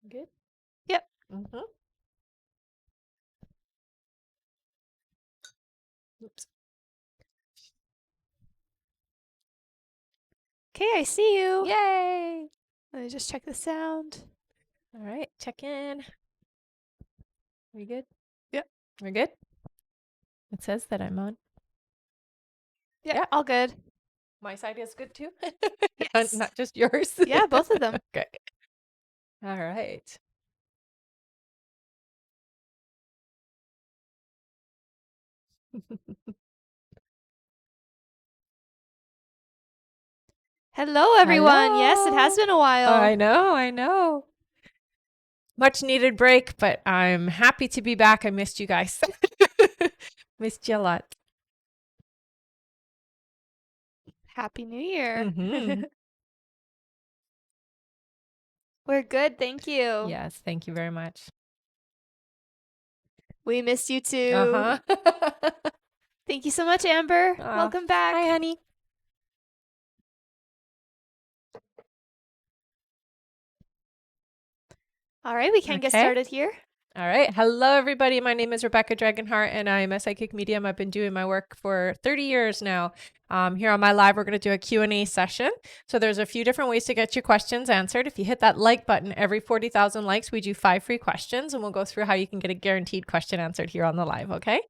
Good? Yep. Mm-hmm. Oops. Okay, I see you. Yay! Let me just check the sound. All right, check in. We good? Yep. We're good? It says that I'm on. Yep, Yeah. all good. My side is good too? Yes. Not just yours? Yeah, both of them. Okay. All right. Hello, everyone. Yes, it has Hello. been a while. I know. Much needed break, but I'm happy to be back. I missed you guys. Missed you a lot. Happy New Year. Mm-hmm. We're good, thank you. Yes, thank you very much. We missed you too. Uh-huh. Thank you so much, Amber. Aw. Welcome back. Hi, honey. All right, we can get Okay. started here. All right. Hello, everybody. My name is Rebecca Dragonheart, and I'm a psychic medium. I've been doing my work for 30 years now. Here on my live, we're going to do a Q&A session. So there's a few different ways to get your questions answered. If you hit that like button, every 40,000 likes, we do 5 free questions, and we'll go through how you can get a guaranteed question answered here on the live, okay?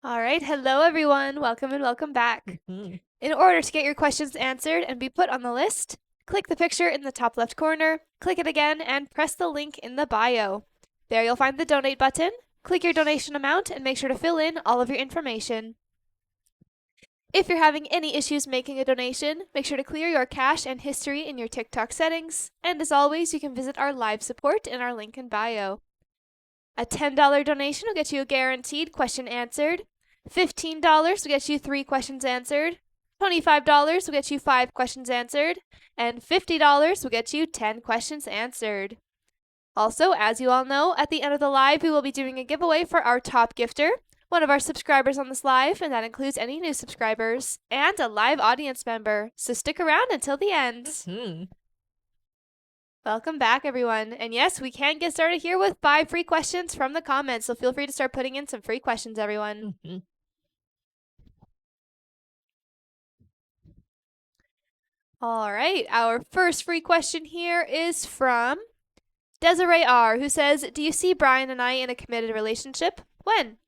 All right, hello, everyone. Welcome and welcome back. Mm-hmm. In order to get your questions answered and be put on the list, click the picture in the top left corner, click it again, and press the link in the bio. There you'll find the donate button. Click your donation amount and make sure to fill in all of your information. If you're having any issues making a donation, make sure to clear your cache and history in your TikTok settings. And as always, you can visit our live support in our link in bio. A $10 donation will get you a guaranteed question answered. $15 will get you 3 questions answered. $25 will get you 5 questions answered. And $50 will get you 10 questions answered. Also, as you all know, at the end of the live, we will be doing a giveaway for our top gifter, one of our subscribers on this live, and that includes any new subscribers, and a live audience member. So stick around until the end. Mm-hmm. Welcome back, everyone. And yes, we can get started here with 5 free questions from the comments, so feel free to start putting in some free questions, everyone. Mm-hmm. All right, our first free question here is from Desiree R, who says, do you see Brian and I in a committed relationship? When?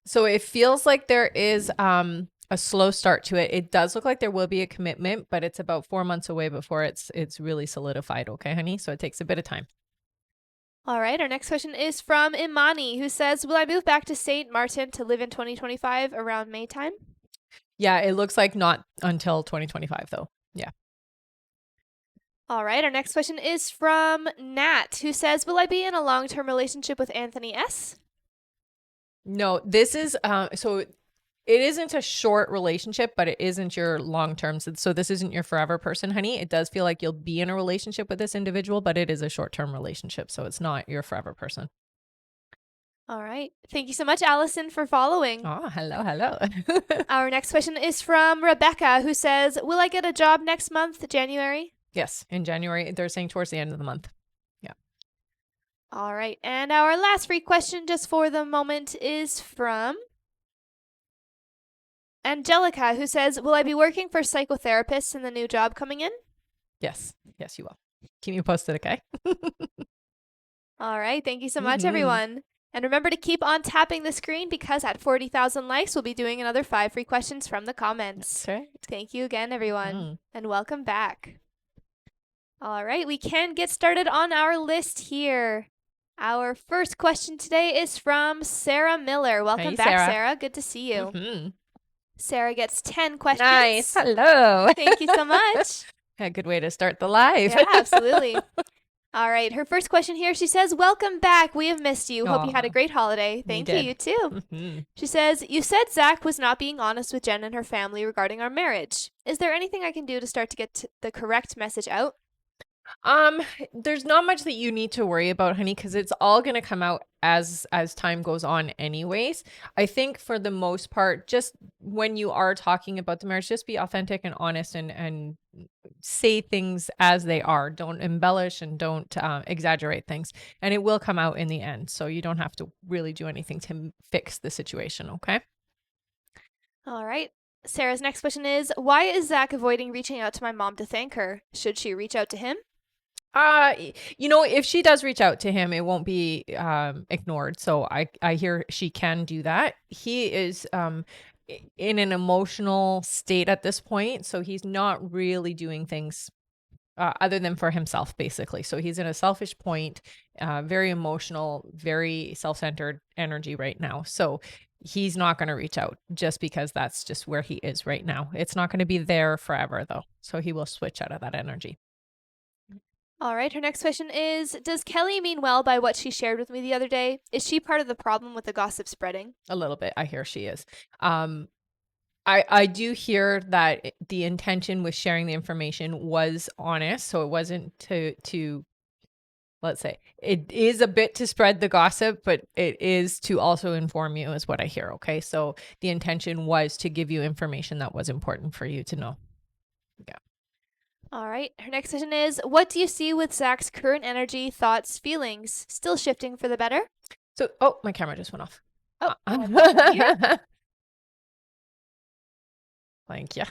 So it feels like there is a slow start to it. It does look like there will be a commitment, but it's about 4 months away before it's really solidified. Okay, honey? So it takes a bit of time. All right, our next question is from Imani, who says, will I move back to St. Martin to live in 2025 around May time? Yeah, it looks like not until 2025 though. Yeah. All right, our next question is from Nat, who says, will I be in a long-term relationship with Anthony S? No, this is so it isn't a short relationship, but it isn't your long term. So this isn't your forever person, honey. It does feel like you'll be in a relationship with this individual, but it is a short term relationship. So it's not your forever person. All right. Thank you so much, Allison, for following. Oh, hello. Our next question is from Rebecca, who says, will I get a job next month, January? Yes, in January. They're saying towards the end of the month. Yeah. All right. And our last free question just for the moment is from Angelica, who says, will I be working for psychotherapists in the new job coming in? Yes, you will. Keep me posted, okay? All right. Thank you so much, everyone. And remember to keep on tapping the screen because at 40,000 likes, we'll be doing another 5 free questions from the comments. That's right. Thank you again, everyone. And welcome back. All right. We can get started on our list here. Our first question today is from Sarah Miller. Welcome back, Sarah. Good to see you. Sarah gets 10 questions. Nice. Hello. Thank you so much. A good way to start the live. Yeah, absolutely. All right. Her first question here, she says, welcome back. We have missed you. Hope you had a great holiday. Thank you. You too. She says, you said Zach was not being honest with Jen and her family regarding our marriage. Is there anything I can do to start to get the correct message out? There's not much that you need to worry about, honey, because it's all gonna come out as time goes on anyways. I think for the most part, just when you are talking about the marriage, just be authentic and honest and say things as they are. Don't embellish and don't exaggerate things, and it will come out in the end. So you don't have to really do anything to fix the situation, okay? All right. Sarah's next question is, why is Zach avoiding reaching out to my mom to thank her? Should she reach out to him? If she does reach out to him, it won't be ignored. So I hear she can do that. He is in an emotional state at this point, so he's not really doing things other than for himself, basically. So he's in a selfish point, very emotional, very self-centered energy right now. So he's not going to reach out just because that's just where he is right now. It's not going to be there forever though. So he will switch out of that energy. All right. Her next question is, does Kelly mean well by what she shared with me the other day? Is she part of the problem with the gossip spreading? A little bit. I hear she is. I do hear that the intention with sharing the information was honest, so it wasn't to let's say it is a bit to spread the gossip, but it is to also inform you, is what I hear. Okay, so the intention was to give you information that was important for you to know. Yeah. All right. Her next question is, what do you see with Zach's current energy, thoughts, feelings? Still shifting for the better? So, oh, my camera just went off. Oh, Thank you.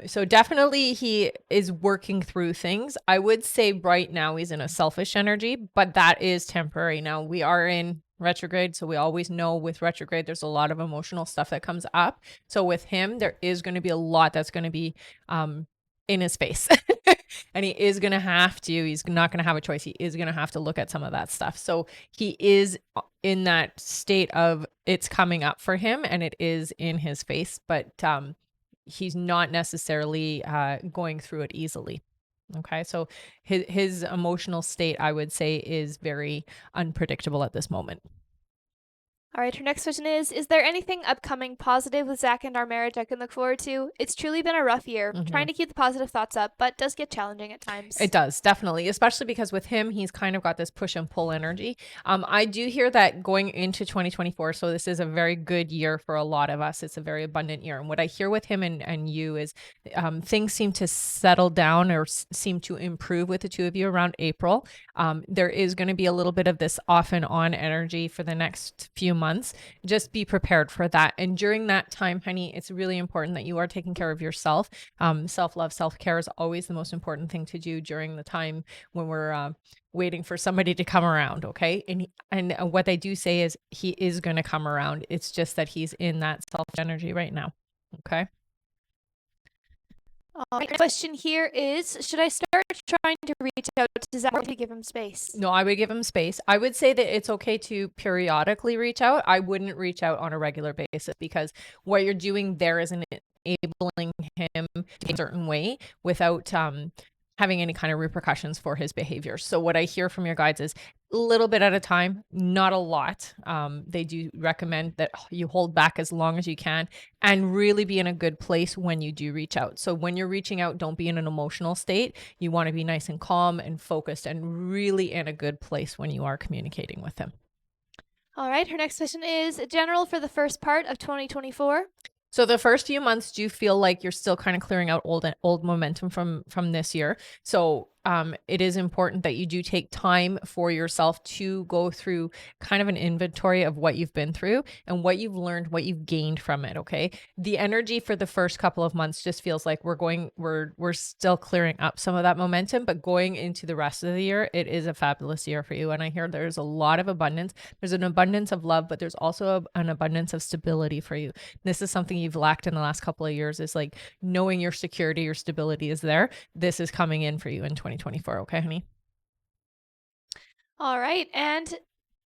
So definitely he is working through things. I would say right now he's in a selfish energy, but that is temporary. Now we are in retrograde, so we always know with retrograde there's a lot of emotional stuff that comes up. So with him, there is going to be a lot that's going to be in his face. And he is going to have to, he's not going to have a choice. He is going to have to look at some of that stuff. So he is in that state of it's coming up for him and it is in his face, but he's not necessarily going through it easily. Okay, so his emotional state, I would say, is very unpredictable at this moment. All right, her next question is there anything upcoming positive with Zach and our marriage I can look forward to? It's truly been a rough year, trying to keep the positive thoughts up, but does get challenging at times. It does, definitely, especially because with him, he's kind of got this push and pull energy. I do hear that going into 2024, so this is a very good year for a lot of us. It's a very abundant year. And what I hear with him and you is things seem to settle down or seem to improve with the two of you around April. There is going to be a little bit of this off and on energy for the next few months. Just be prepared for that. And during that time, honey, it's really important that you are taking care of yourself. Self-love, self-care is always the most important thing to do during the time when we're waiting for somebody to come around. Okay. And what they do say is he is going to come around. It's just that he's in that self energy right now. Okay. Question here is, should I start trying to reach out to Zach to give him space? No, I would give him space. I would say that it's okay to periodically reach out. I wouldn't reach out on a regular basis because what you're doing there is enabling him to a certain way without having any kind of repercussions for his behavior. So what I hear from your guides is a little bit at a time, not a lot. They do recommend that you hold back as long as you can and really be in a good place when you do reach out. So when you're reaching out, don't be in an emotional state. You want to be nice and calm and focused and really in a good place when you are communicating with him. All right. Her next question is general for the first part of 2024. So the first few months do feel like you're still kind of clearing out old momentum from this year. So it is important that you do take time for yourself to go through kind of an inventory of what you've been through and what you've learned, what you've gained from it. Okay. The energy for the first couple of months just feels like we're still clearing up some of that momentum, but going into the rest of the year, it is a fabulous year for you. And I hear there's a lot of abundance. There's an abundance of love, but there's also an abundance of stability for you. This is something you've lacked in the last couple of years, is like knowing your security, your stability is there. This is coming in for you in 2024. Okay, honey? All right. And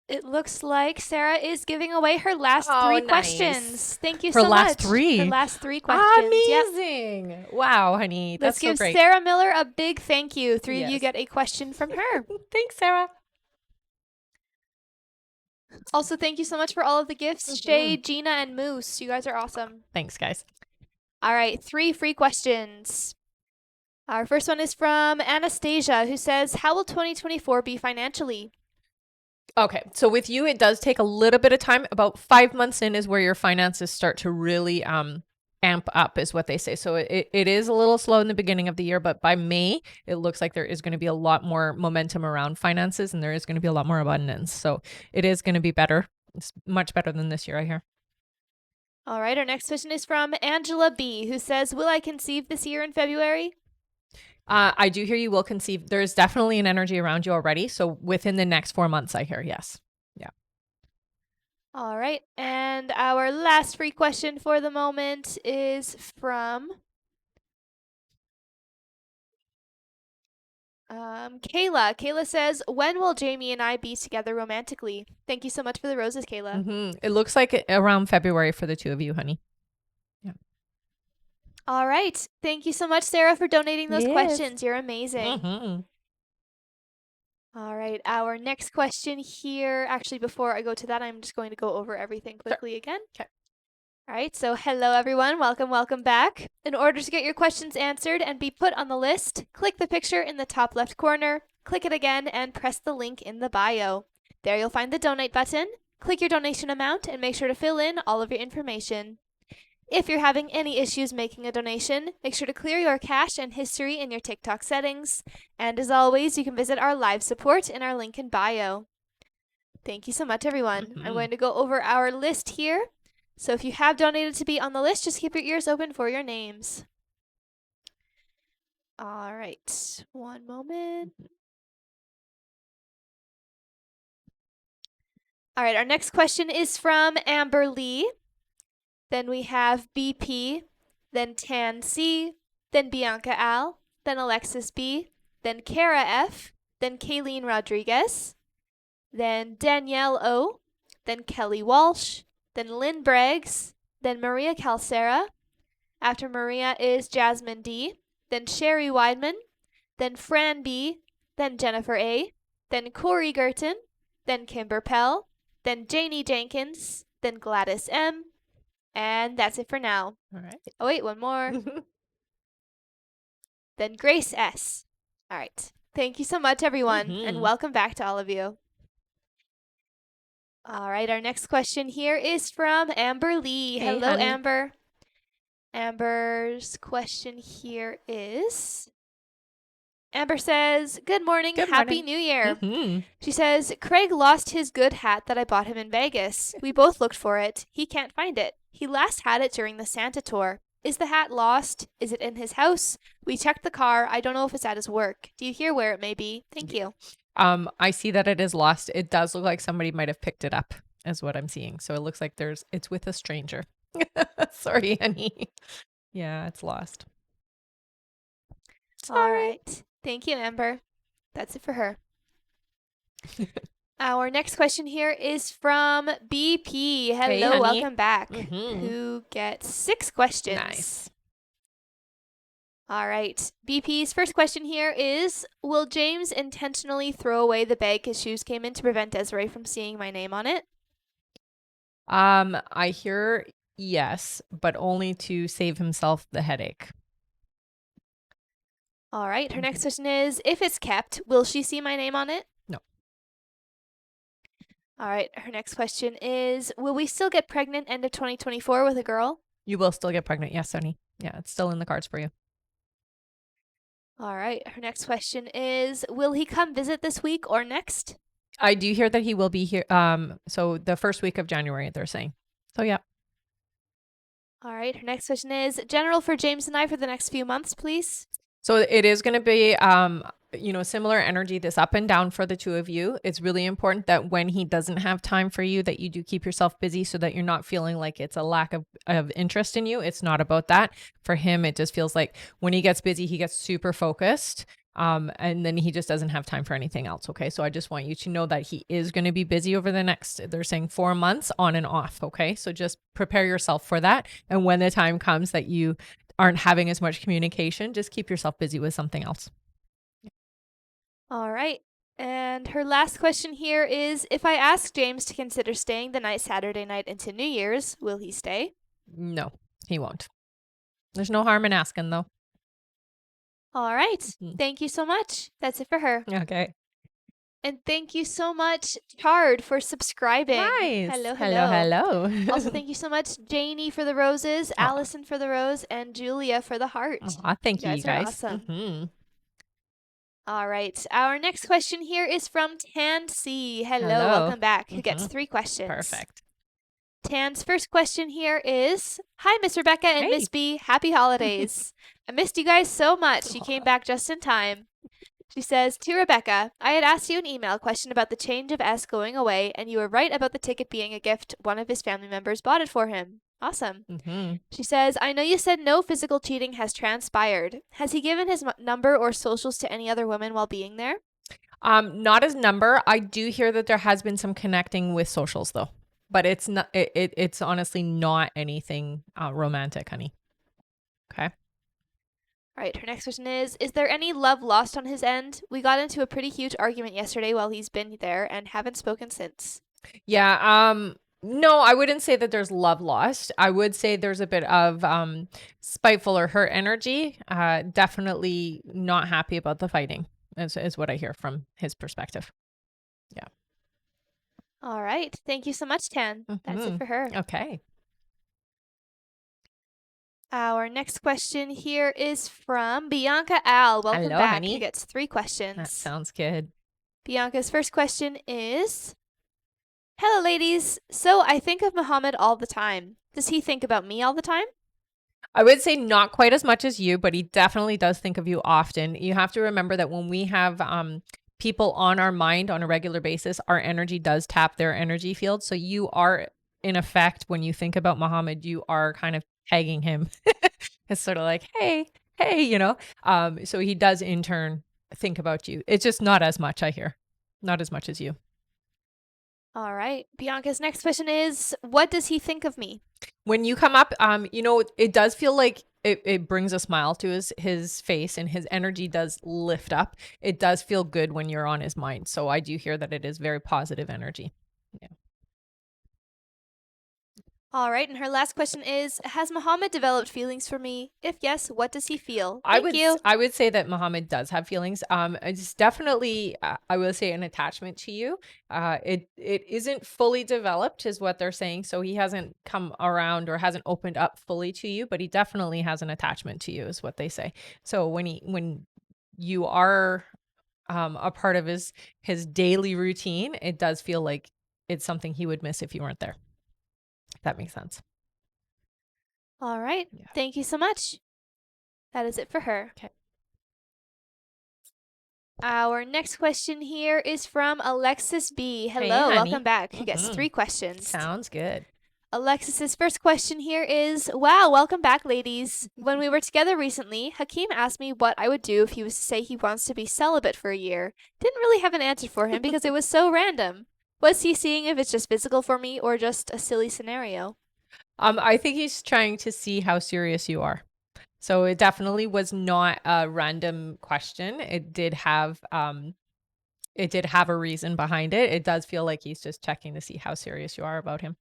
it looks like Sarah is giving away her last three nice. questions. Thank you Her so last much. three? Her last three questions. Amazing. Yep. Wow, honey. That's Let's give so great. Sarah Miller a big thank you. Three of you Yes. get a question from her. Thanks, Sarah. Also, thank you so much for all of the gifts, Shay, Gina, and Moose. You guys are awesome. Thanks, guys. All right, 3 free questions. Our first one is from Anastasia, who says, how will 2024 be financially? Okay, so with you, it does take a little bit of time. About 5 months in is where your finances start to really amp up, is what they say. So it is a little slow in the beginning of the year, but by May, it looks like there is going to be a lot more momentum around finances and there is going to be a lot more abundance. So it is going to be better. It's much better than this year, I hear. All right, our next question is from Angela B, who says, will I conceive this year in February? I do hear you will conceive. There's definitely an energy around you already. So within the next 4 months, I hear yes. Yeah. All right, and our last free question for the moment is from Kayla. Kayla says, when will Jamie and I be together romantically? Thank you so much for the roses, Kayla. It looks like around February for the two of you, honey. Yeah. All right. Thank you so much, Sarah, for donating those Yes. questions. You're amazing. Mm-hmm. All right. Our next question here, actually, before I go to that, I'm just going to go over everything quickly again. Okay. All right. So, hello, everyone. Welcome back. In order to get your questions answered and be put on the list, click the picture in the top left corner, click it again, and press the link in the bio. There you'll find the donate button. Click your donation amount and make sure to fill in all of your information. If you're having any issues making a donation, make sure to clear your cache and history in your TikTok settings. And as always, you can visit our live support in our link in bio. Thank you so much, everyone. I'm going to go over our list here. So if you have donated to be on the list, just keep your ears open for your names. All right. One moment. All right. Our next question is from Amber Lee. Then we have BP, then Tan C, then Bianca Al, then Alexis B, then Kara F, then Kayleen Rodriguez, then Danielle O, then Kelly Walsh, then Lynn Braggs, then Maria Calcera. After Maria is Jasmine D, then Sherry Weidman, then Fran B, then Jennifer A, then Corey Gerton, then Kimber Pell, then Janie Jenkins, then Gladys M, and that's it for now. All right. Oh, wait, one more. Then Grace S. All right. Thank you so much, everyone, and welcome back to all of you. All right, our next question here is from Amber Lee. Hey, hello, honey. Amber. Amber's question here is... Amber says, good morning, Good Happy morning. New Year. Mm-hmm. She says, Craig lost his good hat that I bought him in Vegas. We both looked for it. He can't find it. He last had it during the Santa tour. Is the hat lost? Is it in his house? We checked the car. I don't know if it's at his work. Do you hear where it may be? Thank you. I see that it is lost. It does look like somebody might have picked it up, is what I'm seeing. So it looks like it's with a stranger. Sorry, honey. Yeah, it's lost. Sorry. All right. Thank you, Amber. That's it for her. Our next question here is from BP. Hello, Hey, honey. welcome back. Mhm. Who gets 6 questions. Nice. All right. BP's first question here is, will James intentionally throw away the bag his shoes came in to prevent Desiree from seeing my name on it? I hear yes, but only to save himself the headache. All right. Her next question is, if it's kept, will she see my name on it? No. All right. Her next question is, will we still get pregnant end of 2024 with a girl? You will still get pregnant. Yes, honey. Yeah, it's still in the cards for you. All right. Her next question is, will he come visit this week or next? I do hear that he will be here. So the first week of January, they're saying. So yeah. All right. Her next question is, general for James and I for the next few months, please. So it is going to be, similar energy, this up and down for the two of you. It's really important that when he doesn't have time for you, that you do keep yourself busy so that you're not feeling like it's a lack of interest in you. It's not about that. For him, it just feels like when he gets busy, he gets super focused. And then he just doesn't have time for anything else. Okay. So I just want you to know that he is going to be busy over the next, they're saying 4 months on and off. Okay. So just prepare yourself for that. And when the time comes that you aren't having as much communication, just keep yourself busy with something else. All right. And her last question here is, if I ask James to consider staying the night Saturday night into New Year's, will he stay? No, he won't. There's no harm in asking though. All right. Mhm. Thank you so much. That's it for her. Okay. And thank you so much, Chard, for subscribing. Nice. Hello, Hello, hello. hello. Also, thank you so much, Janie, for the roses, Aw, Allison for the rose, and Julia for the heart. aw, thank You you, you guys are guys. awesome. Hmm. All right. Our next question here is from Tan C. Hello, Hello. welcome back. Who gets Hmm. 3 questions. Perfect. Tan's first question here is, Hi, Miss Rebecca and Miss Hey. B. Happy holidays. I missed you guys so much. You came Aw. back just in time. She says, To Rebecca, I had asked you an email question about the change of S going away, and you were right about the ticket being a gift. One of his family members bought it for him. Awesome. Hmm. She says, I know you said no physical cheating has transpired. Has he given his number or socials to any other women while being there? Not as number. I do hear that there has been some connecting with socials though, but it's not. It's honestly not anything romantic, honey. Okay. All right, her next question is there any love lost on his end? We got into a pretty huge argument yesterday while he's been there and haven't spoken since. Yeah. No, I wouldn't say that there's love lost. I would say there's a bit of spiteful or hurt energy. Definitely not happy about the fighting. Is what I hear from his perspective. Yeah. All right, thank you so much, Tan. That's it Mhm. for her. Okay. Our next question here is from Bianca Al. Welcome Hello, back. Who honey. gets 3 That questions. sounds good. Bianca's first question is Hello, ladies. So I think of Muhammad all the time. Does he think about me all the time? I would say not quite as much as you, but he definitely does think of you often. You have to remember that when we have people on our mind on a regular basis, our energy does tap their energy field. So you are, in effect, when you think about Muhammad, you are kind of tagging him. It's sort of like, hey, hey, you know. So he does in turn think about you. It's just not as much, I hear. Not as much as you. All right. Bianca's next question is What does he think of me? When you come up, it does feel like it brings a smile to his face and his energy does lift up. It does feel good when you're on his mind. So I do hear that it is very positive energy. Yeah. All right. And her last question is Has Muhammad developed feelings for me? If yes, what does he feel? Thank you. I would say that Muhammad does have feelings. It's definitely I will say an attachment to you. It isn't fully developed, is what they're saying. So he hasn't come around or hasn't opened up fully to you, but he definitely has an attachment to you, is what they say. So when you are a part of his daily routine, it does feel like it's something he would miss if you weren't there. If that makes sense. All right. Yeah. Thank you so much. That is it for her. Okay. Our next question here is from Alexis B. Hey, Hello, honey. welcome back. Who gets Mhm. 3 questions? Sounds good. Alexis's first question here is Wow, welcome back, ladies. When we were together recently, Hakeem asked me what I would do if he was to say he wants to be celibate for a year. Didn't really have an answer for him because it was so random. Was he seeing if it's just physical for me or just a silly scenario? I think he's trying to see how serious you are. So it definitely was not a random question. It did have a reason behind it. It does feel like he's just checking to see how serious you are about him.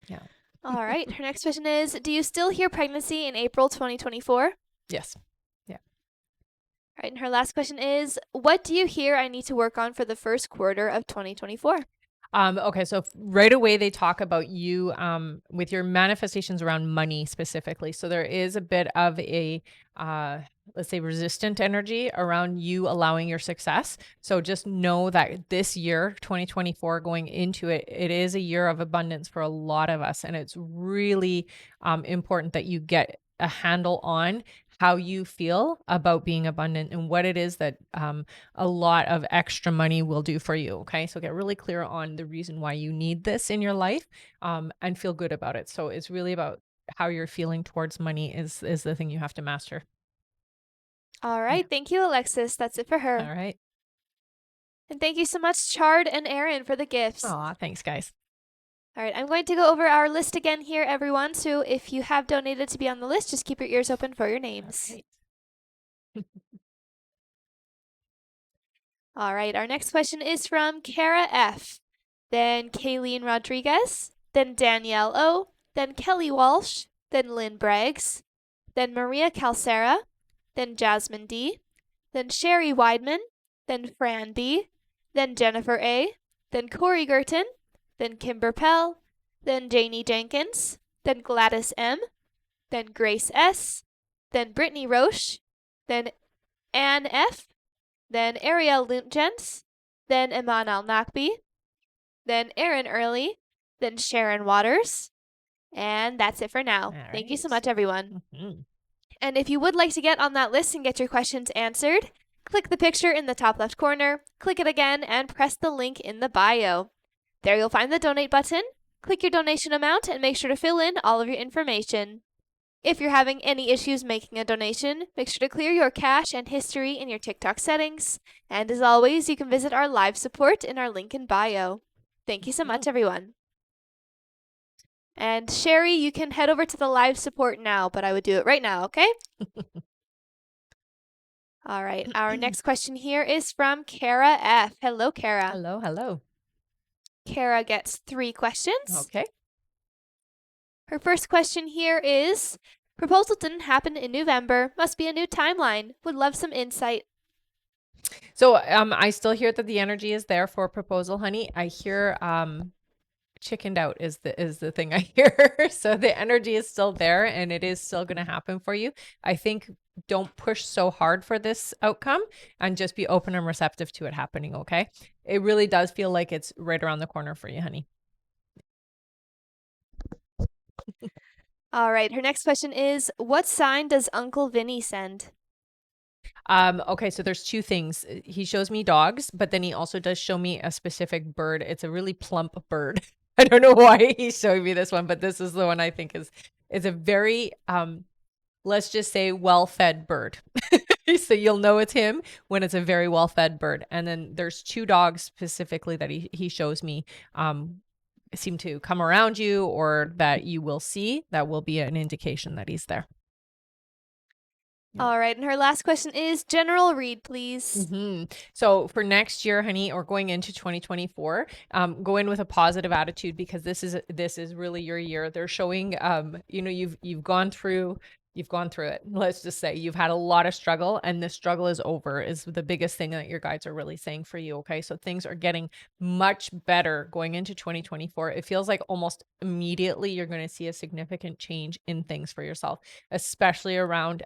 Yeah. All right. Her next question is Do you still hear pregnancy in April 2024? Yes. All right. And her last question is What do you hear I need to work on for the first quarter of 2024? Okay, so right away they talk about you with your manifestations around money specifically. So there is a bit of a let's say resistant energy around you allowing your success. So just know that this year, 2024, going into it, it is a year of abundance for a lot of us, and it's really important that you get a handle on how you feel about being abundant and what it is that a lot of extra money will do for you. Okay. So get really clear on the reason why you need this in your life and feel good about it. So it's really about how you're feeling towards money is the thing you have to master. All right. Thank you, Alexis. That's it for her. All right. And thank you so much, Chard and Aaron, for the gifts. Aw, thanks, guys. All right, I'm going to go over our list again here, everyone. So if you have donated to be on the list, just keep your ears open for your names. Right. All right, our next question is from Kara F., then Kayleen Rodriguez, then Danielle O., then Kelly Walsh, then Lynn Braggs, then Maria Calcera, then Jasmine D, then Sherry Weidman, then Fran B, then Jennifer A, then Corey Gerton, then Kimber Pell, then Janie Jenkins, then Gladys M, then Grace S, then Brittany Roche, then Anne F, then Ariel Luntjens, then Iman Al Nakbi, then Erin Early, then Sharon Waters, and that's it for now. All Thank you so right. much, everyone. Mm-hmm. And if you would like to get on that list and get your questions answered, click the picture in the top left corner, click it again, and press the link in the bio. There you'll find the donate button. Click your donation amount and make sure to fill in all of your information. If you're having any issues making a donation, make sure to clear your cache and history in your TikTok settings. And as always, you can visit our live support in our link in bio. Thank you so much, everyone. And Sherry, you can head over to the live support now, but I would do it right now, okay? All right. Our next question here is from Kara F. Hello, Kara. Hello, hello. Kara gets 3 questions. Okay. Her first question here is, proposal didn't happen in November. Must be a new timeline. Would love some insight. So I still hear that the energy is there for proposal, honey. I hear chickened out is the thing I hear. So the energy is still there and it is still going to happen for you. I think don't push so hard for this outcome and just be open and receptive to it happening, okay? It really does feel like it's right around the corner for you, honey. All right. Her next question is, what sign does Uncle Vinny send? Okay, so there's 2 things. He shows me dogs, but then he also does show me a specific bird. It's a really plump bird. I don't know why he's showing me this one, but this is the one I think is a very let's just say well-fed bird. So you'll know it's him when it's a very well-fed bird. And then there's 2 dogs specifically that he shows me seem to come around you or that you will see. That will be an indication that he's there. All right. And her last question is, general read, please. So for next year, honey, or going into 2024, go in with a positive attitude because this is really your year. They're showing, you've gone through it. Let's just say you've had a lot of struggle and the struggle is over is the biggest thing that your guides are really saying for you. Okay. So things are getting much better going into 2024. It feels like almost immediately you're going to see a significant change in things for yourself, especially around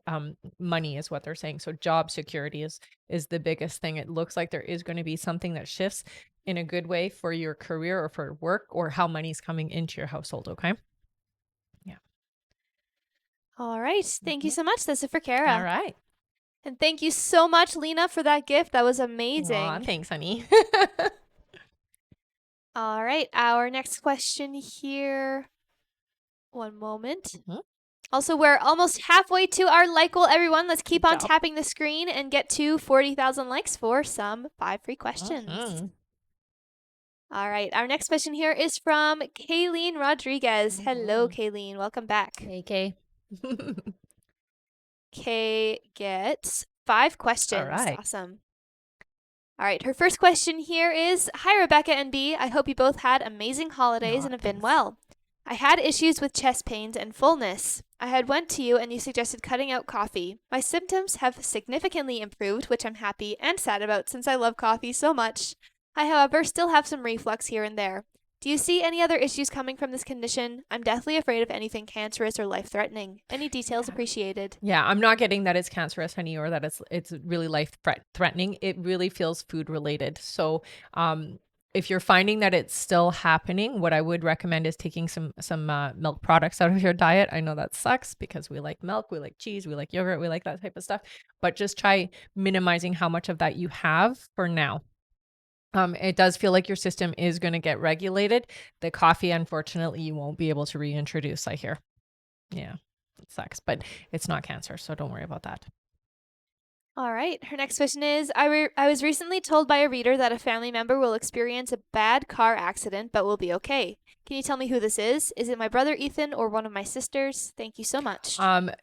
money is what they're saying. So job security is the biggest thing. It looks like there is going to be something that shifts in a good way for your career or for work or how money's coming into your household. Okay. All right. Thank you so much. That's it for Kara. All right. And thank you so much, Lena, for that gift. That was amazing. Aw, thanks, honey. All right. Our next question here. One moment. Also, we're almost halfway to our like goal, everyone. Let's keep on tapping the screen and get to 40,000 likes for some 5 free questions. All right. Our next question here is from Kayleen Rodriguez. Hello, Kayleen. Welcome back. Hey, Kay. Kay gets 5 questions. All right. Awesome. All right. Her first question here is, hi, Rebecca and B. I hope you both had amazing holidays and have been well. I had issues with chest pains and fullness. I had went to you and you suggested cutting out coffee. My symptoms have significantly improved, which I'm happy and sad about since I love coffee so much. I, however, still have some reflux here and there. Do you see any other issues coming from this condition? I'm deathly afraid of anything cancerous or life-threatening. Any details appreciated. Yeah, I'm not getting that it's cancerous, honey, or that it's really life-threatening. It really feels food-related. So, if you're finding that it's still happening, what I would recommend is taking some milk products out of your diet. I know that sucks because we like milk, we like cheese, we like yogurt, we like that type of stuff. But just try minimizing how much of that you have for now. It does feel like your system is going to get regulated. The coffee, unfortunately, you won't be able to reintroduce, I hear. Yeah, it sucks, but it's not cancer, so don't worry about that. All right. Her next question is, I was recently told by a reader that a family member will experience a bad car accident but will be okay. Can you tell me who this is? Is it my brother Ethan or one of my sisters? Thank you so much.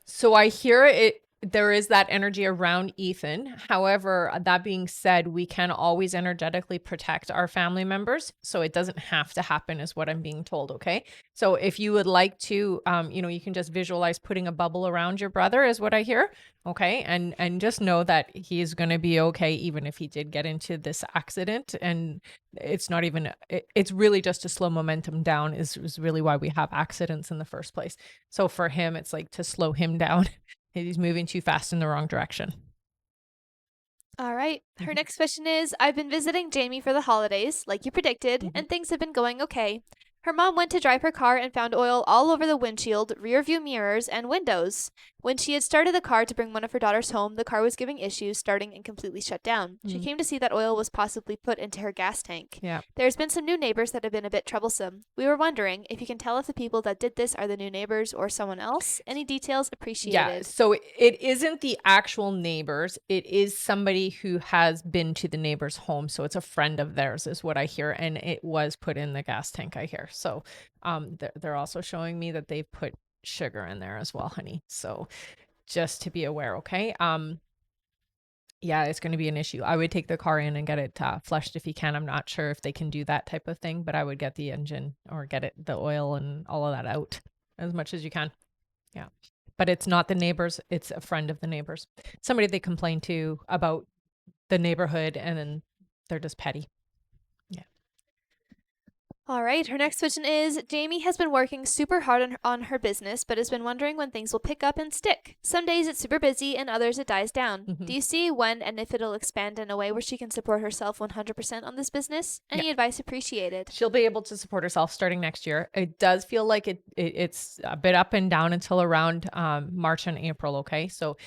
So I hear it. there is that energy around Ethan. However, that being said, we can always energetically protect our family members. So it doesn't have to happen, is what I'm being told. Okay. So if you would like to, you can just visualize putting a bubble around your brother, is what I hear. Okay. And just know that he is going to be okay, even if he did get into this accident. And it's not even, it's really just to slow momentum down, is really why we have accidents in the first place. So for him, it's like to slow him down. He's moving too fast in the wrong direction. All right. Her next question is, I've been visiting Jamie for the holidays, like you predicted, and things have been going okay. Her mom went to drive her car and found oil all over the windshield, rear view mirrors, and windows. When she had started the car to bring one of her daughters home, the car was giving issues, starting and completely shut down. She came to see that oil was possibly put into her gas tank. Yeah. There's been some new neighbors that have been a bit troublesome. We were wondering if you can tell if the people that did this are the new neighbors or someone else. Any details appreciated. Yeah. So it isn't the actual neighbors. It is somebody who has been to the neighbor's home. So it's a friend of theirs, is what I hear. And it was put in the gas tank, I hear. So they're also showing me that they've put sugar in there as well, honey. So just to be aware. Okay. Yeah, it's going to be an issue. I would take the car in and get it flushed if you can. I'm not sure if they can do that type of thing, but I would get the engine or get the oil and all of that out as much as you can. Yeah. But it's not the neighbors. It's a friend of the neighbors. Somebody they complain to about the neighborhood, and then they're just petty. All right. Her next question is, Jamie has been working super hard on her business, but has been wondering when things will pick up and stick. Some days it's super busy and others it dies down. Do you see when and if it'll expand in a way where she can support herself 100% on this business? Any advice appreciated? She'll be able to support herself starting next year. It does feel like it's a bit up and down until around March and April. Okay. So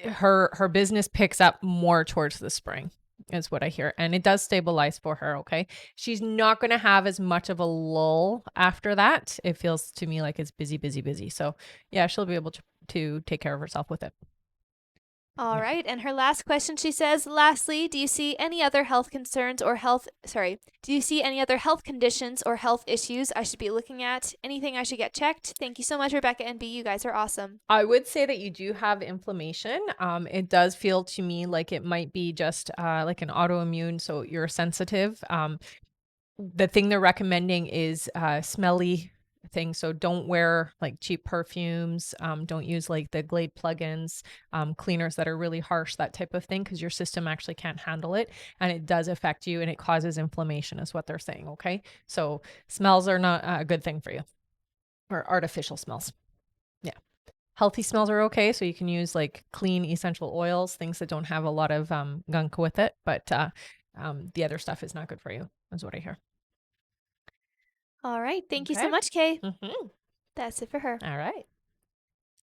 her business picks up more towards the spring, is what I hear. And it does stabilize for her. Okay. She's not going to have as much of a lull after that. It feels to me like it's busy, busy, busy. So yeah, she'll be able to take care of herself with it. All right. And her last question, she says, lastly, do you see any other health concerns or do you see any other health conditions or health issues I should be looking at? Anything I should get checked? Thank you so much, Rebecca and B. You guys are awesome. I would say that you do have inflammation. It does feel to me like it might be just like an autoimmune. So you're sensitive. The thing they're recommending is smelly things. So don't wear like cheap perfumes. Don't use like the Glade plugins, cleaners that are really harsh, that type of thing, because your system actually can't handle it. And it does affect you and it causes inflammation, is what they're saying. Okay. So smells are not a good thing for you, or artificial smells. Yeah. Healthy smells are okay. So you can use like clean essential oils, things that don't have a lot of gunk with it. But the other stuff is not good for you, is what I hear. All right. Thank you so Okay. much, Kay. Mm-hmm. That's it for her. All right.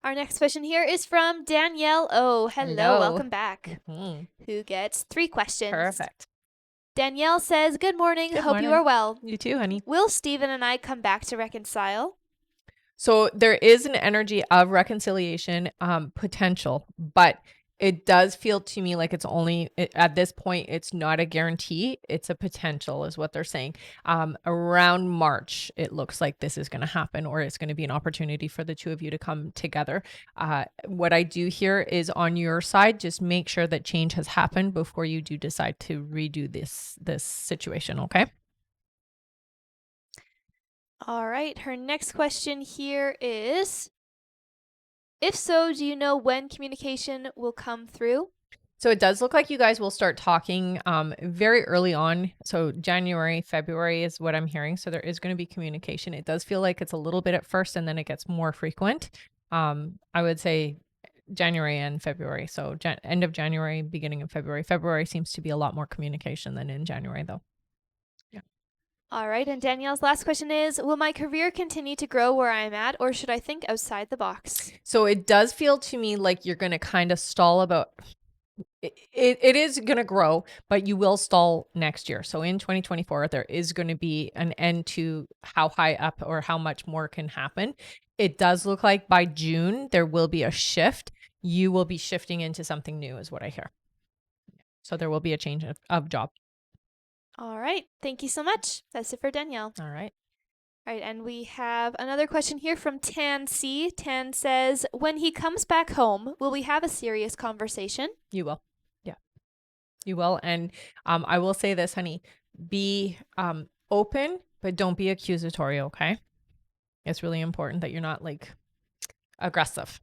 Our next question here is from Danielle O. Hello. Welcome back. Who gets 3 questions. Perfect. Danielle says, good morning. Good Hope you morning. are well. You too, honey. Will Stephen and I come back to reconcile? So there is an energy of reconciliation potential, but it does feel to me like it's only at this point, it's not a guarantee. It's a potential, is what they're saying. Around March, it looks like this is going to happen, or it's going to be an opportunity for the two of you to come together. What I do here is on your side, just make sure that change has happened before you do decide to redo this situation. Okay. All right. Her next question here is, if so, do you know when communication will come through? So it does look like you guys will start talking very early on. So January, February is what I'm hearing. So there is going to be communication. It does feel like it's a little bit at first and then it gets more frequent. I would say January and February. So end of January, beginning of February. February seems to be a lot more communication than in January, though. All right. And Danielle's last question is, will my career continue to grow where I am at, or should I think outside the box? So it does feel to me like you're going to kind of stall about it is going to grow, but you will stall next year. So in 2024, there is going to be an end to how high up or how much more can happen. It does look like by June, there will be a shift. You will be shifting into something new, is what I hear. So there will be a change of job. All right. Thank you so much. That's it for Danielle. All right. All right, and we have another question here from Tan C. Tan says, when he comes back home, will we have a serious conversation? You will. Yeah, you will. And I will say this, honey, be open, but don't be accusatory, okay? It's really important that you're not like aggressive.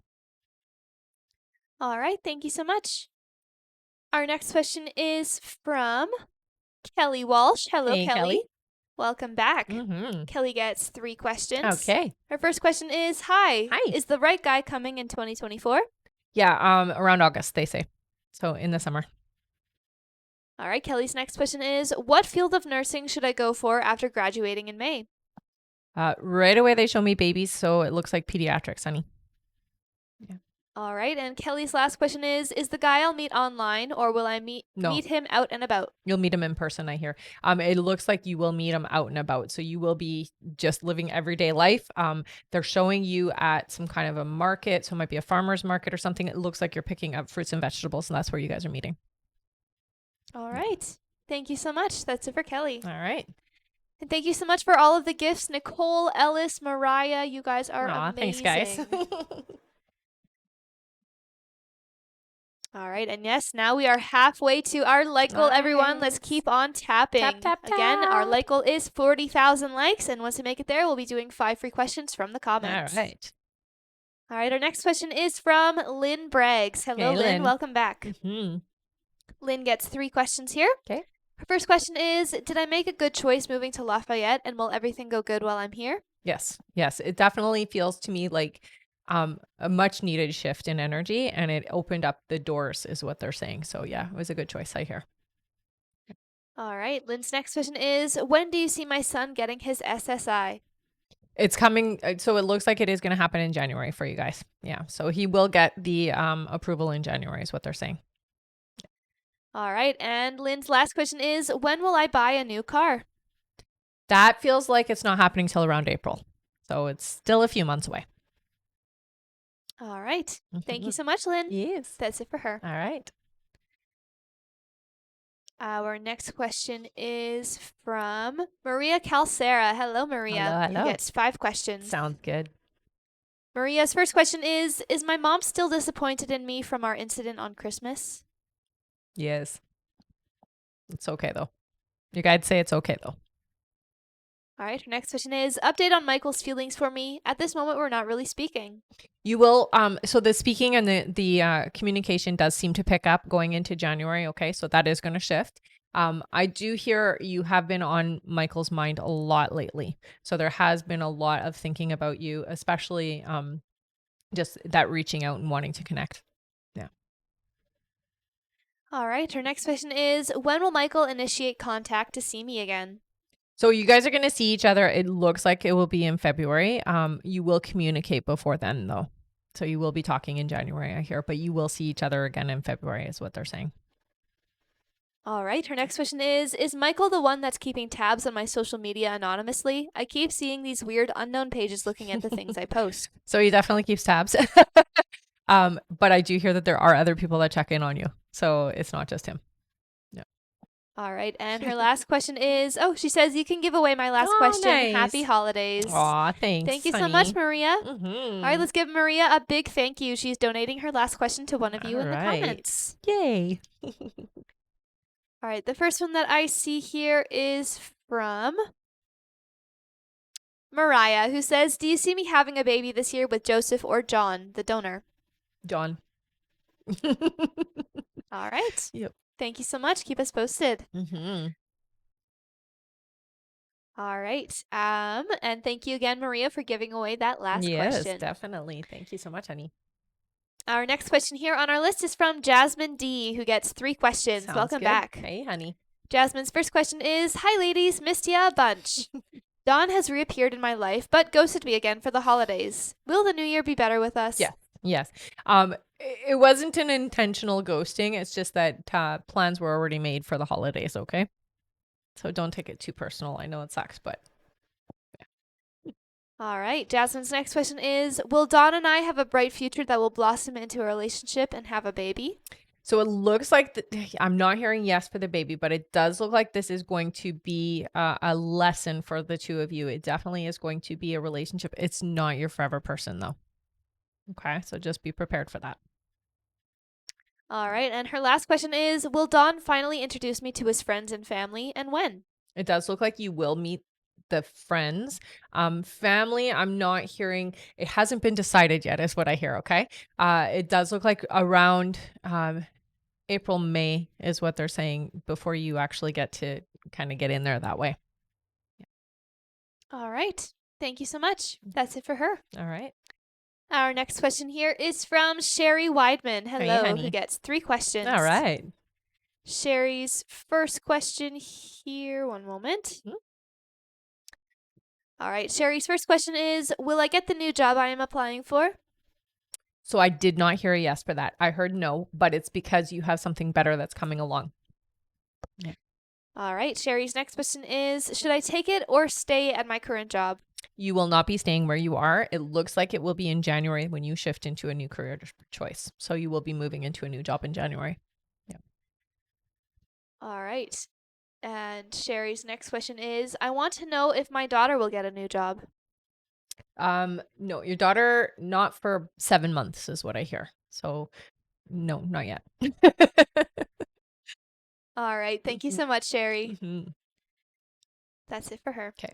All right, thank you so much. Our next question is from Kelly Walsh. Hello, Hey, Kelly. Welcome back. Mm-hmm. Kelly gets 3 questions. Okay. Her first question is, hi. Hi. Is the right guy coming in 2024? Yeah, around August, they say. So in the summer. All right, Kelly's next question is, what field of nursing should I go for after graduating in May? Right away, they show me babies, so it looks like pediatrics, honey. All right, and Kelly's last question is the guy I'll meet online, or will I meet him out and about? You'll meet him in person, I hear. It looks like you will meet him out and about. So you will be just living everyday life. They're showing you at some kind of a market. So it might be a farmer's market or something. It looks like you're picking up fruits and vegetables, and that's where you guys are meeting. All right. Thank you so much. That's it for Kelly. All right. And thank you so much for all of the gifts. Nicole, Ellis, Mariah, you guys are Thanks, amazing. guys. All right, and yes, now we are halfway to our like goal, everyone. Let's Nice. keep on tapping. Tap, tap, Again, our tap. like goal is 40,000 likes, and once we make it there, we'll be doing 5 free questions from the All comments. right. All right, our next question is from Lynn Braggs. Hello, Hey, Lynn. Lynn. Welcome back. Mm-hmm. Lynn gets 3 questions here. Okay. Her first question is, did I make a good choice moving to Lafayette, and will everything go good while I'm here? Yes. Yes. It definitely feels to me like a much needed shift in energy, and it opened up the doors is what they're saying. So yeah, it was a good choice, I hear. All right, Lynn's next question is, when do you see my son getting his SSI? It's coming. So it looks like it is going to happen in January for you guys. Yeah. So he will get the approval in January is what they're saying. All right, and Lynn's last question is, when will I buy a new car? That feels like it's not happening till around April. So it's still a few months away. All right. Thank you so much, Lynn. Yes. That's it for her. All right. Our next question is from Maria Calcera. Hello, Maria. Hello. You get 5 questions. Sounds good. Maria's first question is my mom still disappointed in me from our incident on Christmas? Yes. It's okay, though. Your guides say it's okay, though. All right. Her next question is, update on Michael's feelings for me. At this moment, we're not really speaking. You will, so the speaking and the communication does seem to pick up going into January. Okay. So that is going to shift. I do hear you have been on Michael's mind a lot lately. So there has been a lot of thinking about you, especially just that reaching out and wanting to connect. Yeah. All right. Her next question is, when will Michael initiate contact to see me again? So you guys are going to see each other. It looks like it will be in February. You will communicate before then, though. So you will be talking in January, I hear, but you will see each other again in February is what they're saying. All right. Her next question is Michael the one that's keeping tabs on my social media anonymously? I keep seeing these weird unknown pages looking at the things I post. So he definitely keeps tabs. But I do hear that there are other people that check in on you. So it's not just him. All right. And her last question is, she says you can give away my last question. Nice. Happy holidays. Aw, thanks. Thank you so honey. much, Maria. Mm-hmm. All right, let's give Maria a big thank you. She's donating her last question to one of you in the comments. Yay. All right, the first one that I see here is from Mariah, who says, do you see me having a baby this year with Joseph or John, the donor? John. All right. Yep. Thank you so much. Keep us posted. Mm-hmm. All right. And thank you again, Maria, for giving away that last question. Yes, definitely. Thank you so much, honey. Our next question here on our list is from Jasmine D, who gets 3 questions. Sounds Welcome good. back. Hey, honey. Jasmine's first question is, hi, ladies. Missed ya a bunch. Dawn has reappeared in my life, but ghosted me again for the holidays. Will the new year be better with us? Yeah. Yes. It wasn't an intentional ghosting. It's just that plans were already made for the holidays, okay? So don't take it too personal. I know it sucks, but All right. Jasmine's next question is, will Dawn and I have a bright future that will blossom into a relationship and have a baby? So it looks like I'm not hearing yes for the baby, but it does look like this is going to be a lesson for the two of you. It definitely is going to be a relationship. It's not your forever person, though. Okay, so just be prepared for that. All right. And her last question is, will Don finally introduce me to his friends and family, and when? It does look like you will meet the friends. Family, I'm not hearing, it hasn't been decided yet, is what I hear. Okay. It does look like around April, May is what they're saying before you actually get to kind of get in there that way. All right. Thank you so much. That's it for her. All right. Our next question here is from Sherry Weidman. Hey, Hello, honey. who gets 3 questions. All right. Sherry's first question here. One moment. Mhm. All right. Sherry's first question is, will I get the new job I am applying for? So I did not hear a yes for that. I heard no, but it's because you have something better that's coming along. Yeah. All right. Sherry's next question is, should I take it or stay at my current job? You will not be staying where you are. It looks like it will be in January when you shift into a new career choice. So you will be moving into a new job in January. Yeah. All right. And Sherry's next question is, I want to know if my daughter will get a new job. No, your daughter, not for 7 months is what I hear. So no, not yet. All right. Thank you so much, Sherry. Mhm. That's it for her. Okay.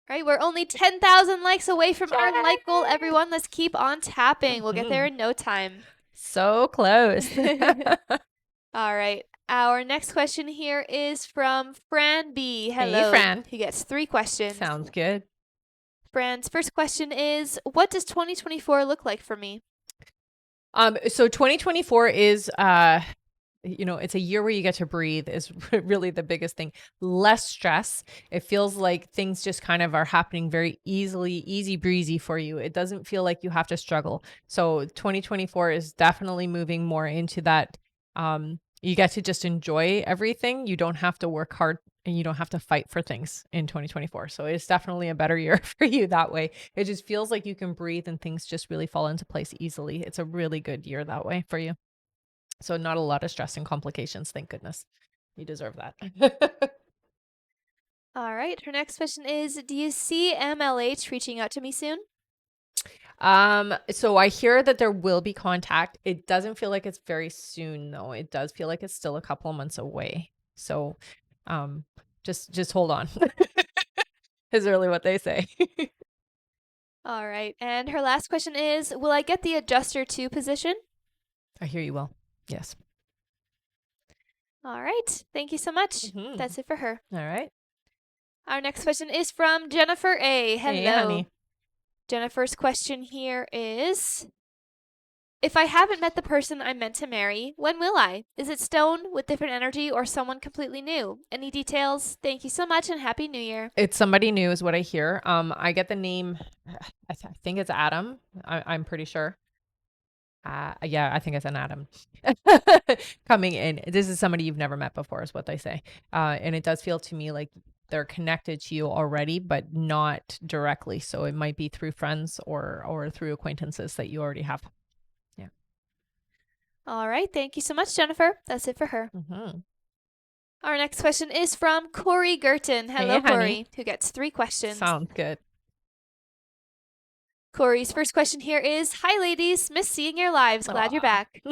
All right. We're only 10,000 likes away from our like goal, everyone. Let's keep on tapping. We'll get there in no time. So close. All right. Our next question here is from Fran B. Hello. Hey, Fran. He gets 3 questions. Sounds good. Fran's first question is, what does 2024 look like for me? So 2024 is it's a year where you get to breathe is really the biggest thing. Less stress. It feels like things just kind of are happening very easy breezy for you. It doesn't feel like you have to struggle. So 2024 is definitely moving more into that. You get to just enjoy everything. You don't have to work hard and you don't have to fight for things in 2024. So it's definitely a better year for you that way. It just feels like you can breathe and things just really fall into place easily. It's a really good year that way for you. So not a lot of stress and complications, thank goodness. You deserve that. All right. Her next question is, do you see MLH reaching out to me soon? So I hear that there will be contact. It doesn't feel like it's very soon though. It does feel like it's still a couple of months away. So just hold on. Is really what they say. All right. And her last question is, will I get the adjuster 2 position? I hear you will. Yes. All right. Thank you so much. Mhm. That's it for her. All right. Our next question is from Jennifer A. Hello. Hey, honey. Jennifer's question here is, if I haven't met the person I'm meant to marry, when will I? Is it stone with different energy or someone completely new? Any details? Thank you so much and Happy New Year. It's somebody new is what I hear. I get the name, I think it's Adam. I'm pretty sure. Yeah, I think it's an Adam coming in. This is somebody you've never met before, is what they say. And it does feel to me like they're connected to you already, but not directly. So it might be through friends or through acquaintances that you already have. Yeah. All right. Thank you so much, Jennifer. That's it for her. Mm-hmm. Our next question is from Corey Gerton. Hello, Hey, honey. Corey, who gets 3 questions. Sounds good. Corey's first question here is, hi, ladies. Miss seeing your lives. Glad you're back.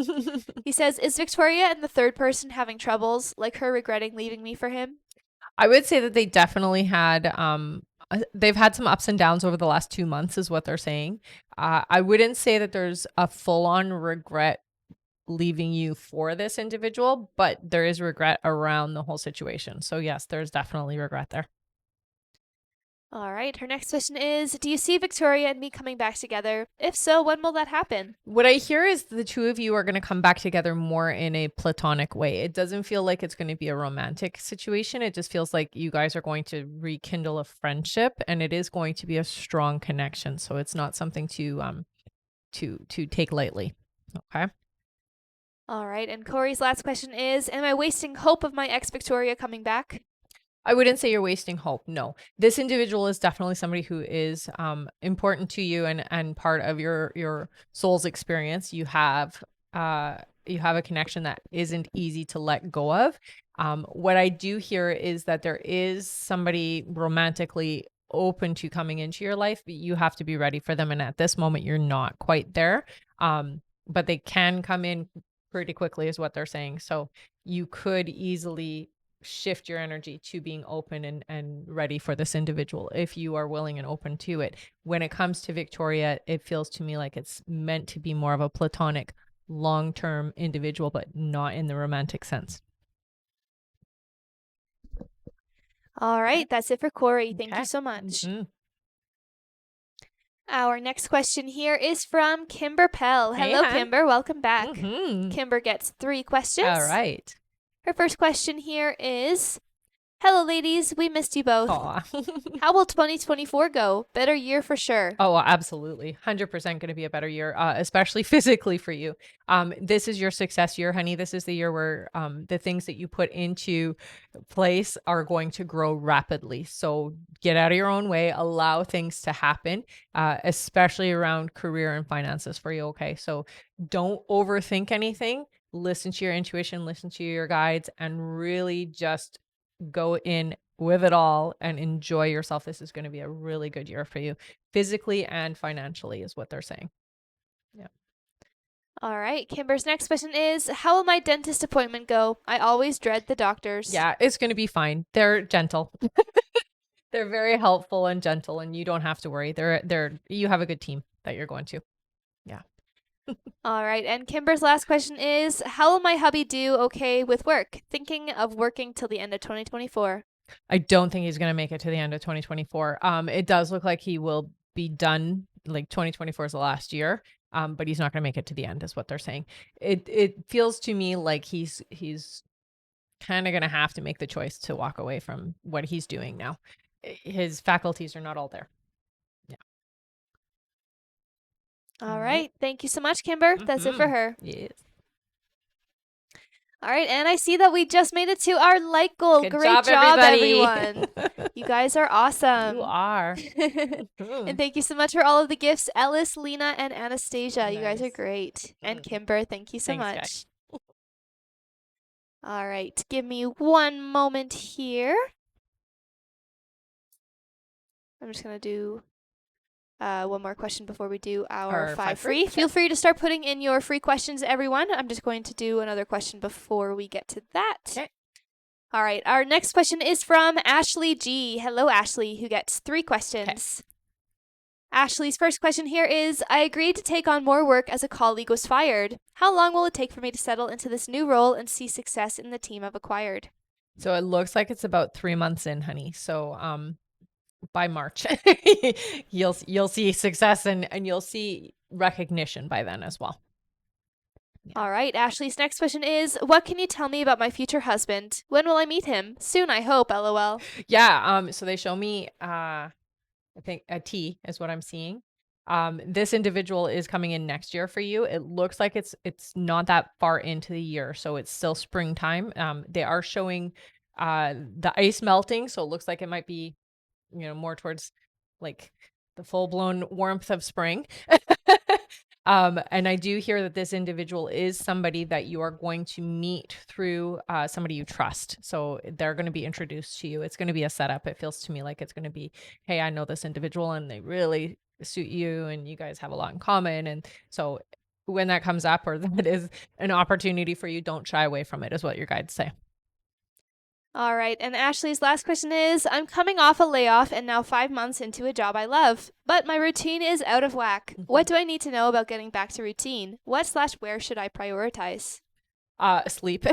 He says, is Victoria and the third person having troubles, like her regretting leaving me for him? I would say that they definitely had they've had some ups and downs over the last 2 months is what they're saying. I wouldn't say that there's a full-on regret leaving you for this individual, but there is regret around the whole situation. So yes, there's definitely regret there. All right. Her next question is, do you see Victoria and me coming back together? If so, when will that happen? What I hear is the two of you are going to come back together more in a platonic way. It doesn't feel like it's going to be a romantic situation. It just feels like you guys are going to rekindle a friendship, and it is going to be a strong connection. So it's not something to take lightly. Okay. All right. And Corey's last question is, am I wasting hope of my ex Victoria coming back? I wouldn't say you're wasting hope. No, this individual is definitely somebody who is important to you and part of your soul's experience. You have have a connection that isn't easy to let go of. What I do hear is that there is somebody romantically open to coming into your life, but you have to be ready for them. And at this moment, you're not quite there. But they can come in pretty quickly, is what they're saying. So you could easily shift your energy to being open and ready for this individual if you are willing and open to it. When it comes to Victoria, it feels to me like it's meant to be more of a platonic, long-term individual, but not in the romantic sense. All right, that's it for Corey. Thank you Okay. so much. Mhm. Our next question here is from Kimber Pell. Hey, Hello, hon. Kimber. Welcome back. Mhm. Kimber gets 3 questions. All right. Her first question here is, hello, ladies. We missed you both. Aw. How will 2024 go? Better year for sure. Oh, absolutely. 100% going to be a better year, especially physically for you. This is your success year, honey. This is the year where the things that you put into place are going to grow rapidly. So get out of your own way, allow things to happen, especially around career and finances for you. Okay. So don't overthink anything. Listen to your intuition, listen to your guides, and really just go in with it all and enjoy yourself. This is going to be a really good year for you, physically and financially, is what they're saying. Yeah. All right. Kimber's next question is, how will my dentist appointment go? I always dread the doctors. Yeah, it's going to be fine. They're gentle. They're very helpful and gentle, and you don't have to worry. You have a good team that you're going to. Yeah. All right. And Kimber's last question is, how will my hubby do okay with work? Thinking of working till the end of 2024. I don't think he's going to make it to the end of 2024. It does look like he will be done. Like 2024 is the last year. But he's not going to make it to the end, is what they're saying. It feels to me like he's kind of going to have to make the choice to walk away from what he's doing now. His faculties are not all there. Yeah. All right. Thank you so much, Kimber. That's it for her. Yes. All right. And I see that we just made it to our like goal. Good Great job, job, everybody. everyone. You guys are awesome. You are. And thank you so much for all of the gifts, Ellis, Lena, and Anastasia. You guys are Nice. great. And Kimber, thank you so Thanks, much. guys. All right. Give me one moment here. I'm just going to do one more question before we do our 5 free. Feel free to start putting in your free questions, everyone. I'm just going to do another question before we get to that. Okay. All right. Our next question is from Ashley G. Hello, Ashley, who gets 3 questions. Ashley's first question here is, I agreed to take on more work as a colleague was fired. How long will it take for me to settle into this new role and see success in the team I've acquired? So it looks like it's about 3 months in, honey. So by March, you'll see success and you'll see recognition by then as well. Yeah. All right. Ashley's next question is, what can you tell me about my future husband? When will I meet him? Soon, I hope, LOL. Yeah. So they show me, I think a T is what I'm seeing. This individual is coming in next year for you. It looks like it's not that far into the year, so it's still springtime. They are showing the ice melting, so it looks like it might be, more towards like the full-blown warmth of spring. And I do hear that this individual is somebody that you are going to meet through somebody you trust. So they're going to be introduced to you. It's going to be a setup. It feels to me like it's going to be, hey, I know this individual and they really suit you and you guys have a lot in common. And so when that comes up or that is an opportunity for you, don't shy away from it, is what your guides say. All right. And Ashley's last question is, I'm coming off a layoff and now 5 months into a job I love, but my routine is out of whack. What do I need to know about getting back to routine? What/where should I prioritize? Sleep.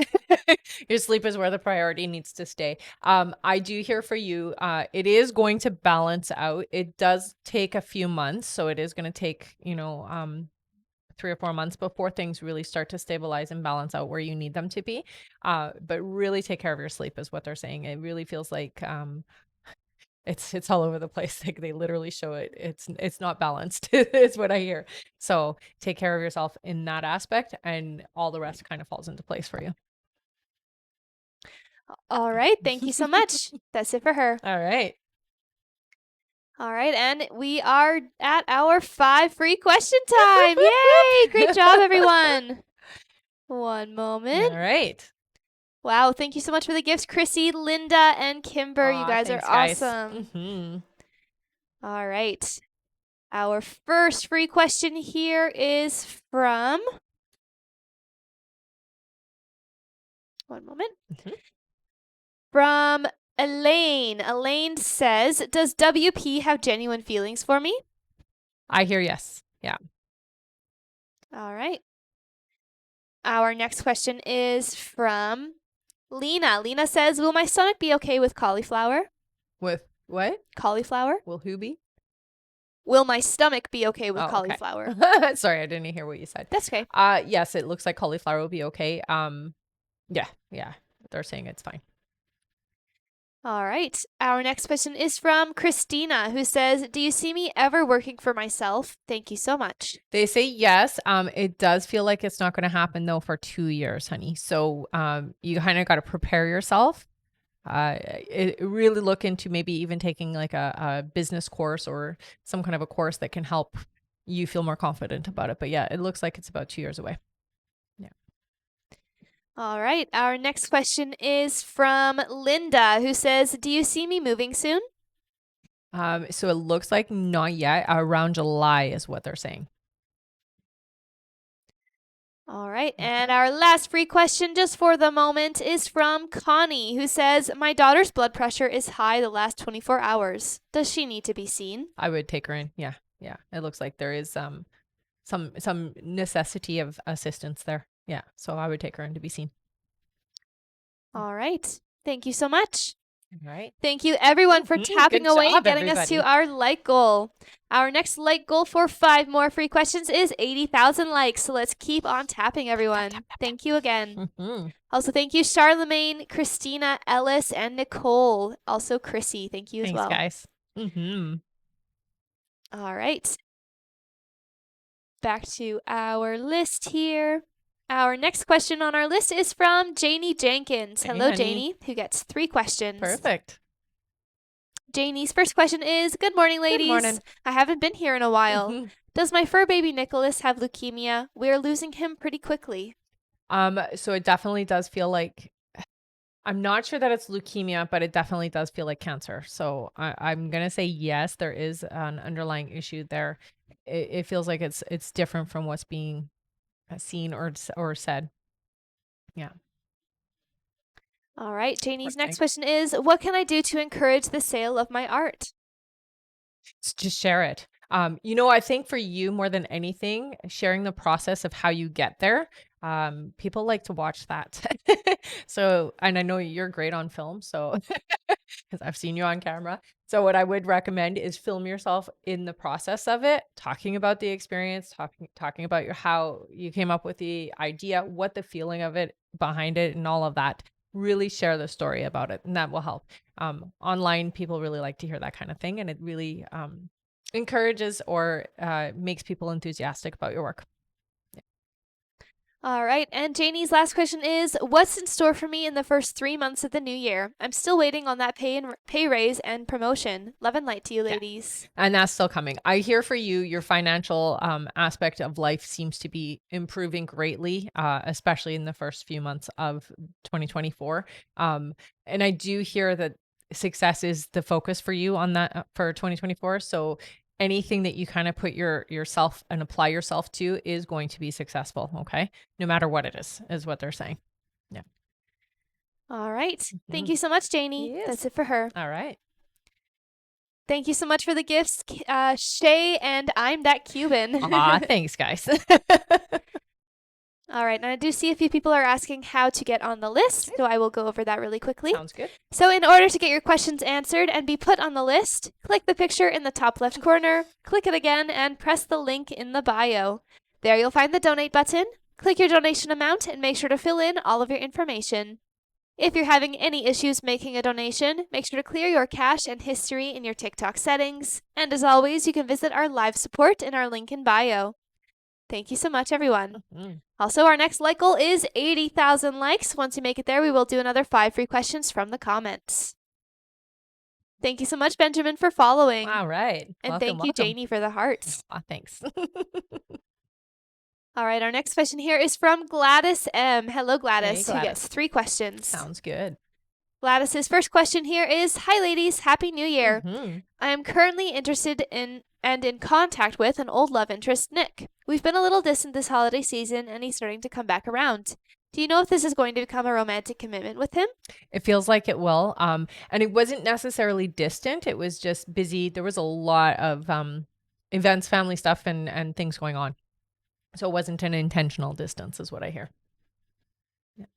Your sleep is where the priority needs to stay. I do hear for you, it is going to balance out. It does take a few months. So it is going to take, 3 or 4 months before things really start to stabilize and balance out where you need them to be. But really take care of your sleep is what they're saying. It really feels like it's all over the place. Like they literally show it. It's not balanced is what I hear. So take care of yourself in that aspect and all the rest kind of falls into place for you. All right. Thank you so much. That's it for her. All right. All right, and we are at our 5 free question time. Yay! Great job, everyone. One All moment. right. Wow, thank you so much for the gifts, Chrissy, Linda, and Kimber. You Aw, guys thanks, are guys. awesome. All right. Our first free question here is from. One moment. From Elaine. Elaine says, does WP have genuine feelings for me? I hear yes. Yeah. All right. Our next question is from Lena. Lena says, will my stomach be okay with cauliflower? With what? Cauliflower? Will who be? Will my stomach be okay with Oh, okay. cauliflower? Sorry, I didn't hear what you said. That's okay. Yes, it looks like cauliflower will be okay. Yeah. They're saying it's fine. All right. Our next question is from Christina, who says, do you see me ever working for myself? Thank you so much. They say yes. It does feel like it's not going to happen though for 2 years, honey. So, you kind of got to prepare yourself. Really look into maybe even taking like a business course or some kind of a course that can help you feel more confident about it. But yeah, it looks like it's about 2 years away. All right. Our next question is from Linda, who says, do you see me moving soon? So it looks like not yet. Around July is what they're saying. All right. And our last free question, just for the moment, is from Connie, who says, my daughter's blood pressure is high the last 24 hours. Does she need to be seen? I would take her in. Yeah. It looks like there is some necessity of assistance there. Yeah. So I would take her in to be seen. All right. Thank you so much. All right. Thank you, everyone, for tapping Good away and job, getting us to everybody. our like goal. Our next like goal for 5 more free questions is 80,000 likes. So let's keep on tapping, everyone. Thank you again. Also, thank you, Charlemagne, Christina, Ellis, and Nicole. Also, Chrissy. Thank you as well. Thanks, guys. All right. Back to our list here. Our next question on our list is from Janie Jenkins. Hey, Hello, honey. Janie, who gets 3 questions. Perfect. Janie's first question is, good morning, ladies. Good morning. I haven't been here in a while. Does my fur baby Nicholas have leukemia? We're losing him pretty quickly. So it definitely does feel like, I'm not sure that it's leukemia, but it definitely does feel like cancer. So I'm gonna say yes, there is an underlying issue there. It feels like it's different from what's being seen or said. Yeah. All right, Janie's Poor next thing. question is, what can I do to encourage the sale of my art? Just share it. I think for you more than anything, sharing the process of how you get there. People like to watch that. So, and I know you're great on film, so because I've seen you on camera. So what I would recommend is film yourself in the process of it, talking about the experience, talking about how you came up with the idea, what the feeling of it behind it, and all of that. Really share the story about it, and that will help. Online, people really like to hear that kind of thing, and it really encourages or makes people enthusiastic about your work. All right, and Janie's last question is, what's in store for me in the first 3 months of the new year? I'm still waiting on that pay raise and promotion. Love and light to you, ladies. And that's still coming. I hear for you, your financial aspect of life seems to be improving greatly, especially in the first few months of 2024. And I do hear that success is the focus for you on that for 2024. So anything that you kind of put yourself and apply yourself to is going to be successful. Okay. No matter what it is what they're saying. Yeah. All right. Thank you so much, Janie. Yes. That's it for her. All right. Thank you so much for the gifts, Shay and I'm That Cuban. Thanks, guys. All right, and I do see a few people are asking how to get on the list, so I will go over that really quickly. Sounds good. So in order to get your questions answered and be put on the list, click the picture in the top left corner, click it again, and press the link in the bio. There you'll find the donate button. Click your donation amount and make sure to fill in all of your information. If you're having any issues making a donation, make sure to clear your cache and history in your TikTok settings. And as always, you can visit our live support in our link in bio. Thank you so much, everyone. Also, our next like goal is 80,000 likes. Once you make it there, we will do another 5 free questions from the comments. Thank you so much, Benjamin, for following. All right. And thank you, Janie, for the hearts. Thanks. All right, our next question here is from Gladys M. Hello, Gladys, Hey, who Gladys. gets 3 questions. Sounds good. Gladys's first question here is, hi, ladies. Happy New Year. Mhm. I am currently interested in and in contact with an old love interest, Nick. We've been a little distant this holiday season, and he's starting to come back around. Do you know if this is going to become a romantic commitment with him? It feels like it will. And it wasn't necessarily distant. It was just busy. There was a lot of events, family stuff, and things going on. So it wasn't an intentional distance, is what I hear. Yeah.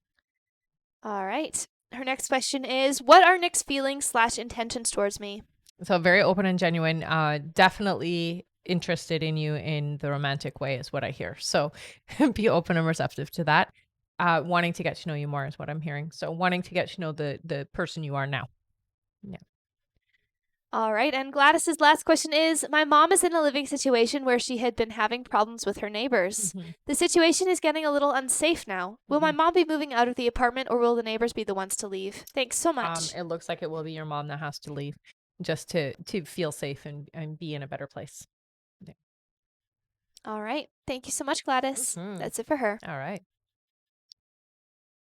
All right. Her next question is, what are Nick's feelings / intentions towards me? So very open and genuine. Definitely interested in you in the romantic way, is what I hear. So be open and receptive to that. Wanting to get to know you more is what I'm hearing. So wanting to get to know the person you are now. Yeah. All right, and Gladys's last question is, my mom is in a living situation where she had been having problems with her neighbors. Mhm. The situation is getting a little unsafe now. Will my mom be moving out of the apartment, or will the neighbors be the ones to leave? Thanks so much. It looks like it will be your mom that has to leave just to feel safe and be in a better place. Yeah. All right, thank you so much, Gladys. Mhm. That's it for her. All right.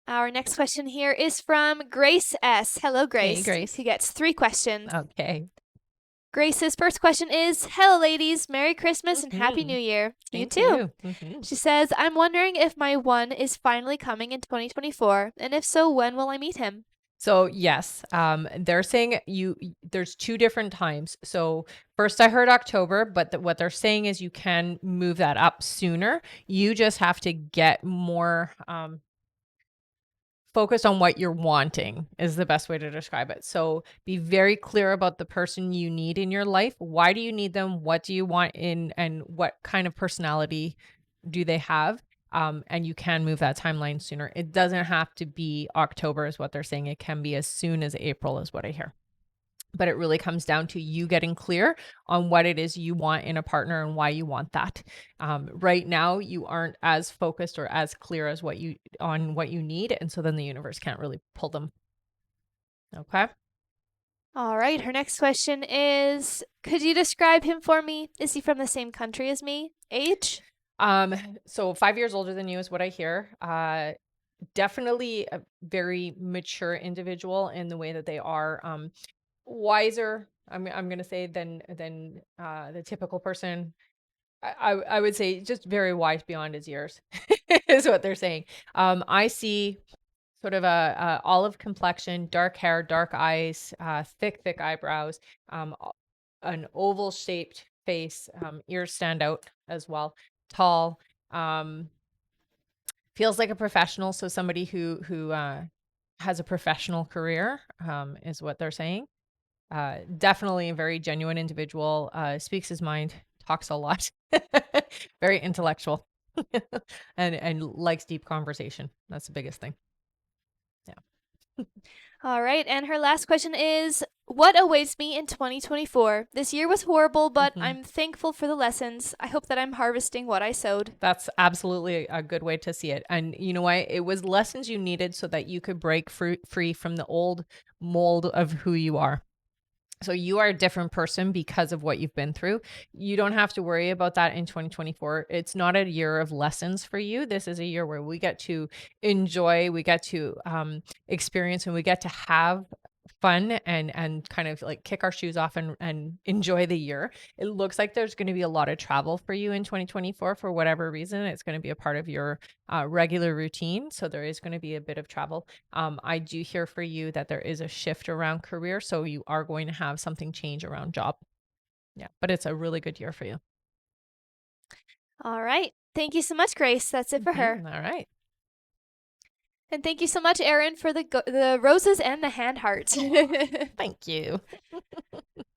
Our next question here is from Grace S. Hello, Grace. Hey, Grace. Who gets 3 questions. Okay. Grace's first question is, hello, ladies. Merry Christmas and Happy Mhm. New Year. Thank You too. you. Mhm. She says, I'm wondering if my one is finally coming in 2024, and if so, when will I meet him? So yes, they're saying there's 2 different times. So first I heard October, but what they're saying is you can move that up sooner. You just have to get more focused on what you're wanting is the best way to describe it. So be very clear about the person you need in your life. Why do you need them? What do you want in, and what kind of personality do they have? And you can move that timeline sooner. It doesn't have to be October, is what they're saying. It can be as soon as April, is what I hear. But it really comes down to you getting clear on what it is you want in a partner and why you want that. Right now, you aren't as focused or as clear as what you need, and so then the universe can't really pull them. Okay. All right, her next question is, could you describe him for me? Is he from the same country as me? Age? So 5 years older than you is what I hear. Definitely a very mature individual in the way that they are. Wiser, I'm gonna say, than the typical person. I would say just very wise beyond his years is what they're saying. I see sort of a olive complexion, dark hair, dark eyes, thick eyebrows, an oval shaped face, ears stand out as well, tall, um, feels like a professional. So somebody who has a professional career, is what they're saying. Definitely a very genuine individual, speaks his mind, talks a lot, very intellectual, and likes deep conversation. That's the biggest thing. Yeah. All right, and her last question is, what awaits me in 2024? This year was horrible, but I'm thankful for the lessons. I hope that I'm harvesting what I sowed. That's absolutely a good way to see it. And you know what? It was lessons you needed so that you could break free from the old mold of who you are. So you are a different person because of what you've been through. You don't have to worry about that in 2024. It's not a year of lessons for you. This is a year where we get to enjoy, we get to experience, and we get to have fun and kind of like kick our shoes off and enjoy the year. It looks like there's going to be a lot of travel for you in 2024 for whatever reason. It's going to be a part of your regular routine. So there is going to be a bit of travel. I do hear for you that there is a shift around career. So you are going to have something change around job. Yeah, but it's a really good year for you. All right, thank you so much, Grace. That's it for her. All right. And thank you so much, Erin, for the roses and the hand heart. Thank you.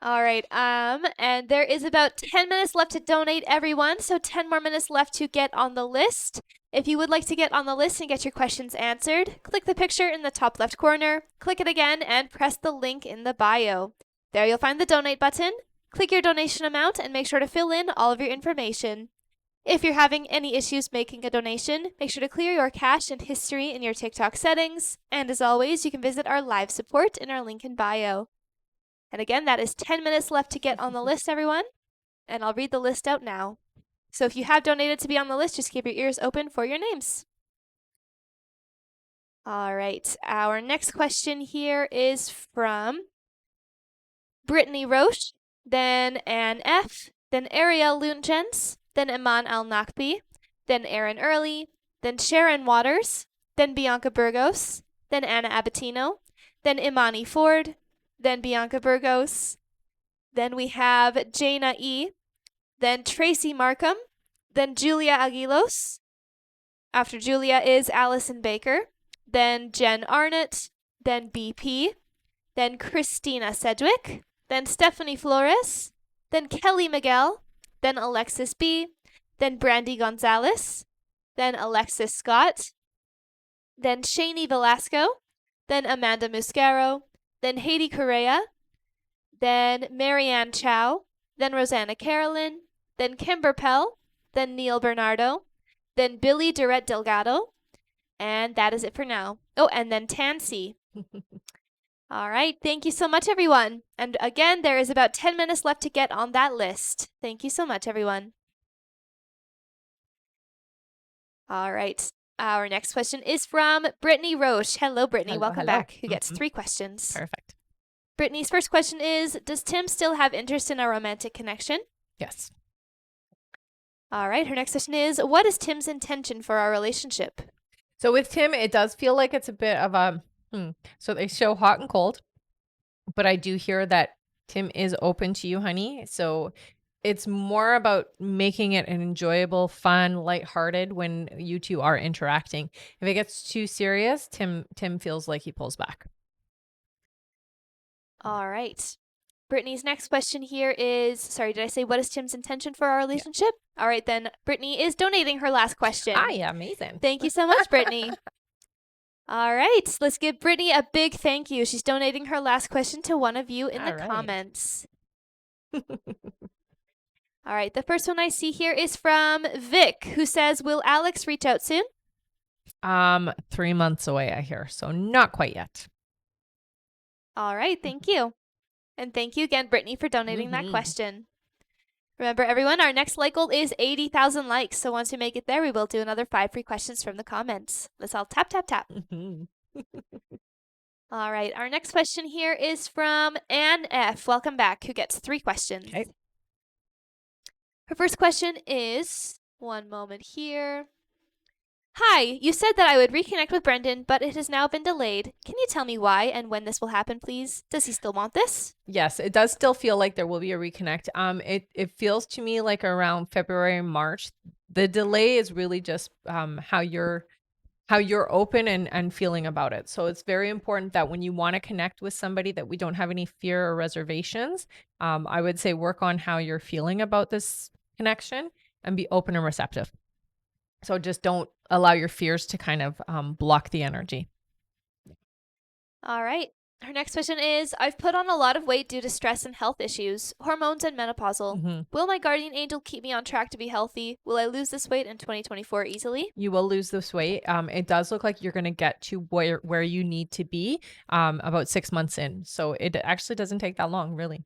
All right. And there is about 10 minutes left to donate, everyone. So 10 more minutes left to get on the list. If you would like to get on the list and get your questions answered, click the picture in the top left corner, click it again, and press the link in the bio. There you'll find the donate button. Click your donation amount and make sure to fill in all of your information. If you're having any issues making a donation, make sure to clear your cache and history in your TikTok settings. And as always, you can visit our live support in our link in bio. And again, that is 10 minutes left to get on the list, everyone. And I'll read the list out now. So if you have donated to be on the list, just keep your ears open for your names. All right. Our next question here is from Brittany Roche, then Anne F., then Ariel Luntjens, then Iman Al Nakbi, then Aaron Early, then Sharon Waters, then Bianca Burgos, then Anna Abatino, then Imani Ford, then Bianca Burgos. Then we have Jaina E., then Tracy Markham, then Julia Aguilos. After Julia is Allison Baker, then Jen Arnott, then BP, then Christina Sedgwick, then Stephanie Flores, then Kelly Miguel, then Alexis B., then Brandy Gonzalez, then Alexis Scott, then Shani Velasco, then Amanda Muscaro, then Haiti Correa, then Marianne Chow, then Rosanna Carolyn, then Kimber Pell, then Neil Bernardo, then Billy Durrett Delgado, and that is it for now. Oh, and then Tansy. All right. Thank you so much, everyone. And again, there is about 10 minutes left to get on that list. Thank you so much, everyone. All right. Our next question is from Brittany Roche. Hello, Brittany. Hello, Welcome hello. back. Who gets 3 questions? Perfect. Brittany's first question is, does Tim still have interest in our romantic connection? Yes. All right. Her next question is, what is Tim's intention for our relationship? So with Tim, it does feel like it's a bit of a, so they show hot and cold, but I do hear that Tim is open to you, honey. So it's more about making it an enjoyable, fun, lighthearted when you two are interacting. If it gets too serious, Tim feels like he pulls back. All right. Brittany's next question here is, sorry, did I say what is Tim's intention for our relationship? Yeah. All right, then Brittany is donating her last question. Ah, yeah, amazing. Thank you so much, Brittany. All right, let's give Brittany a big thank you. She's donating her last question to one of you in the comments. All right, the first one I see here is from Vic, who says, will Alex reach out soon? 3 months away, I hear, so not quite yet. All right, thank you. And thank you again, Brittany, for donating that question. Remember, everyone, our next like goal is 80,000 likes. So once we make it there, we will do another 5 free questions from the comments. Let's all tap, tap, tap. All right. Our next question here is from Anne F. Welcome back, who gets 3 questions. Okay. Her first question is, one moment here. Hi, you said that I would reconnect with Brendan, but it has now been delayed. Can you tell me why and when this will happen, please? Does he still want this? Yes, it does still feel like there will be a reconnect. It feels to me like around February, March. The delay is really just how you're open and feeling about it. So it's very important that when you want to connect with somebody that we don't have any fear or reservations. I would say work on how you're feeling about this connection and be open and receptive. So just don't allow your fears to kind of block the energy. All right. Her next question is, I've put on a lot of weight due to stress and health issues, hormones and menopausal. Will my guardian angel keep me on track to be healthy? Will I lose this weight in 2024 easily? You will lose this weight. It does look like you're going to get to where you need to be about 6 months in. So it actually doesn't take that long, really.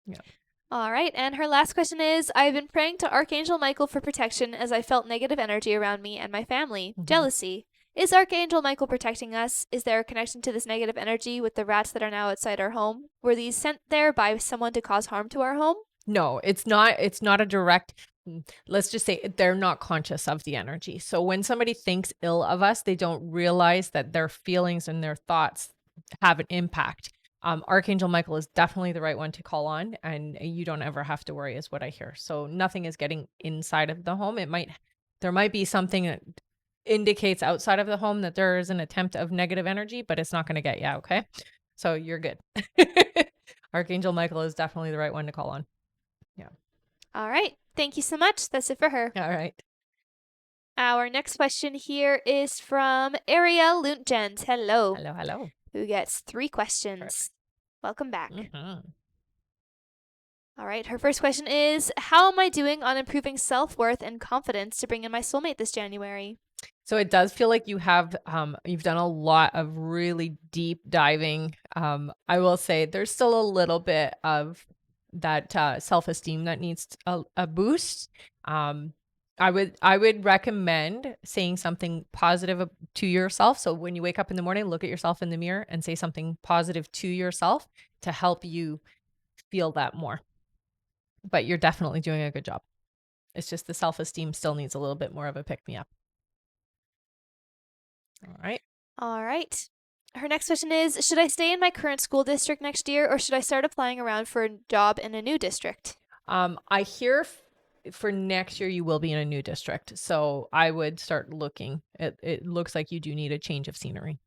Yeah. All right, and her last question is, I've been praying to Archangel Michael for protection as I felt negative energy around me and my family. Jealousy. Is Archangel Michael protecting us? Is there a connection to this negative energy with the rats that are now outside our home? Were these sent there by someone to cause harm to our home? No, it's not a direct, let's just say they're not conscious of the energy. So when somebody thinks ill of us, they don't realize that their feelings and their thoughts have an impact. Archangel Michael is definitely the right one to call on, and you don't ever have to worry, is what I hear. So nothing is getting inside of the home. There might be something that indicates outside of the home that there is an attempt of negative energy, but it's not going to get you. Okay. So you're good. Archangel Michael is definitely the right one to call on. Yeah. All right. Thank you so much. That's it for her. All right. Our next question here is from Ariel Luntjens. Hello. Hello, hello. Who gets 3 questions. Perfect. Welcome back. All right. Her first question is, how am I doing on improving self-worth and confidence to bring in my soulmate this January? So it does feel like you have, you've done a lot of really deep diving. I will say there's still a little bit of that self-esteem that needs a boost. I would recommend saying something positive to yourself. So when you wake up in the morning, look at yourself in the mirror and say something positive to yourself to help you feel that more. But you're definitely doing a good job. It's just the self-esteem still needs a little bit more of a pick-me-up. All right. All right. Her next question is, should I stay in my current school district next year, or should I start applying around for a job in a new district? I hear for next year you will be in a new district, so I would start looking. It looks like you do need a change of scenery.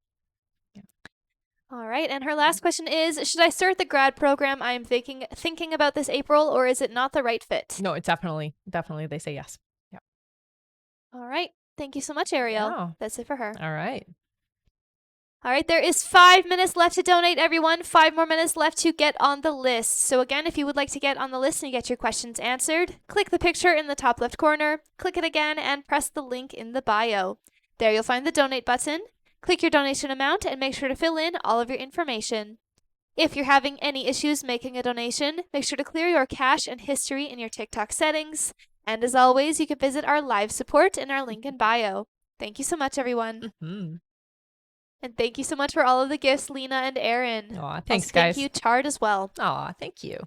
All right. And her last question is, should I start the grad program I am thinking about this April, or is it not the right fit? No, it's definitely they say yes. Yeah. All right. Thank you so much, Ariel. Yeah. That's it for her. All right. All right, there is 5 minutes left to donate, everyone. 5 more minutes left to get on the list. So again, if you would like to get on the list and get your questions answered, click the picture in the top left corner, click it again, and press the link in the bio. There you'll find the donate button. Click your donation amount and make sure to fill in all of your information. If you're having any issues making a donation, make sure to clear your cache and history in your TikTok settings. And as always, you can visit our live support in our link in bio. Thank you so much, everyone. Mm-hmm. And thank you so much for all of the gifts, Lena and Aaron. Aw, thanks, Also, guys. Thank you, Chard, as well. Aw, thank you.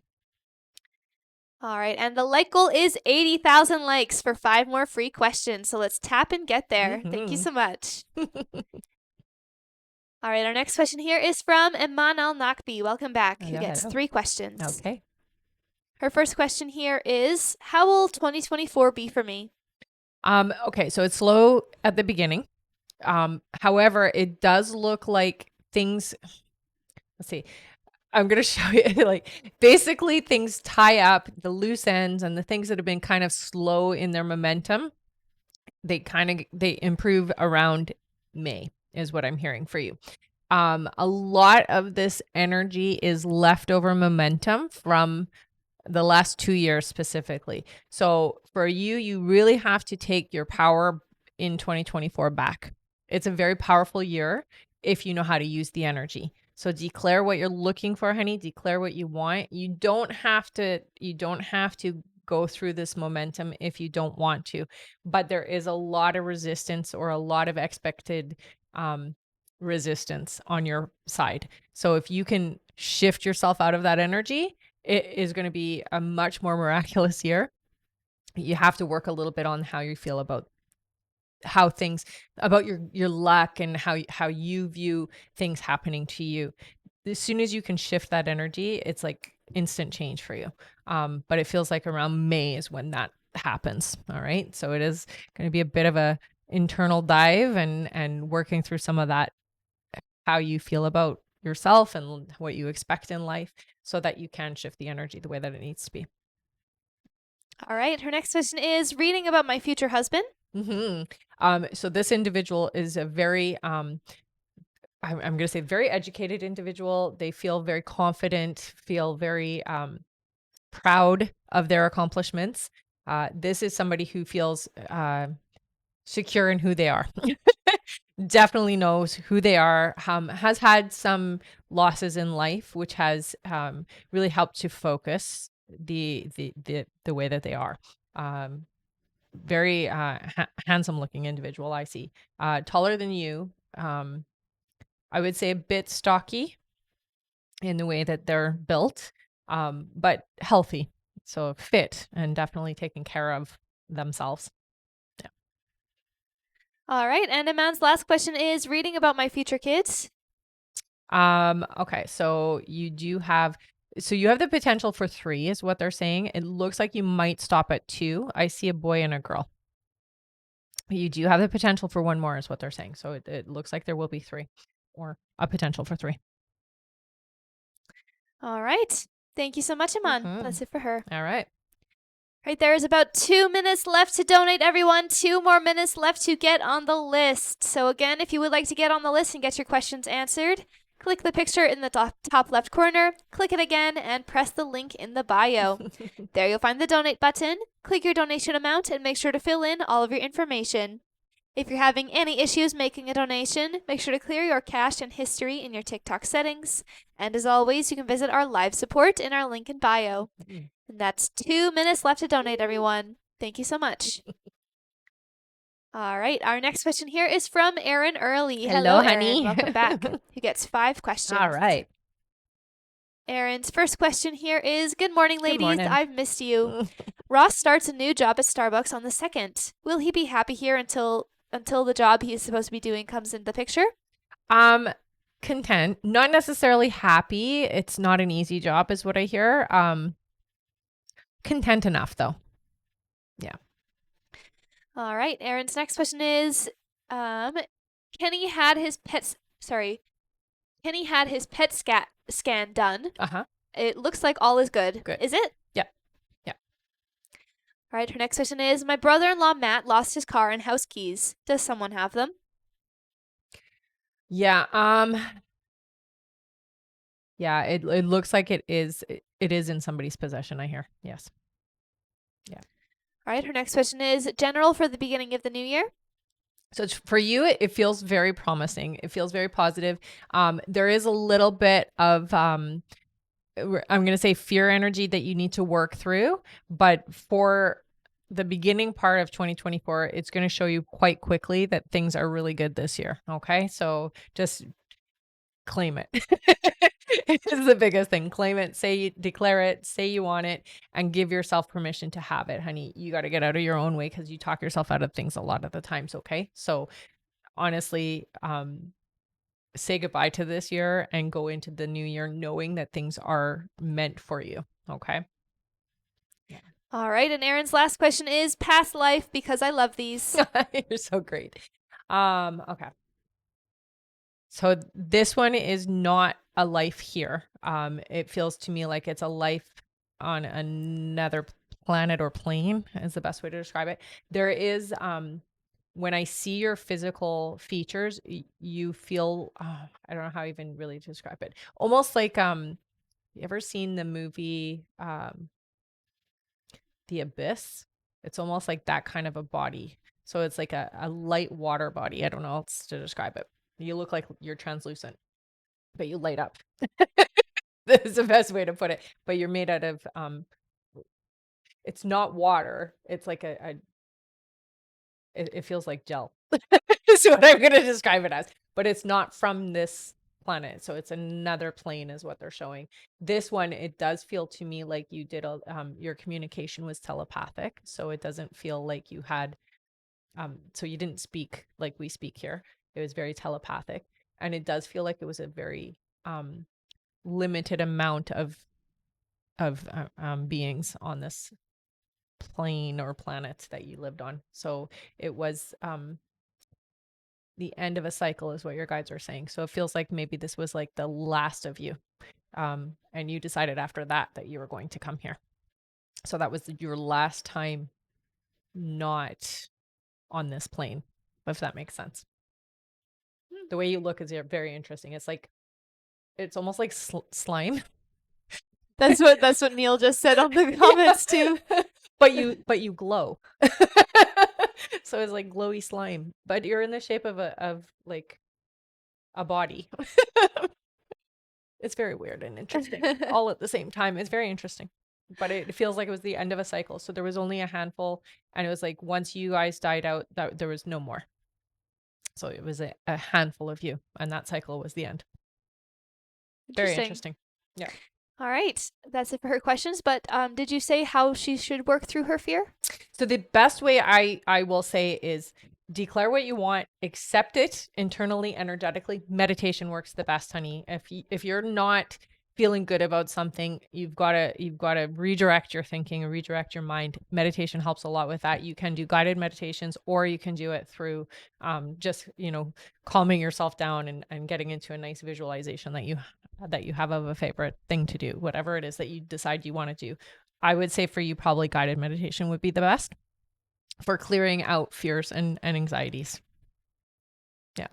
All right, and the like goal is 80,000 likes for 5 more free questions. So let's tap and get there. Thank you so much. All right, our next question here is from Iman Al Nakbi. Welcome back. Who gets 3 questions. Okay. Her first question here is, how will 2024 be for me? Okay, so it's slow at the beginning. However, it does look like things, let's see, I'm going to show you, like, basically things tie up the loose ends and the things that have been kind of slow in their momentum. They improve around May is what I'm hearing for you. A lot of this energy is leftover momentum from the last 2 years specifically. So for you, you really have to take your power in 2024 back. It's a very powerful year if you know how to use the energy. So declare what you're looking for, honey. Declare what you want. You don't have to go through this momentum if you don't want to, but there is a lot of resistance or a lot of expected resistance on your side. So if you can shift yourself out of that energy, it is going to be a much more miraculous year. You have to work a little bit on how you feel about about your luck and how you view things happening to you. As soon as you can shift that energy, it's like instant change for you. But it feels like around May is when that happens. All right. So it is going to be a bit of a internal dive and working through some of that, how you feel about yourself and what you expect in life so that you can shift the energy the way that it needs to be. All right. Her next question is, reading about my future husband. So this individual is a very, I'm going to say very educated individual. They feel very confident, feel very proud of their accomplishments. This is somebody who feels secure in who they are. Definitely knows who they are, has had some losses in life, which has really helped to focus the way that they are. Very handsome looking individual, I see. Taller than you. I would say a bit stocky in the way that they're built, but healthy. So fit and definitely taking care of themselves. Yeah. All right. And Aman's last question is, reading about my future kids. Okay. So you have the potential for 3 is what they're saying. It looks like you might stop at 2. I see a boy and a girl. You do have the potential for 1 more is what they're saying. So it looks like there will be 3 or a potential for 3. All right. Thank you so much, Aman. That's it for her. All right. Right, there is about 2 minutes left to donate, everyone. 2 more minutes left to get on the list. So again, if you would like to get on the list and get your questions answered, click the picture in the top left corner, click it again, and press the link in the bio. There you'll find the donate button. Click your donation amount and make sure to fill in all of your information. If you're having any issues making a donation, make sure to clear your cache and history in your TikTok settings. And as always, you can visit our live support in our link in bio. And that's 2 minutes left to donate, everyone. Thank you so much. All right. Our next question here is from Erin Early. Hello, Erin. honey. Welcome back. Who gets 5 questions. All right. Erin's first question here is, good morning, ladies. morning. I've missed you. Ross starts a new job at Starbucks on the 2nd. Will he be happy here until the job he is supposed to be doing comes into the picture? Content, not necessarily happy. It's not an easy job is what I hear. Content enough though. Yeah. All right. Erin's next question is, Kenny had his pet scan done. Uh-huh. It looks like all is good. Good. Is it? Yep. Yep. All right. Her next question is, my brother-in-law Matt lost his car and house keys. Does someone have them? Yeah. Yeah, it looks like it is in somebody's possession, I hear. Yes. All right. Her next question is, general for the beginning of the new year. So for you, it feels very promising. It feels very positive. There is a little bit of, I'm going to say fear energy that you need to work through. But for the beginning part of 2024, it's going to show you quite quickly that things are really good this year. Okay. So just claim it. It's the biggest thing. Claim it, declare it, say you want it, and give yourself permission to have it, honey. You got to get out of your own way because you talk yourself out of things a lot of the times. Okay. So honestly, say goodbye to this year and go into the new year knowing that things are meant for you. Okay. Yeah. All right. And Erin's last question is past life because I love these. You're so great. Okay. So this one is not a life here. It feels to me like it's a life on another planet or plane is the best way to describe it. There is, when I see your physical features, you feel, I don't know how even really to describe it. Almost like, you ever seen the movie, The Abyss? It's almost like that kind of a body. So it's like a light water body. I don't know how else to describe it. You look like you're translucent, but you light up. That's the best way to put it. But you're made out of, it's not water. It's like it feels like gel. Is what I'm going to describe it as. But it's not from this planet. So it's another plane is what they're showing. This one, it does feel to me like you did, your communication was telepathic. So it doesn't feel like you had, so you didn't speak like we speak here. It was very telepathic. And it does feel like it was a very limited amount of beings on this plane or planet that you lived on. So it was the end of a cycle is what your guides are saying. So it feels like maybe this was like the last of you. And you decided after that you were going to come here. So that was your last time not on this plane, if that makes sense. The way you look is very interesting. It's like, it's almost like slime. That's what Neil just said on the comments too. But you glow. So it's like glowy slime, but you're in the shape of like a body. It's very weird and interesting all at the same time. It's very interesting, but it feels like it was the end of a cycle. So there was only a handful, and it was like once you guys died out, that there was no more. So it was a handful of you, and that cycle was the end. Very interesting. Yeah. All right. That's it for her questions. But did you say how she should work through her fear? So the best way I will say is declare what you want, accept it internally, energetically. Meditation works the best, honey. If you're not feeling good about something, you've got to redirect your thinking and redirect your mind. Meditation helps a lot with that. You can do guided meditations, or you can do it through just, calming yourself down and getting into a nice visualization that you have of a favorite thing to do, whatever it is that you decide you want to do. I would say for you, probably guided meditation would be the best for clearing out fears and anxieties. Yeah.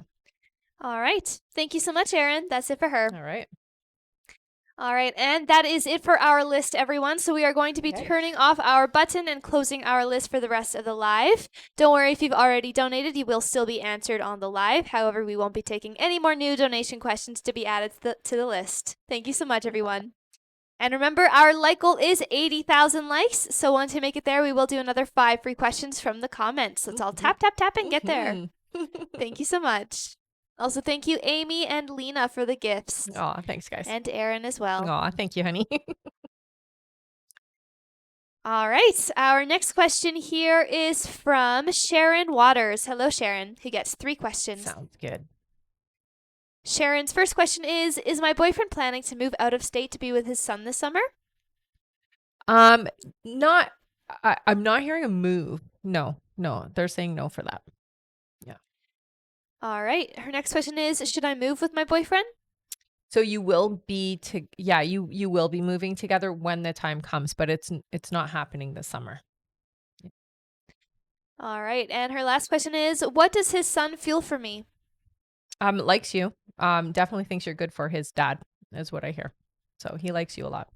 All right. Thank you so much, Erin. That's it for her. All right. All right, and that is it for our list, everyone. So we are going to be turning off our button and closing our list for the rest of the live. Don't worry if you've already donated, you will still be answered on the live. However, we won't be taking any more new donation questions to be added to the list. Thank you so much, everyone. And remember, our like goal is 80,000 likes. So once we make it there, we will do another 5 free questions from the comments. Let's all tap, tap, tap and get there. Thank you so much. Also, thank you, Amy and Lena, for the gifts. Aw, thanks, guys. And Aaron as well. Aw, thank you, honey. All right. Our next question here is from Sharon Waters. Hello, Sharon, who gets 3 questions. Sounds good. Sharon's first question is my boyfriend planning to move out of state to be with his son this summer? Not. I'm not hearing a move. No, they're saying no for that. Yeah. All right. Her next question is, should I move with my boyfriend? So you will be you will be moving together when the time comes, but it's not happening this summer. All right. And her last question is, what does his son feel for me? Likes you. Definitely thinks you're good for his dad, is what I hear. So he likes you a lot.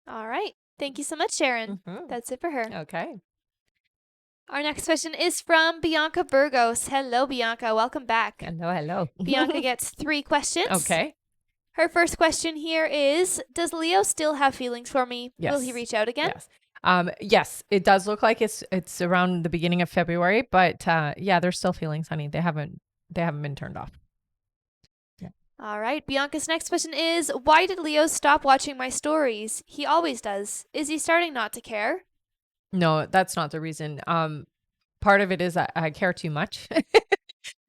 All right. Thank you so much, Sharon. That's it for her. Okay. Our next question is from Bianca Burgos. Hello, Bianca. Welcome back. Hello. Bianca gets 3 questions. Okay. Her first question here is, does Leo still have feelings for me? Yes. Will he reach out again? Yes. Yes, it does look like it's around the beginning of February, but yeah, there's still feelings, honey. They haven't been turned off. Yeah. All right. Bianca's next question is, why did Leo stop watching my stories? He always does. Is he starting not to care? No, that's not the reason. Part of it is I care too much.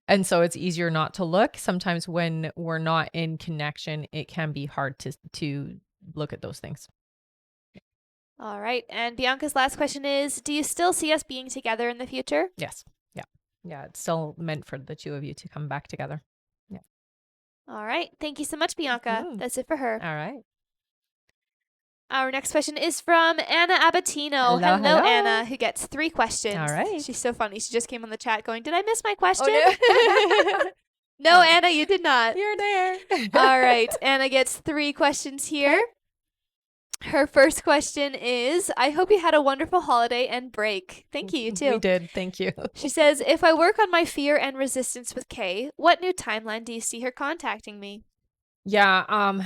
And so it's easier not to look. Sometimes when we're not in connection, it can be hard to look at those things. All right. And Bianca's last question is, do you still see us being together in the future? Yes. Yeah. Yeah. It's still meant for the 2 of you to come back together. Yeah. All right. Thank you so much, Bianca. That's it for her. All right. Our next question is from Anna Abatino. Hello, Anna, who gets 3 questions. All right. She's so funny. She just came on the chat going, did I miss my question? Oh, no. No, Anna, you did not. You're there. All right. Anna gets 3 questions here. Her first question is, I hope you had a wonderful holiday and break. Thank you, you too. We did. Thank you. She says, if I work on my fear and resistance with Kay, what new timeline do you see her contacting me? Yeah.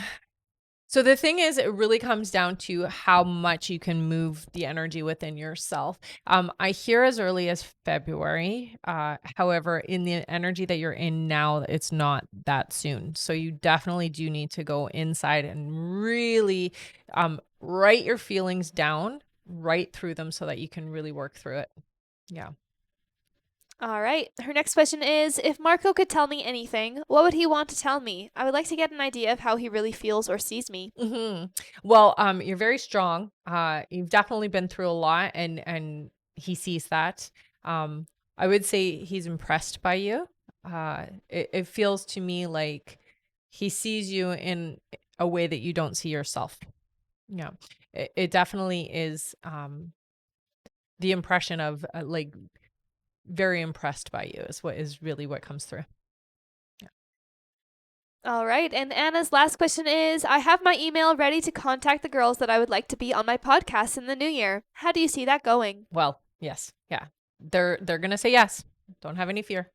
So the thing is, it really comes down to how much you can move the energy within yourself. I hear as early as February. However, in the energy that you're in now, it's not that soon. So you definitely do need to go inside and really write your feelings down, write through them so that you can really work through it. Yeah. All right. Her next question is, if Marco could tell me anything, what would he want to tell me? I would like to get an idea of how he really feels or sees me. Well, you're very strong. You've definitely been through a lot, and he sees that. I would say he's impressed by you. It feels to me like he sees you in a way that you don't see yourself. Yeah, it definitely is the impression of like very impressed by you is really what comes through. Yeah. All right. And Anna's last question is, I have my email ready to contact the girls that I would like to be on my podcast in the new year. How do you see that going? Well, yes. Yeah. They're going to say yes. Don't have any fear.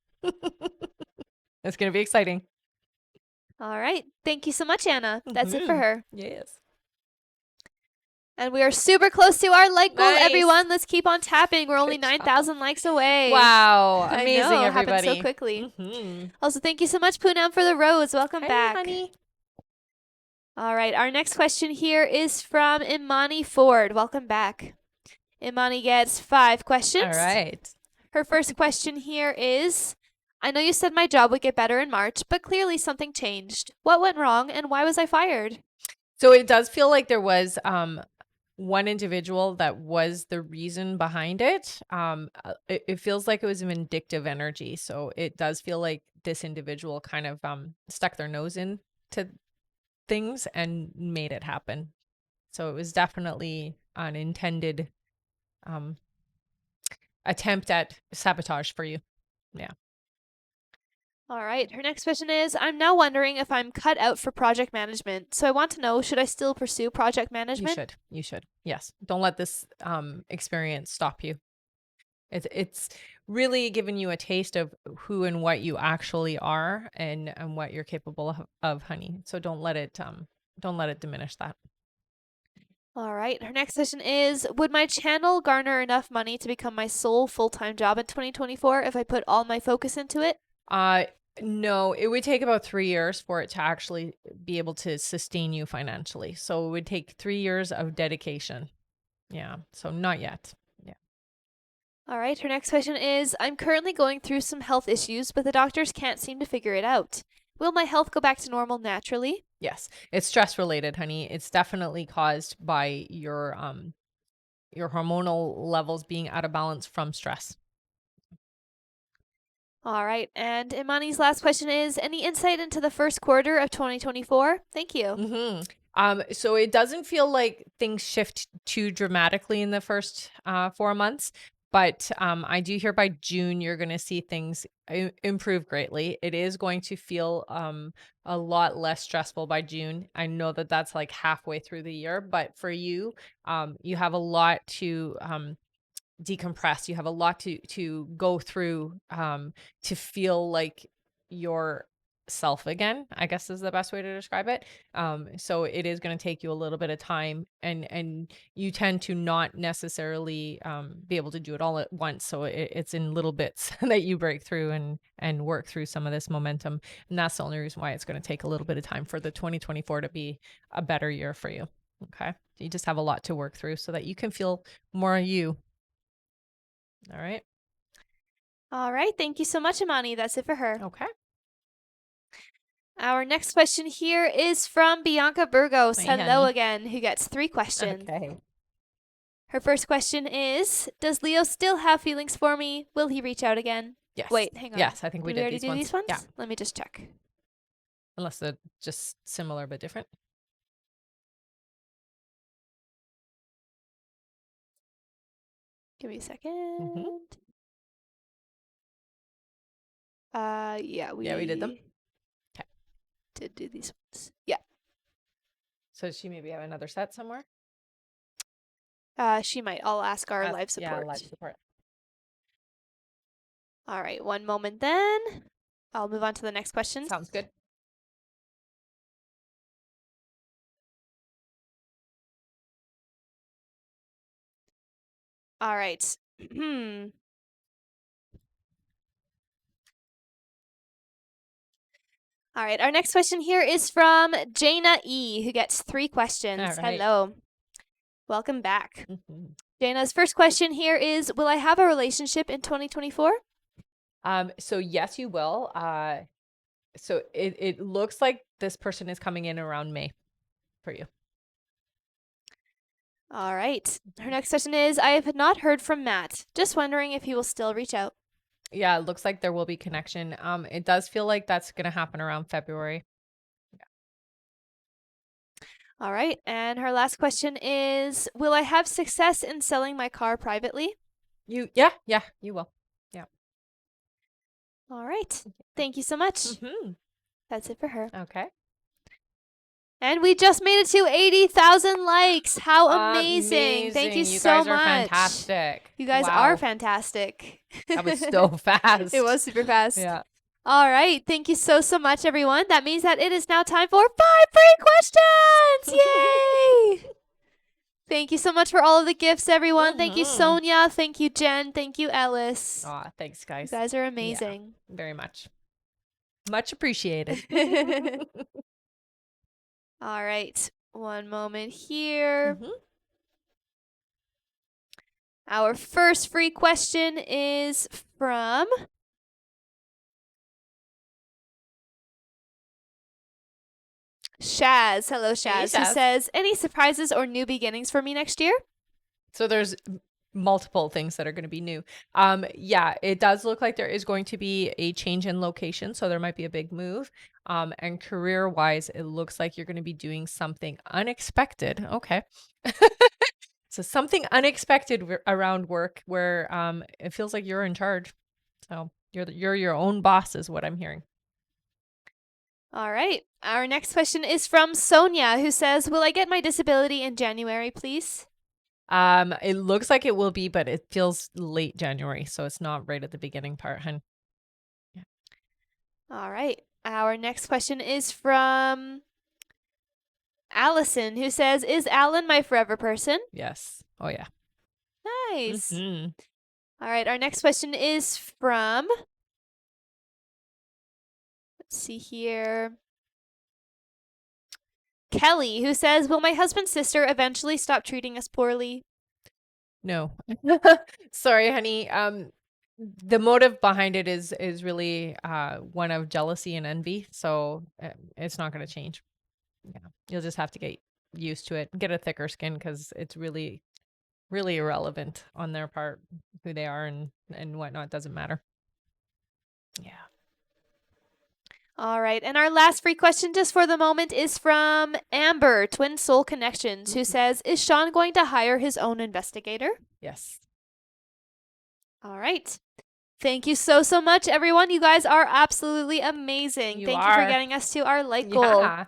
It's going to be exciting. All right. Thank you so much, Anna. That's it for her. Yes. And we are super close to our like goal, Nice. everyone. Let's keep on tapping. We're only Good job. 9,000 likes away. Wow. I Amazing, know, everybody. happened so quickly. Mm-hmm. Also, thank you so much, Poonam, for the rose. Welcome Hey, back. honey. All right. Our next question here is from Imani Ford. Welcome back. Imani gets 5 questions. All right. Her first question here is, I know you said my job would get better in March, but clearly something changed. What went wrong and why was I fired? So it does feel like there was one individual that was the reason behind it. It feels like it was a vindictive energy. So it does feel like this individual kind of stuck their nose into things and made it happen. So it was definitely an intended attempt at sabotage for you. Yeah. All right. Her next question is, I'm now wondering if I'm cut out for project management. So I want to know, should I still pursue project management? You should. Yes. Don't let this experience stop you. It's really given you a taste of who and what you actually are and what you're capable of, honey. So don't let it don't let it diminish that. All right. Her next question is, would my channel garner enough money to become my sole full-time job in 2024 if I put all my focus into it? No, it would take about 3 years for it to actually be able to sustain you financially. So it would take 3 years of dedication. Yeah. So not yet. Yeah. All right. Her next question is, I'm currently going through some health issues, but the doctors can't seem to figure it out. Will my health go back to normal naturally? Yes. It's stress related, honey. It's definitely caused by your hormonal levels being out of balance from stress. All right. And Imani's last question is, any insight into the first quarter of 2024? Thank you. So it doesn't feel like things shift too dramatically in the first 4 months, but I do hear by June you're going to see things improve greatly. It is going to feel a lot less stressful by June. I know that that's like halfway through the year, but for you, you have a lot to decompress. You have a lot to go through to feel like yourself again, I guess is the best way to describe it. So it is going to take you a little bit of time, and you tend to not necessarily be able to do it all at once. So it's in little bits that you break through and work through some of this momentum. And that's the only reason why it's going to take a little bit of time for the 2024 to be a better year for you. Okay. You just have a lot to work through so that you can feel more you. All right. All right. Thank you so much, Imani. That's it for her. Okay. Our next question here is from Bianca Burgos. Hey, Hello honey. again, who gets 3 questions. Okay. Her first question is, does Leo still have feelings for me? Will he reach out again? Yes. Wait, hang on. Yes, I think we Did we did already these do ones. these ones? Yeah. Let me just check. Unless they're just similar but different. Give me a second. Mm-hmm. Yeah, we did them. Okay. did do these ones. Yeah. So does she maybe have another set somewhere? She might. I'll ask our live support. Yeah, live support. All right, one moment then. I'll move on to the next question. Sounds good. All right. All right, our next question here is from Jaina E, who gets 3 questions. All right. Hello. Welcome back. Mm-hmm. Jaina's first question here is, will I have a relationship in 2024? So yes, you will. So it looks like this person is coming in around May for you. All right. Her next question is, I have not heard from Matt. Just wondering if he will still reach out. Yeah, it looks like there will be connection. It does feel like that's going to happen around February. All right. And her last question is, will I have success in selling my car privately? Yeah, you will. Yeah. All right. Thank you so much. Mm-hmm. That's it for her. Okay. And we just made it to 80,000 likes. How amazing. Thank you so much. You guys are fantastic. You guys are fantastic. That was so fast. It was super fast. Yeah. All right. Thank you so much, everyone. That means that it is now time for 5 free questions. Yay! Thank you so much for all of the gifts, everyone. Thank you, Sonia. Thank you, Jen. Thank you, Ellis. Aw, thanks, guys. You guys are amazing. Yeah, very much. Much appreciated. All right. One moment here. Mm-hmm. Our first free question is from Shaz. Hello, Shaz, who Shaz. says, any surprises or new beginnings for me next year? So there's multiple things that are going to be new. Yeah, it does look like there is going to be a change in location. So there might be a big move. And career wise, it looks like you're going to be doing something unexpected. Okay. So something unexpected around work where it feels like you're in charge. So you're your own boss is what I'm hearing. All right. Our next question is from Sonia, who says, will I get my disability in January, please? It looks like it will be, but it feels late January, so it's not right at the beginning part, hun. Yeah. All right. Our next question is from Allison, who says, "Is Alan my forever person?" Yes. Oh yeah. Nice. Mm-hmm. All right, our next question is from, let's see here, Kelly, who says, "Will my husband's sister eventually stop treating us poorly?" No. Sorry, honey. The motive behind it is really one of jealousy and envy. So it's not going to change. Yeah. You'll just have to get used to it, get a thicker skin because it's really, really irrelevant on their part who they are and whatnot. Doesn't matter. Yeah. All right, and our last free question just for the moment is from Amber, Twin Soul Connections, who says, "Is Sean going to hire his own investigator?" Yes. All right. Thank you so much, everyone. You guys are absolutely amazing. Thank you for getting us to our like goal. Yeah.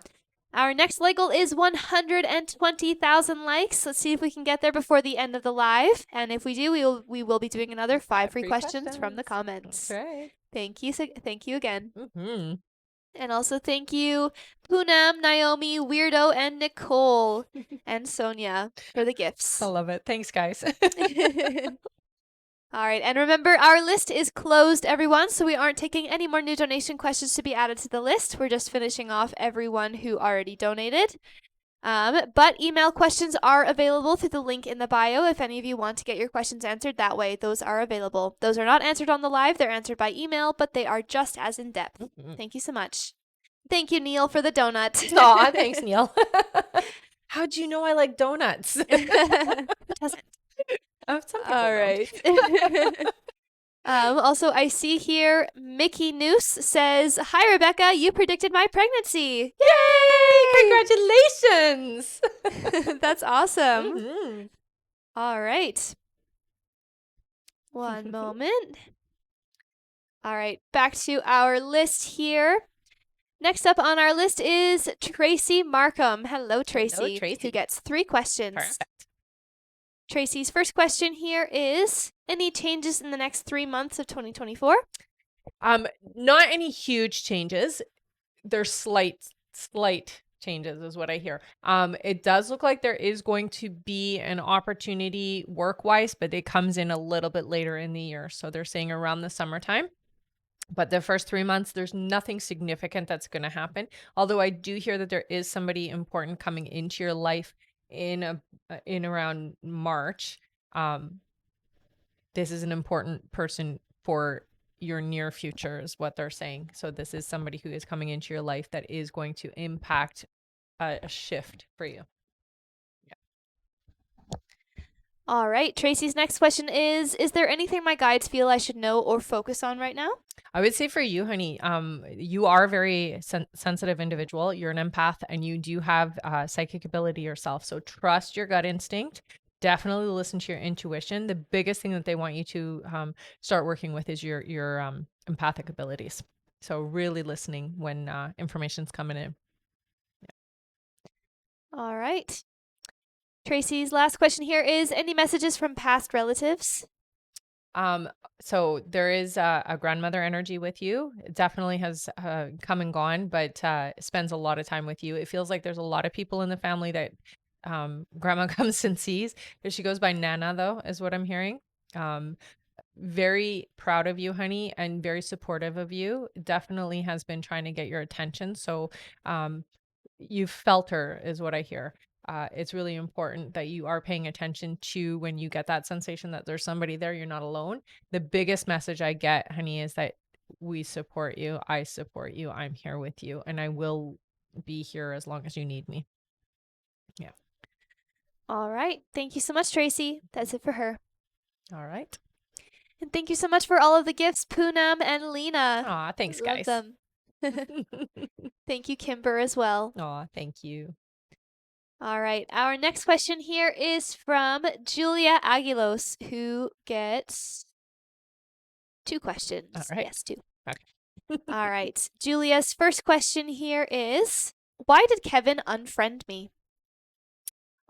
Our next like goal is 120,000 likes. Let's see if we can get there before the end of the live. And if we do, we will be doing another 5 free questions from the comments. Okay. Thank you again. Mm-hmm. And also thank you, Poonam, Naomi, Weirdo, and Nicole, and Sonia for the gifts. I love it. Thanks, guys. All right, and remember, our list is closed, everyone, so we aren't taking any more new donation questions to be added to the list. We're just finishing off everyone who already donated. But email questions are available through the link in the bio if any of you want to get your questions answered that way. Those are available. Those are not answered on the live. They're answered by email, but they are just as in-depth. Thank you so much. Thank you, Neil, for the donut. Aw, thanks, Neil. How'd you know I like donuts? Doesn't. Some people All don't. right. Also, I see here Mickey Noose says, "Hi, Rebecca. You predicted my pregnancy. Yay! Congratulations! That's awesome. Mhm. All right. One moment. All right, back to our list here. Next up on our list is Tracy Markham. Hello, Tracy. Tracy. Who gets 3 questions. Perfect. Tracy's first question here is, any changes in the next 3 months of 2024? Not any huge changes. There's slight changes is what I hear. It does look like there is going to be an opportunity work-wise, but it comes in a little bit later in the year. So they're saying around the summertime. But the first 3 months, there's nothing significant that's going to happen. Although I do hear that there is somebody important coming into your life in around March. This is an important person for your near future is what they're saying. So this is somebody who is coming into your life that is going to impact a shift for you. All right. Tracy's next question is there anything my guides feel I should know or focus on right now? I would say for you, honey, you are a very sensitive individual. You're an empath and you do have psychic ability yourself. So trust your gut instinct. Definitely listen to your intuition. The biggest thing that they want you to start working with is your empathic abilities. So really listening when information's coming in. All right. Tracy's last question here is, any messages from past relatives? So there is a grandmother energy with you. It definitely has come and gone, but spends a lot of time with you. It feels like there's a lot of people in the family that grandma comes and sees. She goes by Nana, though, is what I'm hearing. Very proud of you, honey, and very supportive of you. Definitely has been trying to get your attention. So you've felt her, is what I hear. It's really important that you are paying attention to when you get that sensation that there's somebody there, you're not alone. The biggest message I get, honey, is that we support you. I support you. I'm here with you, and I will be here as long as you need me. Yeah. All right. Thank you so much, Tracy. That's it for her. All right. And thank you so much for all of the gifts, Poonam and Lena. Aw, thanks, Love guys. them. Thank you, Kimber, as well. Aw, thank you. All right. Our next question here is from Julia Aguilos, who gets 2 questions. All right. Yes, 2. Okay. All right. Julia's first question here is, why did Kevin unfriend me?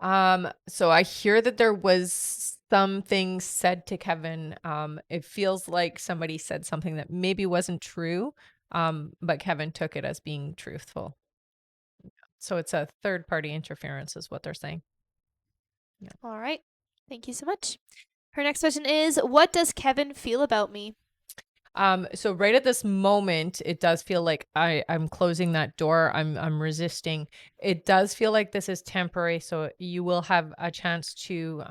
So I hear that there was something said to Kevin. It feels like somebody said something that maybe wasn't true. But Kevin took it as being truthful. So it's a third party interference is what they're saying. All right. Thank you so much. Her next question is, what does Kevin feel about me? So right at this moment, it does feel like I'm closing that door. I'm resisting. It does feel like this is temporary. So you will have a chance to,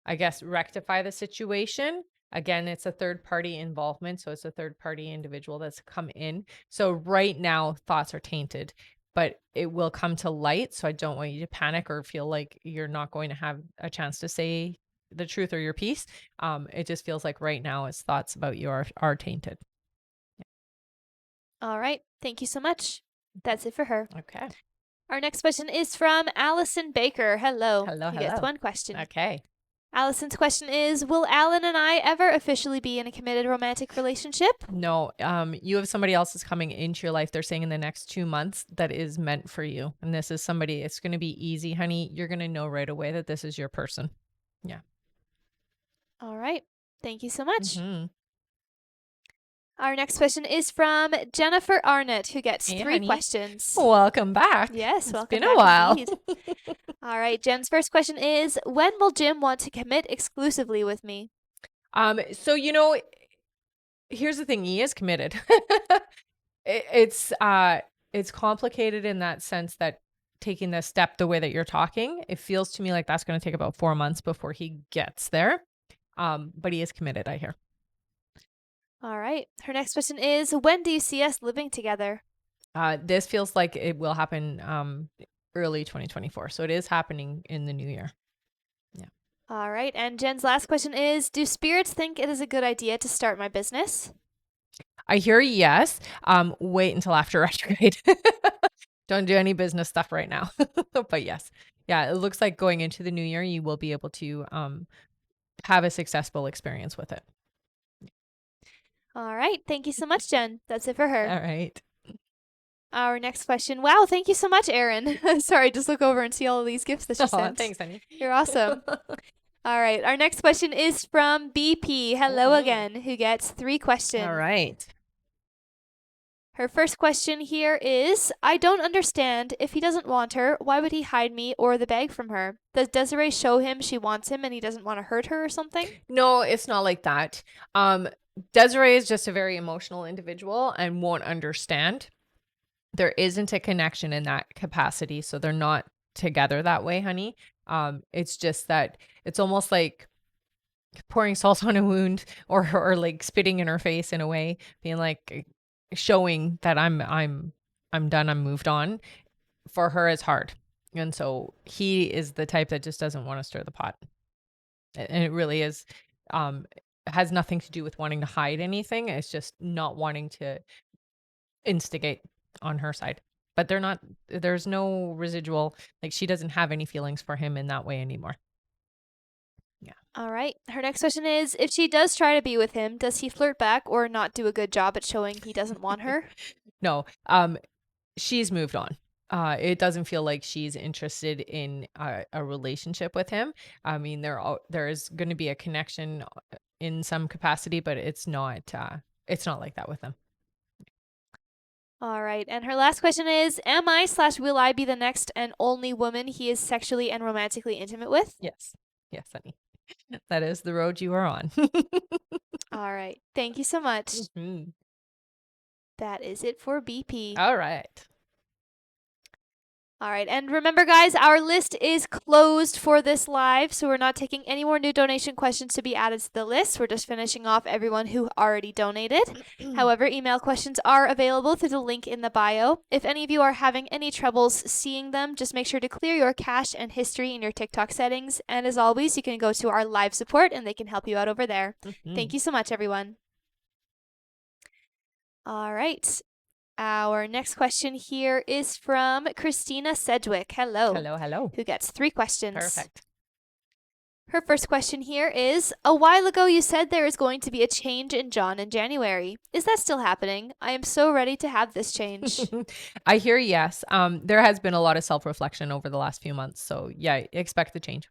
I guess, rectify the situation. Again, it's a third party involvement. So it's a third party individual that's come in. So right now, thoughts are tainted, but it will come to light. So I don't want you to panic or feel like you're not going to have a chance to say the truth or your piece. It just feels like right now its thoughts about you are tainted. All right. Thank you so much. That's it for her. Okay. Our next question is from Allison Baker. Hello. Hello, You get hello. one question. Okay. Allison's question is, will Alan and I ever officially be in a committed romantic relationship? No, you have somebody else is coming into your life. They're saying in the next 2 months that is meant for you. And this is somebody, it's going to be easy, honey. You're going to know right away that this is your person. Yeah. All right. Thank you so much. Mm-hmm. Our next question is from Jennifer Arnott, who gets Hey, 3 honey. questions. Welcome back. Yes, It's welcome been back a while. indeed. All right, Jen's first question is, when will Jim want to commit exclusively with me? So here's the thing, he is committed. It's complicated in that sense that taking this step the way that you're talking, it feels to me like that's going to take about 4 months before he gets there. But he is committed, I hear. All right. Her next question is, when do you see us living together? This feels like it will happen early 2024. So it is happening in the new year. All right. And Jen's last question is, do spirits think it is a good idea to start my business? I hear yes. Wait until after retrograde. Don't do any business stuff right now. But yes. Yeah, it looks like going into the new year, you will be able to have a successful experience with it. All right. Thank you so much, Jen. That's it for her. All right. Our next question. Wow, thank you so much, Erin. Sorry, just look over and see all of these gifts that you sent. Thanks, honey. You're awesome. All right. Our next question is from BP. Hello again, who gets 3 questions. All right. Her first question here is, I don't understand. If he doesn't want her, why would he hide me or the bag from her? Does Desiree show him she wants him and he doesn't want to hurt her or something? No, it's not like that. Desiree is just a very emotional individual and won't understand. There isn't a connection in that capacity, so they're not together that way, honey. It's just that it's almost like pouring salt on a wound or like spitting in her face in a way, being like showing that I'm done, I'm moved on. For her, it's hard. And so he is the type that just doesn't want to stir the pot. And it really is has nothing to do with wanting to hide anything. It's just not wanting to instigate on her side. But there's no residual, like she doesn't have any feelings for him in that way anymore. Yeah. All right. Her next question is, if she does try to be with him, does he flirt back or not do a good job at showing he doesn't want her? No. She's moved on. It doesn't feel like she's interested in a relationship with him. I mean, there is going to be a connection in some capacity, but it's not like that with them. All right. And her last question is, am I/will I be the next and only woman he is sexually and romantically intimate with? Yes. Yes, honey. That is the road you are on. All right. Thank you so much. Mhm. That is it for BP. All right. All right. And remember, guys, our list is closed for this live, so we're not taking any more new donation questions to be added to the list. We're just finishing off everyone who already donated. However, email questions are available through the link in the bio. If any of you are having any troubles seeing them, just make sure to clear your cache and history in your TikTok settings. And as always, you can go to our live support and they can help you out over there. Thank you so much, everyone. All right. Our next question here is from Christina Sedgwick. Hello. Hello, hello. Who gets 3 questions. Perfect. Her first question here is, a while ago you said there is going to be a change in John in January. Is that still happening? I am so ready to have this change. I hear yes. There has been a lot of self-reflection over the last few months. So yeah, expect the change.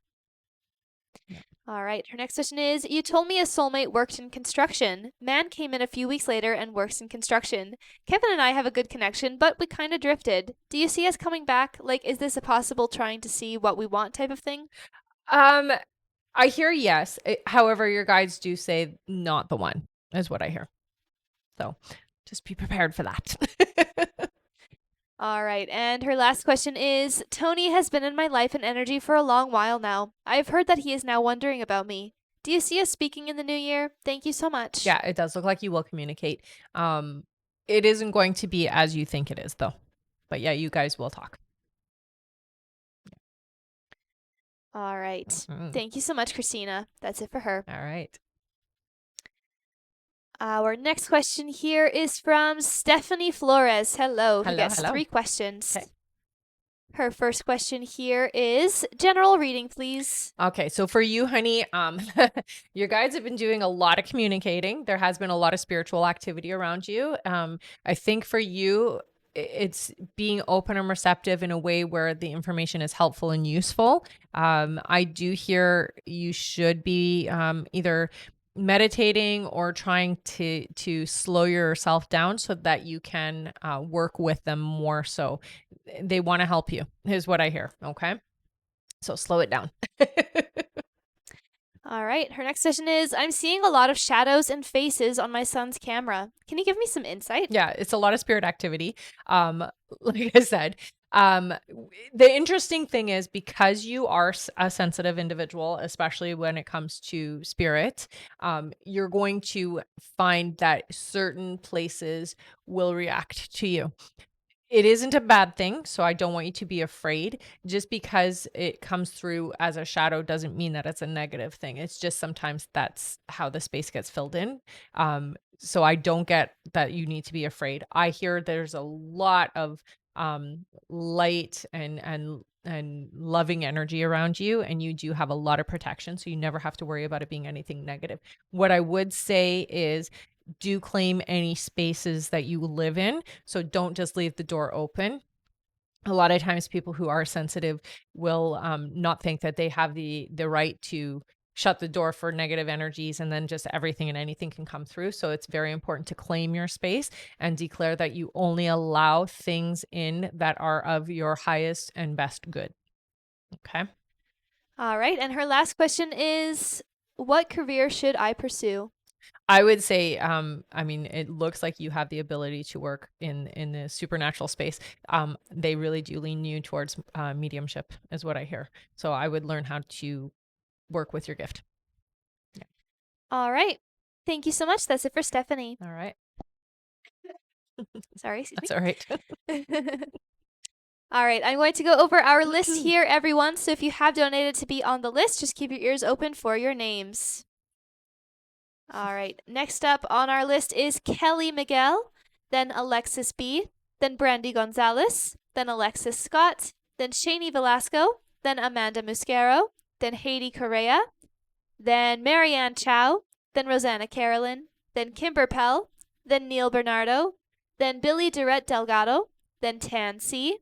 All right. Her next question is, you told me a soulmate worked in construction. Man came in a few weeks later and works in construction. Kevin and I have a good connection, but we kind of drifted. Do you see us coming back? Like, is this a possible trying to see what we want type of thing? Um, I hear yes. However, your guides do say not the one, is what I hear. So just be prepared for that. All right. And her last question is, Tony has been in my life and energy for a long while now. I've heard that he is now wondering about me. Do you see us speaking in the new year? Thank you so much. Yeah, it does look like you will communicate. It isn't going to be as you think it is, though. But yeah, you guys will talk. All right. Mhm. Thank you so much, Christina. That's it for her. All right. Our next question here is from Stephanie Flores. Hello, who Hello, gets hello. 3 questions. Okay. Her first question here is general reading, please. Okay, so for you, honey, your guides have been doing a lot of communicating. There has been a lot of spiritual activity around you. I think for you, it's being open and receptive in a way where the information is helpful and useful. I do hear you should be either meditating or trying to slow yourself down so that you can work with them more. So they want to help you, is what I hear. Okay. So slow it down. All right. Her next question is, I'm seeing a lot of shadows and faces on my son's camera. Can you give me some insight? Yeah, it's a lot of spirit activity. Um, like I said, the interesting thing is because you are a sensitive individual, especially when it comes to spirit, you're going to find that certain places will react to you. It isn't a bad thing, so I don't want you to be afraid. Just because it comes through as a shadow doesn't mean that it's a negative thing. It's just sometimes that's how the space gets filled in. So I don't get that you need to be afraid. I hear there's a lot of light and loving energy around you, and you do have a lot of protection, so you never have to worry about it being anything negative. What I would say is do claim any spaces that you live in. So don't just leave the door open. A lot of times people who are sensitive will not think that they have the right to shut the door for negative energies, and then just everything and anything can come through. So it's very important to claim your space and declare that you only allow things in that are of your highest and best good. Okay. All right. And her last question is, what career should I pursue? I would say, I mean, it looks like you have the ability to work in the supernatural space. They really do lean you towards mediumship, is what I hear. So I would learn how to work with your gift. Yeah. All right. Thank you so much. That's it for Stephanie. All right. Sorry, excuse That's all right. me. All right, I'm going to go over our list here, everyone. So if you have donated to be on the list, just keep your ears open for your names. All right, next up on our list is Kelly Miguel, then Alexis B., then Brandy Gonzalez, then Alexis Scott, then Shani Velasco, then Amanda Muscaro, then Haiti Correa, then Marianne Chow, then Rosanna Carolyn, then Kimber Pell, then Neil Bernardo, then Billy Durrett Delgado, then Tan C.,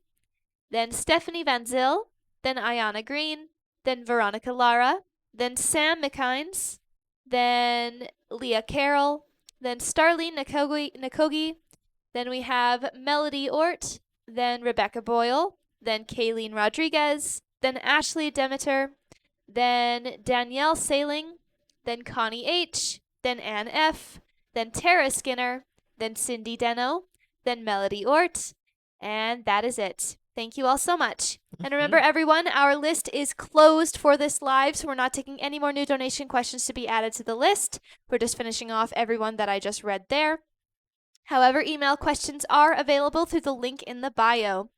then Stephanie Van Zyl, then Ayana Green, then Veronica Lara, then Sam McKines, then Leah Carroll, then Starlene Nakogi, then we have Melody Ort, then Rebecca Boyle, then Kayleen Rodriguez, then Ashley Demeter, then Danielle Sailing, then Connie H., then Ann F., then Tara Skinner, then Cindy Deno, then Melody Ort, and that is it. Thank you all so much. And remember, everyone, our list is closed for this live, so we're not taking any more new donation questions to be added to the list. We're just finishing off everyone that I just read there. However, email questions are available through the link in the bio.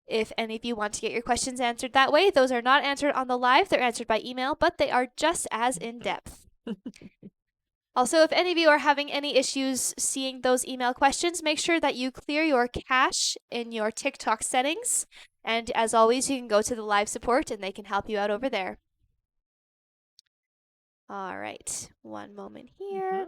If any of you want to get your questions answered that way, those are not answered on the live. They're answered by email, but they are just as in-depth. Also, if any of you are having any issues seeing those email questions, make sure that you clear your cache in your TikTok settings. And as always, you can go to the live support and they can help you out over there. All right, one moment here.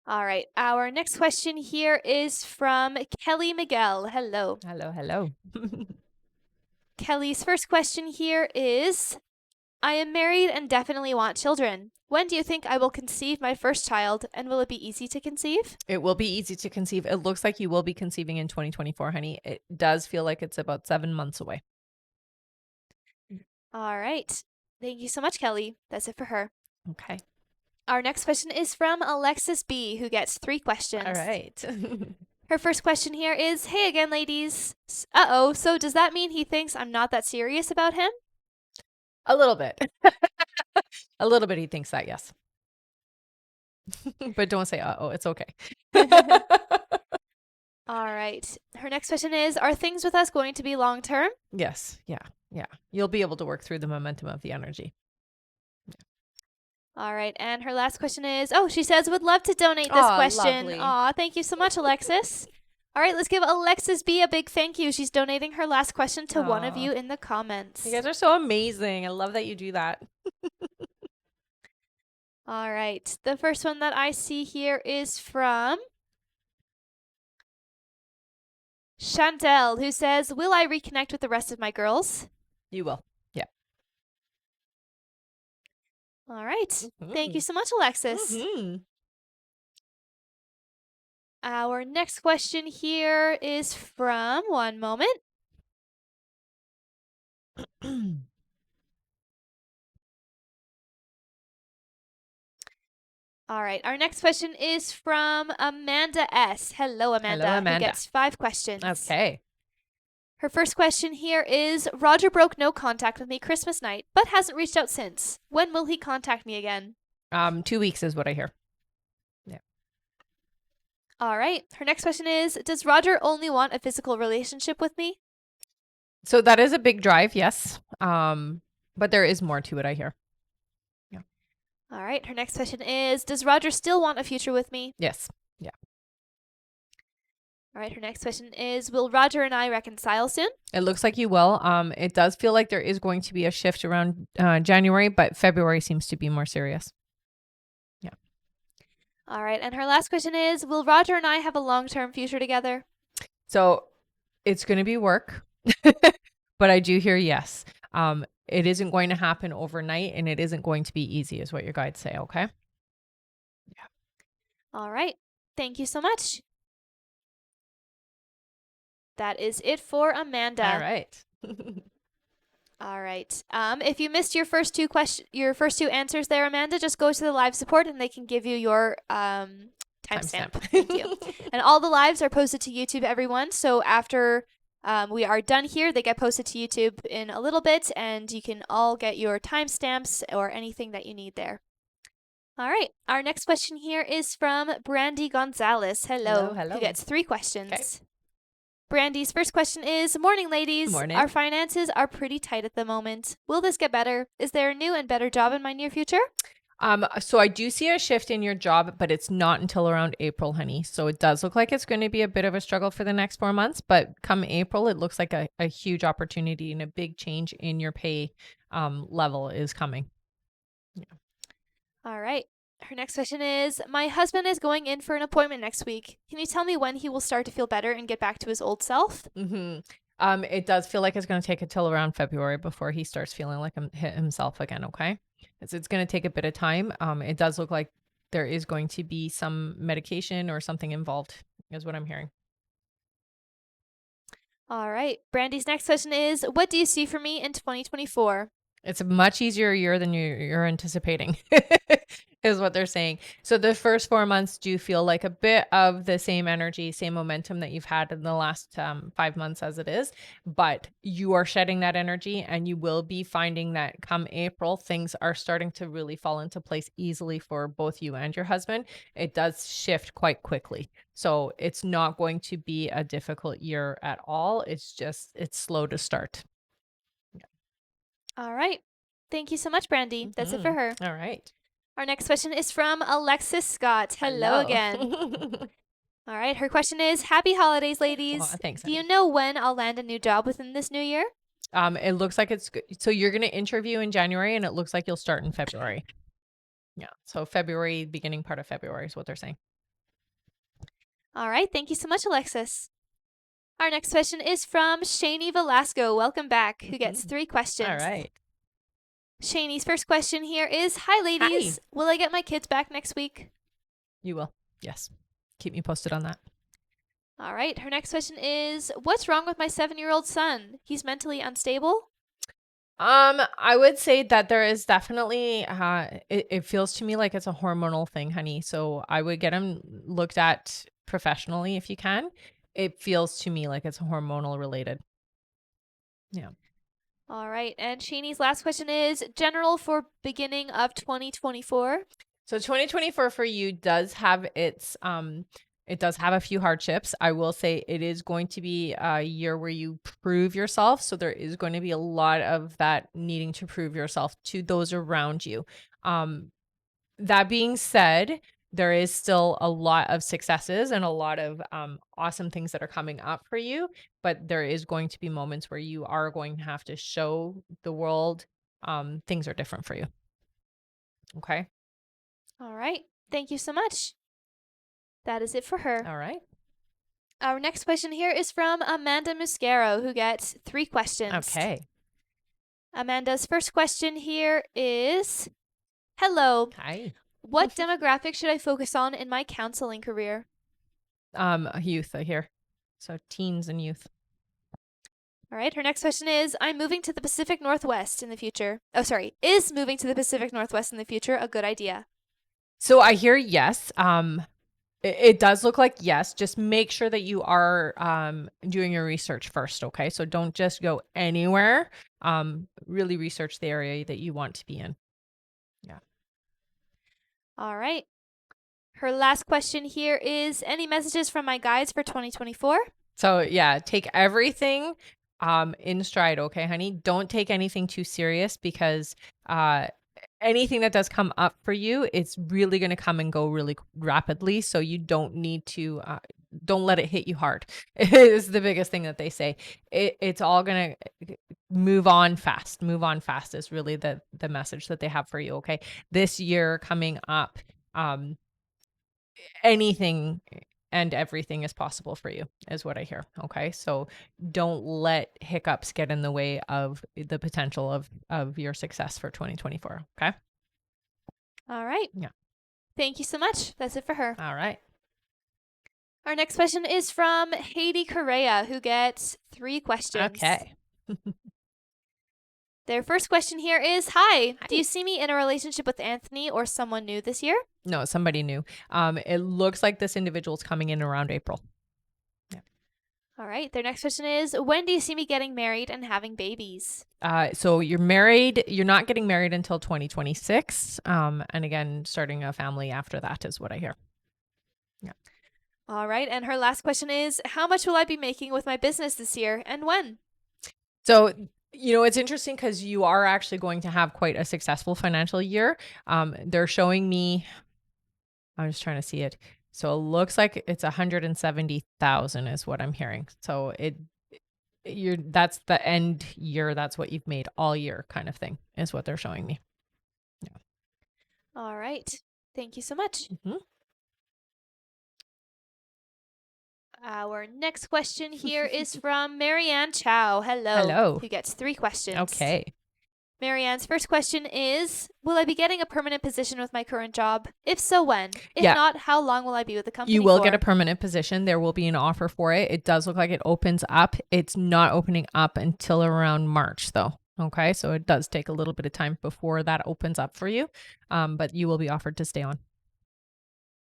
All right. Our next question here is from Kelly Miguel. Hello. Hello. Kelly's first question here is I am married and definitely want children. When do you think I will conceive my first child, and will it be easy to conceive? It will be easy to conceive. It looks like you will be conceiving in 2024, honey. It does feel like it's about 7 months away. All right. Thank you so much, Kelly. That's it for her. Okay. Our next question is from Alexis B, who gets 3 questions. All right. Her first question here is, hey again, ladies. Uh-oh, so does that mean he thinks I'm not that serious about him? A little bit. A little bit he thinks that, yes. But don't say uh-oh, it's okay. All right. Her next question is, are things with us going to be long term? Yes. Yeah. You'll be able to work through the momentum of the energy. All right. And her last question is, she says, would love to donate this question. Lovely. Aw, thank you so much, Alexis. All right, let's give Alexis B a big thank you. She's donating her last question to one of Aw. you in the comments. You guys are so amazing. I love that you do that. All right. The first one that I see here is from Chantel, who says, will I reconnect with the rest of my girls? You will. Yeah. All right. Thank you so much, Alexis. Mhm. Our next question here is from, one moment. All right. Our next question is from Amanda S. Hello, Amanda. Hello, Amanda. Who gets 5 questions. Okay. Her first question here is, Roger broke no contact with me Christmas night, but hasn't reached out since. When will he contact me again? 2 weeks is what I hear. Yeah. All right. Her next question is, does Roger only want a physical relationship with me? So that is a big drive, yes. But there is more to it, I hear. Yeah. All right. Her next question is, does Roger still want a future with me? Yes. Yeah. All right. Her next question is, will Roger and I reconcile soon? It looks like you will. It does feel like there is going to be a shift around January, but February seems to be more serious. Yeah. All right. And her last question is, will Roger and I have a long-term future together? So it's going to be work, but I do hear yes. It isn't going to happen overnight, and it isn't going to be easy, is what your guides say. Okay. Yeah. All right. Thank you so much. That is it for Amanda. All right. All right. If you missed your first two answers there, Amanda, just go to the live support and they can give you your timestamp. Thank you. And all the lives are posted to YouTube, everyone. So after we are done here, they get posted to YouTube in a little bit, and you can all get your timestamps or anything that you need there. All right. Our next question here is from Brandy Gonzalez. Hello. Who gets 3 questions. Okay. Brandy's first question is, morning, ladies. Morning. Our finances are pretty tight at the moment. Will this get better? Is there a new and better job in my near future? So I do see a shift in your job, but it's not until around April, honey. So it does look like it's going to be a bit of a struggle for the next 4 months, but come April, it looks like a huge opportunity and a big change in your pay level is coming. Yeah. All right. Her next question is, my husband is going in for an appointment next week. Can you tell me when he will start to feel better and get back to his old self? Mm-hmm. It does feel like it's going to take until around February before he starts feeling like himself again, okay? It's going to take a bit of time. It does look like there is going to be some medication or something involved, is what I'm hearing. All right. Brandy's next question is, what do you see for me in 2024? It's a much easier year than you're anticipating, is what they're saying. So the first 4 months do feel like a bit of the same energy, same momentum that you've had in the last 5 months as it is, but you are shedding that energy, and you will be finding that come April, things are starting to really fall into place easily for both you and your husband. It does shift quite quickly. So it's not going to be a difficult year at all. It's slow to start. All right. Thank you so much, Brandy. That's it for her. All right. Our next question is from Alexis Scott. Hello again. All right. Her question is, happy holidays, ladies. Thanks. Do you know when I'll land a new job within this new year? It looks like it's good. So you're going to interview in January, and it looks like you'll start in February. Yeah. So February, beginning part of February is what they're saying. All right. Thank you so much, Alexis. Our next question is from Shani Velasco. Welcome back, who gets 3 questions. All right. Shani's first question here is, hi, ladies. Hi. Will I get my kids back next week? You will. Yes. Keep me posted on that. All right. Her next question is, what's wrong with my 7-year-old son? He's mentally unstable? I would say that there is definitely it feels to me like it's a hormonal thing, honey. So I would get him looked at professionally if you can. It feels to me like it's hormonal related. Yeah. All right. And Shani's last question is, general for beginning of 2024? So 2024 for you does have its it does have a few hardships. I will say it is going to be a year where you prove yourself. So there is going to be a lot of that needing to prove yourself to those around you. That being said, there is still a lot of successes and a lot of awesome things that are coming up for you. But there is going to be moments where you are going to have to show the world things are different for you. Okay. All right. Thank you so much. That is it for her. All right. Our next question here is from Amanda Muscaro, who gets 3 questions. Okay. Amanda's first question here is, hello. Hi. What demographic should I focus on in my counseling career? Youth, I hear. So teens and youth. All right. Her next question is, I'm moving to the Pacific Northwest in the future. Oh, sorry. Is moving to the Pacific Northwest in the future a good idea? So I hear yes. It does look like yes. Just make sure that you are doing your research first, okay? So don't just go anywhere. Really research the area that you want to be in. Yeah. All right. Her last question here is, any messages from my guides for 2024? So yeah, take everything in stride, okay, honey? Don't take anything too serious because anything that does come up for you, it's really going to come and go really rapidly. So you don't need to, don't let it hit you hard. Is the biggest thing that they say. It's all going to move on fast. Move on fast is really the message that they have for you. Okay. This year coming up, anything and everything is possible for you is what I hear. Okay. So don't let hiccups get in the way of the potential of your success for 2024. Okay. All right. Yeah. Thank you so much. That's it for her. All right. Our next question is from Haiti Correa, who gets 3 questions. Okay. Their first question here is, hi. Do you see me in a relationship with Anthony or someone new this year? No, somebody new. It looks like this individual's coming in around April. Yeah. All right. Their next question is, when do you see me getting married and having babies? So you're married. You're not getting married until 2026. And again, starting a family after that is what I hear. Yeah. All right. And her last question is, how much will I be making with my business this year and when? So, it's interesting because you are actually going to have quite a successful financial year. They're showing me, I'm just trying to see it. So it looks like it's 170,000 is what I'm hearing. So that's the end year. That's what you've made all year kind of thing is what they're showing me. Yeah. All right. Thank you so much. Mm-hmm. Our next question here is from Marianne Chow. Hello. Who gets 3 questions. Okay. Marianne's first question is, will I be getting a permanent position with my current job? If so, when? If Yeah. not, how long will I be with the company You will for? get a permanent position. There will be an offer for it. It does look like it opens up. It's not opening up until around March, though. Okay. So it does take a little bit of time before that opens up for you. But you will be offered to stay on.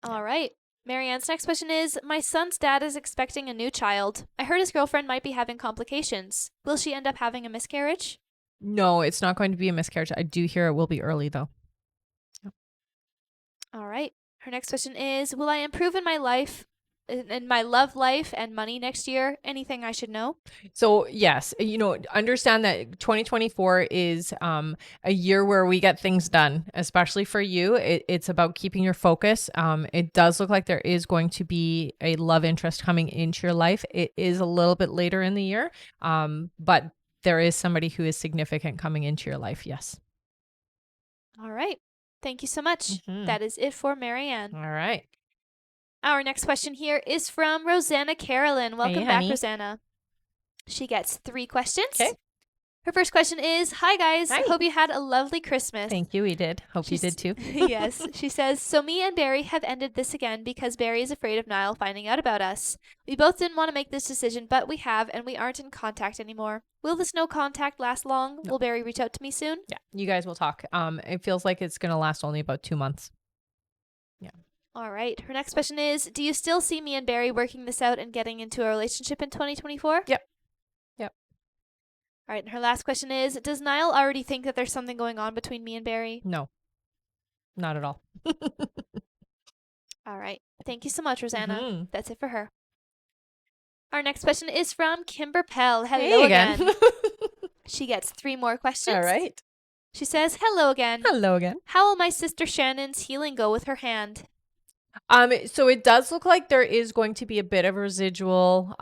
All right. Marianne's next question is, my son's dad is expecting a new child. I heard his girlfriend might be having complications. Will she end up having a miscarriage? No, it's not going to be a miscarriage. I do hear it will be early, though. All right. Her next question is, will I improve in my life, in my love life and money next year? Anything I should know? So yes, understand that 2024 is a year where we get things done, especially for you. It's about keeping your focus. It does look like there is going to be a love interest coming into your life. It is a little bit later in the year, but there is somebody who is significant coming into your life. Yes. All right. Thank you so much. Mhm. That is it for Marianne. All right. Our next question here is from Rosanna Carolyn. Welcome back, honey. Rosanna. She gets 3 questions. Okay. Her first question is, hi guys, Hi. hope you had a lovely Christmas. Thank you. We did. Hope you She's- did too. Yes. She says, so me and Barry have ended this again because Barry is afraid of Niall finding out about us. We both didn't want to make this decision, but we have, and we aren't in contact anymore. Will this no contact last long? No. Will Barry reach out to me soon? Yeah, you guys will talk. It feels like it's going to last only about 2 months. All right. Her next question is, do you still see me and Barry working this out and getting into a relationship in 2024? Yep. All right. And her last question is, does Niall already think that there's something going on between me and Barry? No, not at all. All right. Thank you so much, Rosanna. Mhm. That's it for her. Our next question is from Kimber Pell. Hello Hey again. She gets 3 more questions. All right. She says, hello again. Hello again. How will my sister Shannon's healing go with her hand? So it does look like there is going to be a bit of residual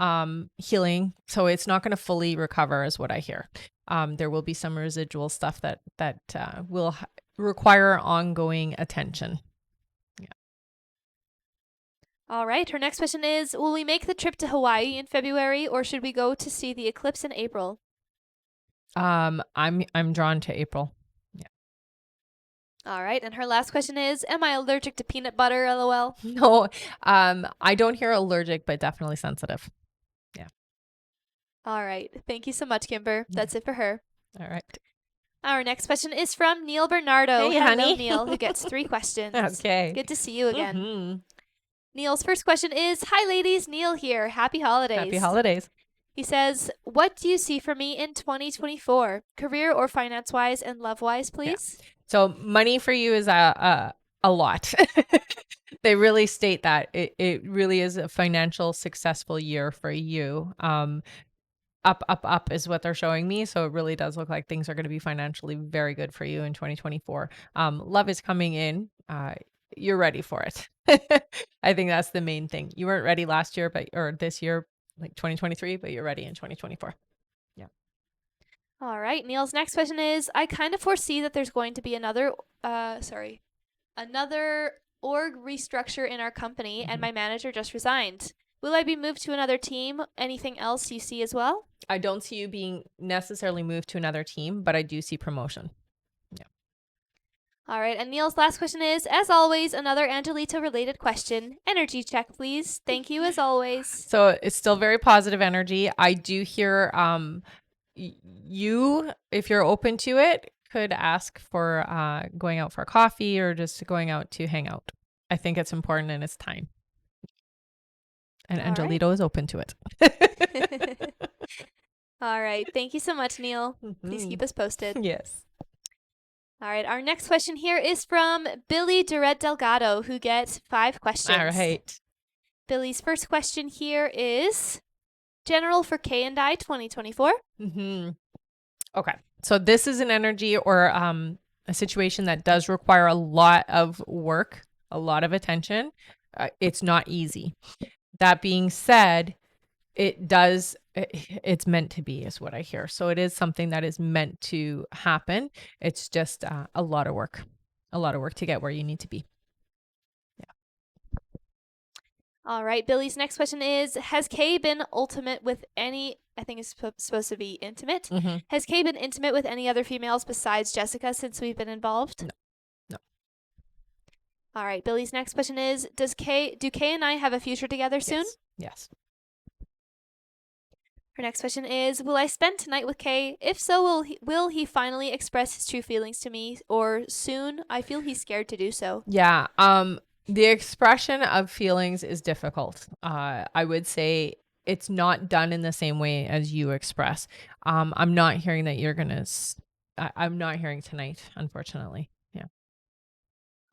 healing. So it's not going to fully recover, is what I hear. There will be some residual stuff that will require ongoing attention. All right. Her next question is, will we make the trip to Hawaii in February, or should we go to see the eclipse in April? I'm drawn to April. All right. And her last question is, am I allergic to peanut butter? LOL. No, I don't hear allergic, but definitely sensitive. All right. Thank you so much, Kimber. That's it for her. All right. Our next question is from Neil Bernardo. Hey, Hello, honey. Neil, who gets 3 questions. Okay. Good to see you again. Mhm. Neil's first question is, hi, ladies. Neil here. Happy holidays. Happy holidays. He says, what do you see for me in 2024? Career or finance-wise and love-wise, please? So money for you is a lot. They really state that it really is a financial successful year for you. Up is what they're showing me. So it really does look like things are going to be financially very good for you in 2024. Love is coming in. You're ready for it. I think that's the main thing. You weren't ready last year, or this year, like 2023, but you're ready in 2024. All right. Neil's next question is, I kind of foresee that there's going to be another org restructure in our company, and my manager just resigned. Will I be moved to another team? Anything else you see as well? I don't see you being necessarily moved to another team, but I do see promotion. All right. And Neil's last question is, as always, another Angelita related question. Energy check, please. Thank you as always. So it's still very positive energy. I do hear you, if you're open to it, could ask for going out for a coffee or just going out to hang out. I think it's important and it's time. And All right. Angelito is open to it. All right. Thank you so much, Neil. Please keep us posted. Yes. All right. Our next question here is from Billy Duret Delgado, who gets 5 questions. All right. Billy's first question here is general for Kay and I 2024. Okay. So this is an energy or a situation that does require a lot of work, a lot of attention. It's not easy. That being said, it's meant to be is what I hear. So it is something that is meant to happen. It's just a lot of work to get where you need to be. All right. Billy's next question is, has Kay been ultimate with any, I think it's supposed to be intimate. Has Kay been intimate with any other females besides Jessica since we've been involved? No. All right. Billy's next question is, do Kay and I have a future together soon? Yes. Her next question is, will I spend tonight with Kay? If so, will he finally express his true feelings to me, or soon? I feel he's scared to do so. Yeah. The expression of feelings is difficult. I would say it's not done in the same way as you express. I'm not hearing that you're going to, I'm not hearing tonight, unfortunately. Yeah.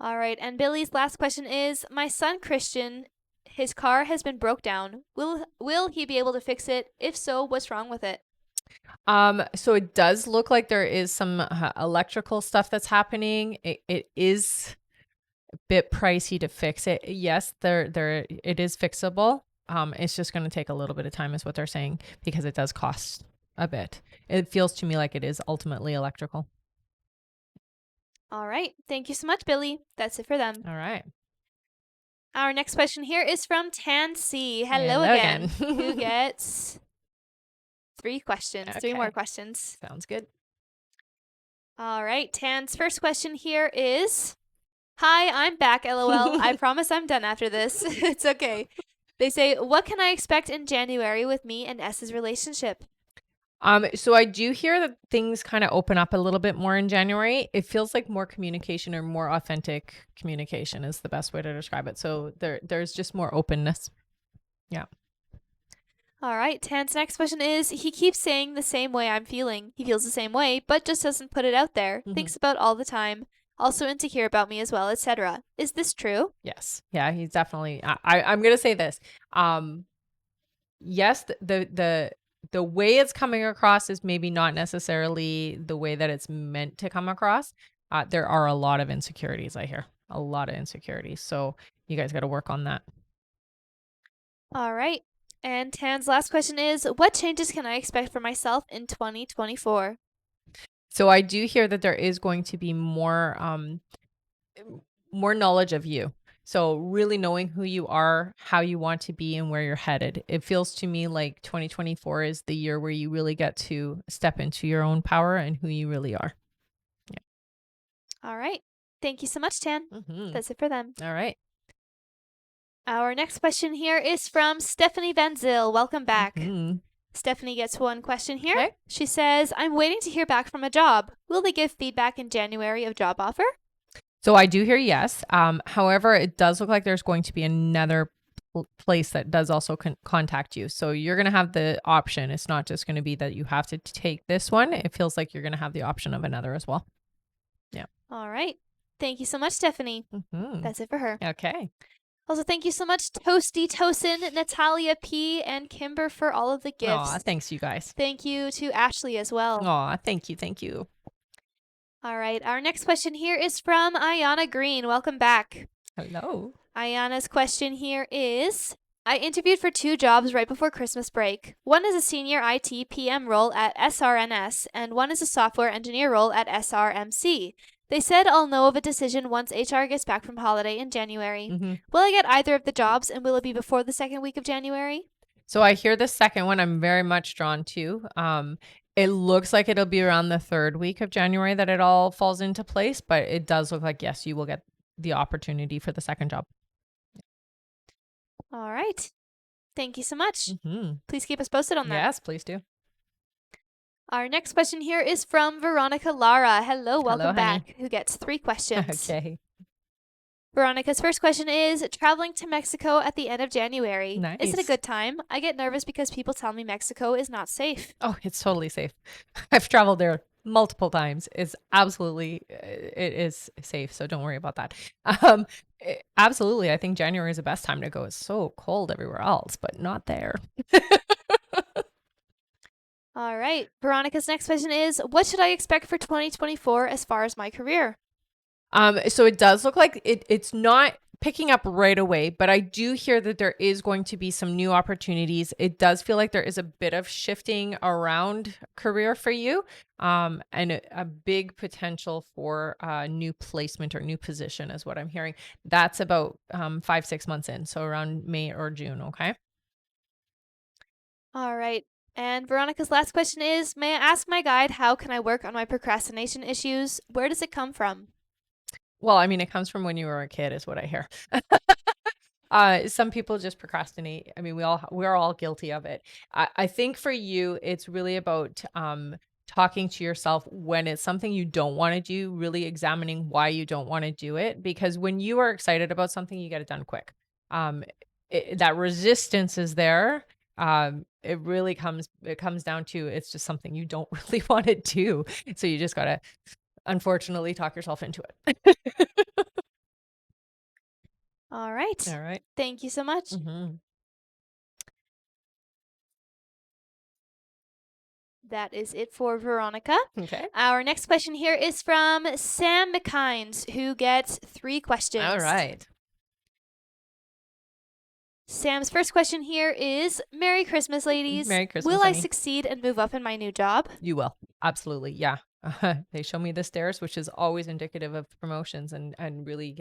All right. And Billy's last question is, my son, Christian, his car has been broke down. Will he be able to fix it? If so, what's wrong with it? So it does look like there is some electrical stuff that's happening. It is a bit pricey to fix it. Yes, it is fixable. It's just going to take a little bit of time is what they're saying, because it does cost a bit. It feels to me like it is ultimately electrical. All right. Thank you so much, Billy. That's it for them. All right. Our next question here is from Tan C. Hello, Hello again. again. Who gets 3 questions? 3 more Okay. questions. Sounds good. All right. Tan's first question here is, hi, I'm back, LOL. I promise I'm done after this. It's okay. They say, what can I expect in January with me and S's relationship? So I do hear that things kind of open up a little bit more in January. It feels like more communication or more authentic communication is the best way to describe it. So there's just more openness. Yeah. All right. Tan's next question is, he keeps saying the same way I'm feeling. He feels the same way, but just doesn't put it out there. Mhm. Thinks about all the time. Also insecure about me as well, etc. Is this true? Yes. Yeah, he's definitely I'm going to say this. Yes, the way it's coming across is maybe not necessarily the way that it's meant to come across. There are a lot of insecurities, I hear. A lot of insecurities. So you guys got to work on that. All right. And Tan's last question is, what changes can I expect for myself in 2024? So I do hear that there is going to be more knowledge of you. So really knowing who you are, how you want to be, and where you're headed. It feels to me like 2024 is the year where you really get to step into your own power and who you really are. All right. Thank you so much, Tan. Mm-hmm. That's it for them. All right. Our next question here is from Stephanie Van Zyl. Welcome back. Mm-hmm. Stephanie gets one question here. Okay. She says, I'm waiting to hear back from a job. Will they give feedback in January of job offer? So I do hear yes. However, it does look like there's going to be another place that does also contact you. So you're going to have the option. It's not just going to be that you have to take this one. It feels like you're going to have the option of another as well. Yeah. All right. Thank you so much, Stephanie. Mm-hmm. That's it for her. Okay. Also, thank you so much, Toasty Tosin, Natalia P, and Kimber for all of the gifts. Aw, thanks, you guys. Thank you to Ashley as well. Aw, thank you. Thank you. All right. Our next question here is from Ayana Green. Welcome back. Hello. Ayana's question here is, I interviewed for 2 jobs right before Christmas break. One is a senior IT PM role at SRNS, and one is a software engineer role at SRMC. They said I'll know of a decision once HR gets back from holiday in January. Mm-hmm. Will I get either of the jobs, and will it be before the second week of January? So I hear the second one I'm very much drawn to. It looks like it'll be around the 3rd week of January that it all falls into place, but it does look like, yes, you will get the opportunity for the second job. All right. Thank you so much. Mm-hmm. Please keep us posted on that. Yes, please do. Our next question here is from Veronica Lara. Hello, welcome Hello, honey. back. Who gets 3 questions. Okay. Veronica's first question is, traveling to Mexico at the end of January. Is it a Nice. good time? I get nervous because people tell me Mexico is not safe. Oh, it's totally safe. I've traveled there multiple times. It's absolutely, it is safe. So don't worry about that. Absolutely. I think January is the best time to go. It's so cold everywhere else, but not there. All right. Veronica's next question is, what should I expect for 2024 as far as my career? So it does look like it's not picking up right away, but I do hear that there is going to be some new opportunities. It does feel like there is a bit of shifting around career for you, and a big potential for new placement or new position is what I'm hearing. That's about 5-6 months in, so around May or June. Okay. All right. And Veronica's last question is, may I ask my guide, how can I work on my procrastination issues? Where does it come from? Well, I mean, it comes from when you were a kid, is what I hear. Some people just procrastinate. I mean, we're all guilty of it. I think for you, it's really about talking to yourself when it's something you don't want to do, really examining why you don't want to do it. Because when you are excited about something, you get it done quick. That resistance is there. It comes down to, it's just something you don't really want to do. So you just got to, unfortunately, talk yourself into it. All right. All right. Thank you so much. Mm-hmm. That is it for Veronica. Okay. Our next question here is from Sam McKines, who gets 3 questions. All right. Sam's first question here is, Merry Christmas, ladies. Merry Christmas, Will I honey. succeed and move up in my new job? You will. Absolutely. Yeah. They show me the stairs, which is always indicative of promotions and really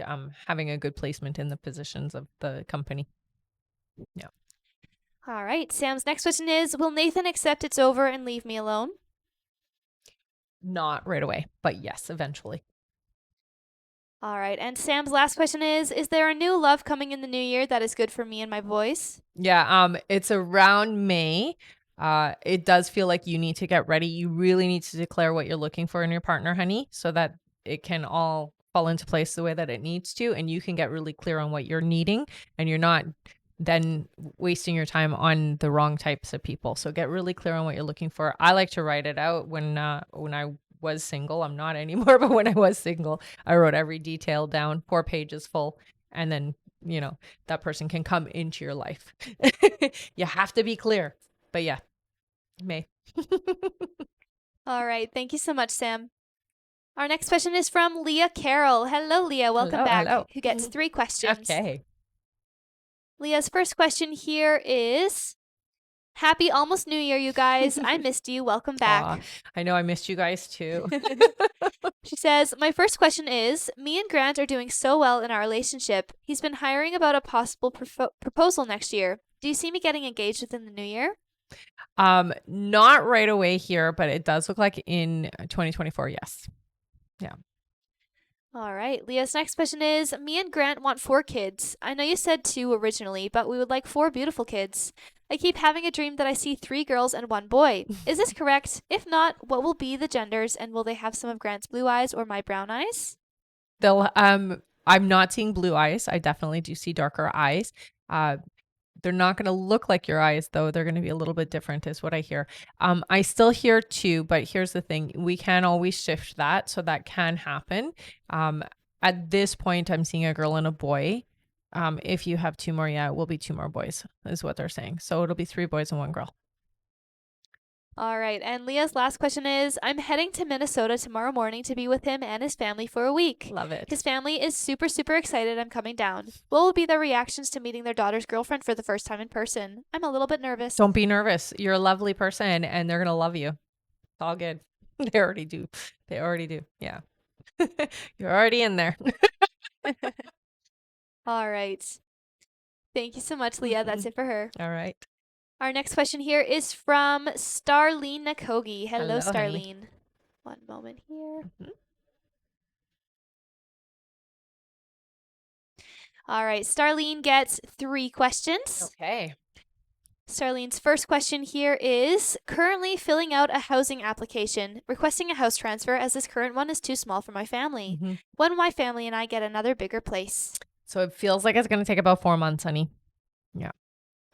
having a good placement in the positions of the company. Yeah. All right. Sam's next question is, will Nathan accept it's over and leave me alone? Not right away, but yes, eventually. All right. And Sam's last question is there a new love coming in the new year that is good for me and my boys? Yeah, it's around May. It does feel like you need to get ready. You really need to declare what you're looking for in your partner, honey, so that it can all fall into place the way that it needs to, and you can get really clear on what you're needing, and you're not then wasting your time on the wrong types of people. So get really clear on what you're looking for. I like to write it out when I was single. I'm not anymore, but when I was single, I wrote every detail down, 4 pages full, and then that person can come into your life. You have to be clear. But yeah, May. All right. Thank you so much, Sam. Our next question is from Leah Carroll. Hello, Leah. Welcome back. Hello. Who gets 3 questions. Okay. Leah's first question here is, Happy almost New Year, you guys. I missed you. Welcome back. Aw, I know I missed you guys too. She says, my first question is, me and Grant are doing so well in our relationship. He's been hiring about a possible proposal next year. Do you see me getting engaged within the new year? Not right away here, but it does look like in 2024, yes. Yeah. All right. Leah's next question is, me and Grant want 4 kids. I know you said 2 originally, but we would like 4 beautiful kids. I keep having a dream that I see 3 girls and 1 boy. Is this correct? If not, what will be the genders, and will they have some of Grant's blue eyes or my brown eyes? They'll I'm not seeing blue eyes. I definitely do see darker eyes. They're not going to look like your eyes, though. They're going to be a little bit different, is what I hear. I still hear 2, but here's the thing. We can always shift that, so that can happen. At this point, I'm seeing a girl and a boy. If you have 2 more, yeah, it will be 2 more boys, is what they're saying. So it'll be 3 boys and 1 girl. All right. And Leah's last question is, I'm heading to Minnesota tomorrow morning to be with him and his family for a week. Love it. His family is super, super excited I'm coming down. What will be their reactions to meeting their daughter's girlfriend for the first time in person? I'm a little bit nervous. Don't be nervous. You're a lovely person, and they're going to love you. It's all good. They already do. They already do. Yeah. You're already in there. All right. Thank you so much, Leah. That's it for her. All right. Our next question here is from Starlene Nakogi. Hello, Hello, honey. Starlene. One moment here. Mhm. All right. Starlene gets 3 questions. Okay. Starlene's first question here is, currently filling out a housing application, requesting a house transfer as this current one is too small for my family. Mhm. When will my family and I get another bigger place? So it feels like it's going to take about 4 months, honey. Yeah.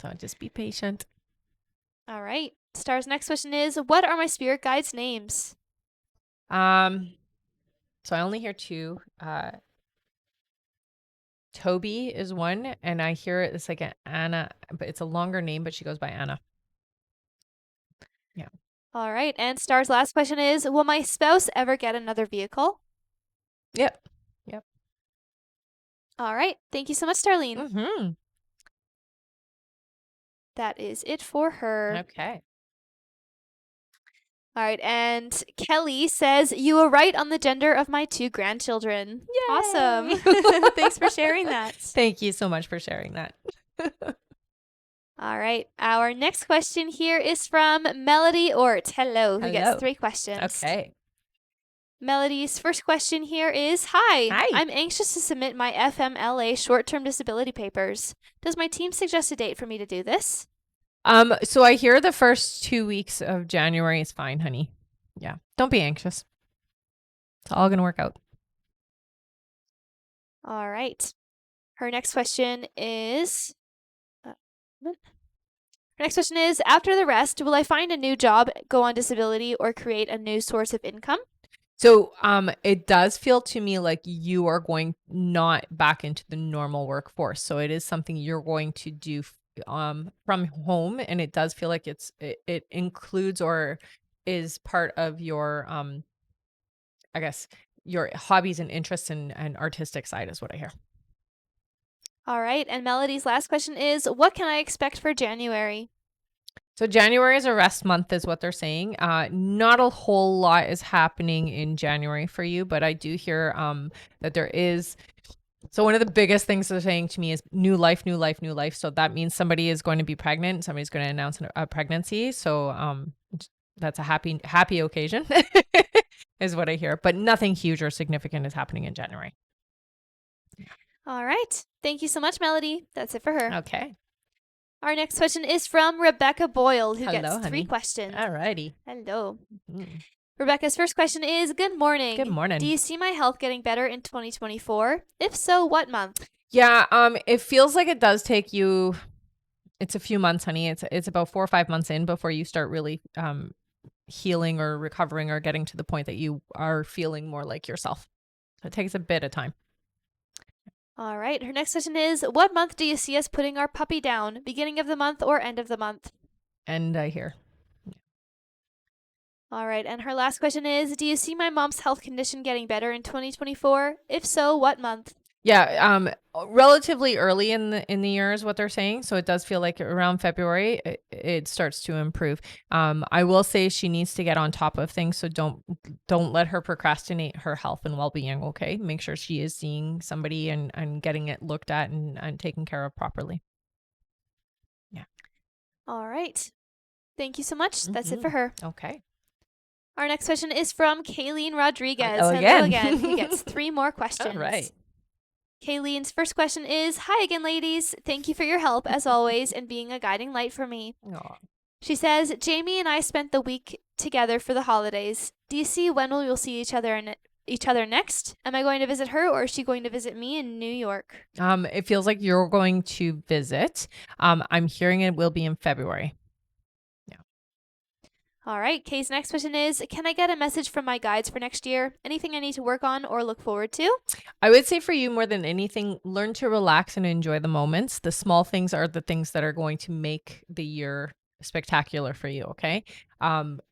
So just be patient. All right. Star's next question is, what are my spirit guides' names? So I only hear 2. Toby is one, and I hear it's like an Anna, but it's a longer name, but she goes by Anna. Yeah. All right. And Star's last question is, will my spouse ever get another vehicle? Yep. All right. Thank you so much, Starlene. Mm-hmm. That is it for her. Okay. All right. And Kelly says, you were right on the gender of my 2 grandchildren. Yay! Awesome. Thanks for sharing that. Thank you so much for sharing that. All right. Our next question here is from Melody Ort. Hello, who Hello. gets 3 questions. Okay. Melody's first question here is, Hi. Hi. I'm anxious to submit my FMLA short-term disability papers. Does my team suggest a date for me to do this? So I hear the first 2 weeks of January is fine, honey. Yeah. Don't be anxious. It's all going to work out. All right. Her next question is, after the rest, will I find a new job, go on disability, or create a new source of income? So it does feel to me like you are going not back into the normal workforce. So it is something you're going to do from home, and it does feel like it includes or is part of your I guess your hobbies and interests and artistic side is what I hear. All right. And Melody's last question is, what can I expect for January? So January is a rest month is what they're saying. Not a whole lot is happening in January for you, but I do hear that there is. So one of the biggest things they're saying to me is new life, new life, new life. So that means somebody is going to be pregnant. Somebody's going to announce a pregnancy. So that's a happy occasion is what I hear. But nothing huge or significant is happening in January. All right. Thank you so much, Melody. That's it for her. Okay. Our next question is from Rebecca Boyle, who Hello, gets three honey. questions. Alrighty. Hello. Mm. Rebecca's first question is, good morning. Good morning. Do you see my health getting better in 2024? If so, what month? Yeah, it feels like it does take you, it's a few months, honey. It's about 4 or 5 months in before you start really healing or recovering or getting to the point that you are feeling more like yourself. So it takes a bit of time. All right. Her next question is, what month do you see us putting our puppy down? Beginning of the month or end of the month? And I hear. All right. And her last question is, do you see my mom's health condition getting better in 2024? If so, what month? Yeah, relatively early in the year is what they're saying. So it does feel like around February it starts to improve. I will say she needs to get on top of things. So don't let her procrastinate her health and well-being. Okay, make sure she is seeing somebody and getting it looked at and taken care of properly. Yeah. All right. Thank you so much. That's it for her. Okay. Our next question is from Kayleen Rodriguez. Hello Hello again. again. Who gets 3 more questions. All right. Kayleen's first question is, hi again, ladies. Thank you for your help, as always, and being a guiding light for me. Aw. She says, Jamie and I spent the week together for the holidays. Do you see when we'll see each other next? Am I going to visit her, or is she going to visit me in New York? It feels like you're going to visit. I'm hearing it will be in February. All right. Kay's next question is, can I get a message from my guides for next year? Anything I need to work on or look forward to? I would say for you more than anything, learn to relax and enjoy the moments. The small things are the things that are going to make the year spectacular for you. Okay.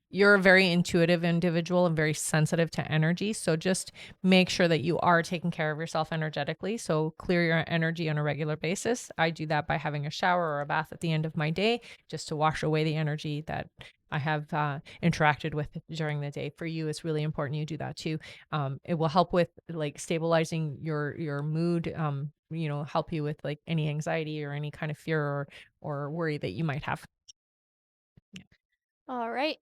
You're a very intuitive individual and very sensitive to energy. So just make sure that you are taking care of yourself energetically. So clear your energy on a regular basis. I do that by having a shower or a bath at the end of my day just to wash away the energy that I have interacted with during the day. For you, it's really important you do that too. It will help with like stabilizing your mood. Help you with like any anxiety or any kind of fear or worry that you might have. All right.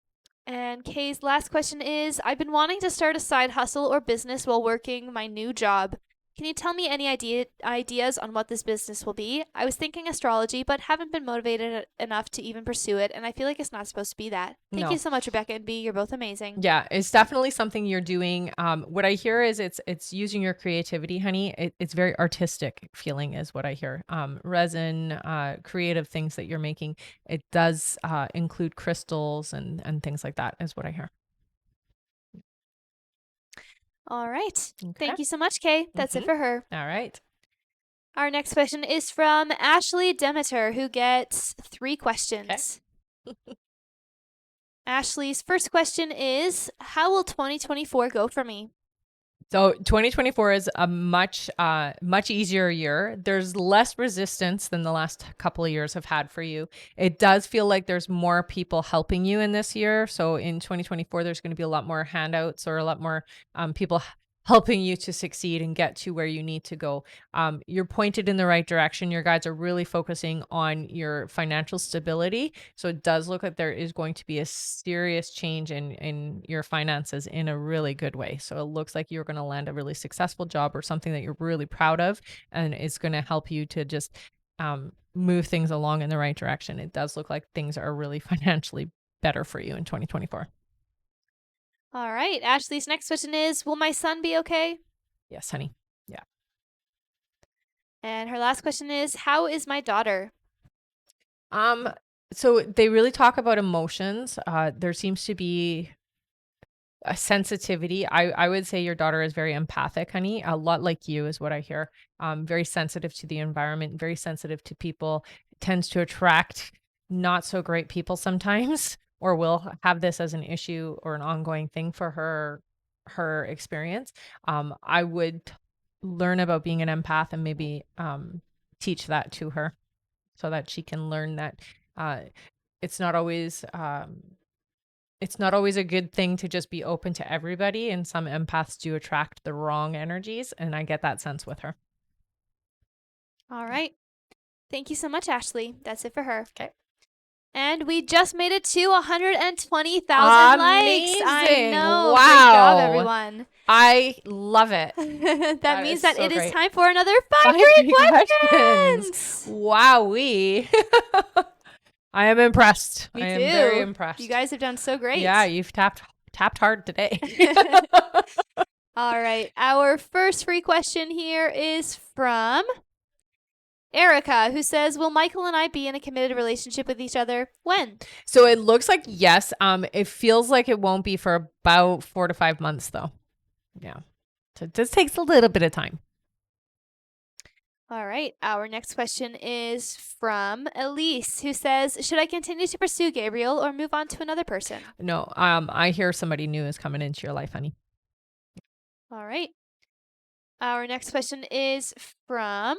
And Kay's last question is, I've been wanting to start a side hustle or business while working my new job. Can you tell me any ideas on what this business will be? I was thinking astrology, but haven't been motivated enough to even pursue it, and I feel like it's not supposed to be that. Thank No. you so much, Rebecca and B. You're both amazing. Yeah, it's definitely something you're doing. What I hear is it's using your creativity, honey. It's very artistic feeling is what I hear. Resin, creative things that you're making. It does include crystals and things like that is what I hear. All right. Okay. Thank you so much, Kay. That's it for her. All right. Our next question is from Ashley Demeter, who gets 3 questions. Ashley's first question is, how will 2024 go for me? So 2024 is a much easier year. There's less resistance than the last couple of years have had for you. It does feel like there's more people helping you in this year. So in 2024, there's going to be a lot more handouts or a lot more people helping you to succeed and get to where you need to go. You're pointed in the right direction. Your guides are really focusing on your financial stability. So it does look like there is going to be a serious change in your finances in a really good way. So it looks like you're going to land a really successful job or something that you're really proud of, and it's going to help you to just move things along in the right direction. It does look like things are really financially better for you in 2024. All right. Ashley's next question is, will my son be okay? Yes, honey. Yeah. And her last question is, how is my daughter? So they really talk about emotions. There seems to be a sensitivity. I would say your daughter is very empathic, honey. A lot like you is what I hear. Very sensitive to the environment, very sensitive to people, tends to attract not so great people sometimes, or will have this as an issue or an ongoing thing for her experience. I would learn about being an empath and maybe teach that to her so that she can learn that it's not always a good thing to just be open to everybody, and some empaths do attract the wrong energies, and I get that sense with her. All right. Thank you so much, Ashley. That's it for her. Okay. And we just made it to 120,000 likes. I Amazing. know. Great job, Wow. everyone. I love it. That means is that so it is great. time for another 5 Five free questions. questions. Wowee. I am impressed. Me I too. am very impressed. You guys have done so great. Yeah, you've tapped hard today. All right. Our first free question here is from Erica, who says, will Michael and I be in a committed relationship with each other? When? So it looks like yes. It feels like it won't be for about 4 to 5 months though. Yeah. So it just takes a little bit of time. All right. Our next question is from Elise, who says, should I continue to pursue Gabriel or move on to another person? No, I hear somebody new is coming into your life, honey. All right. Our next question is from,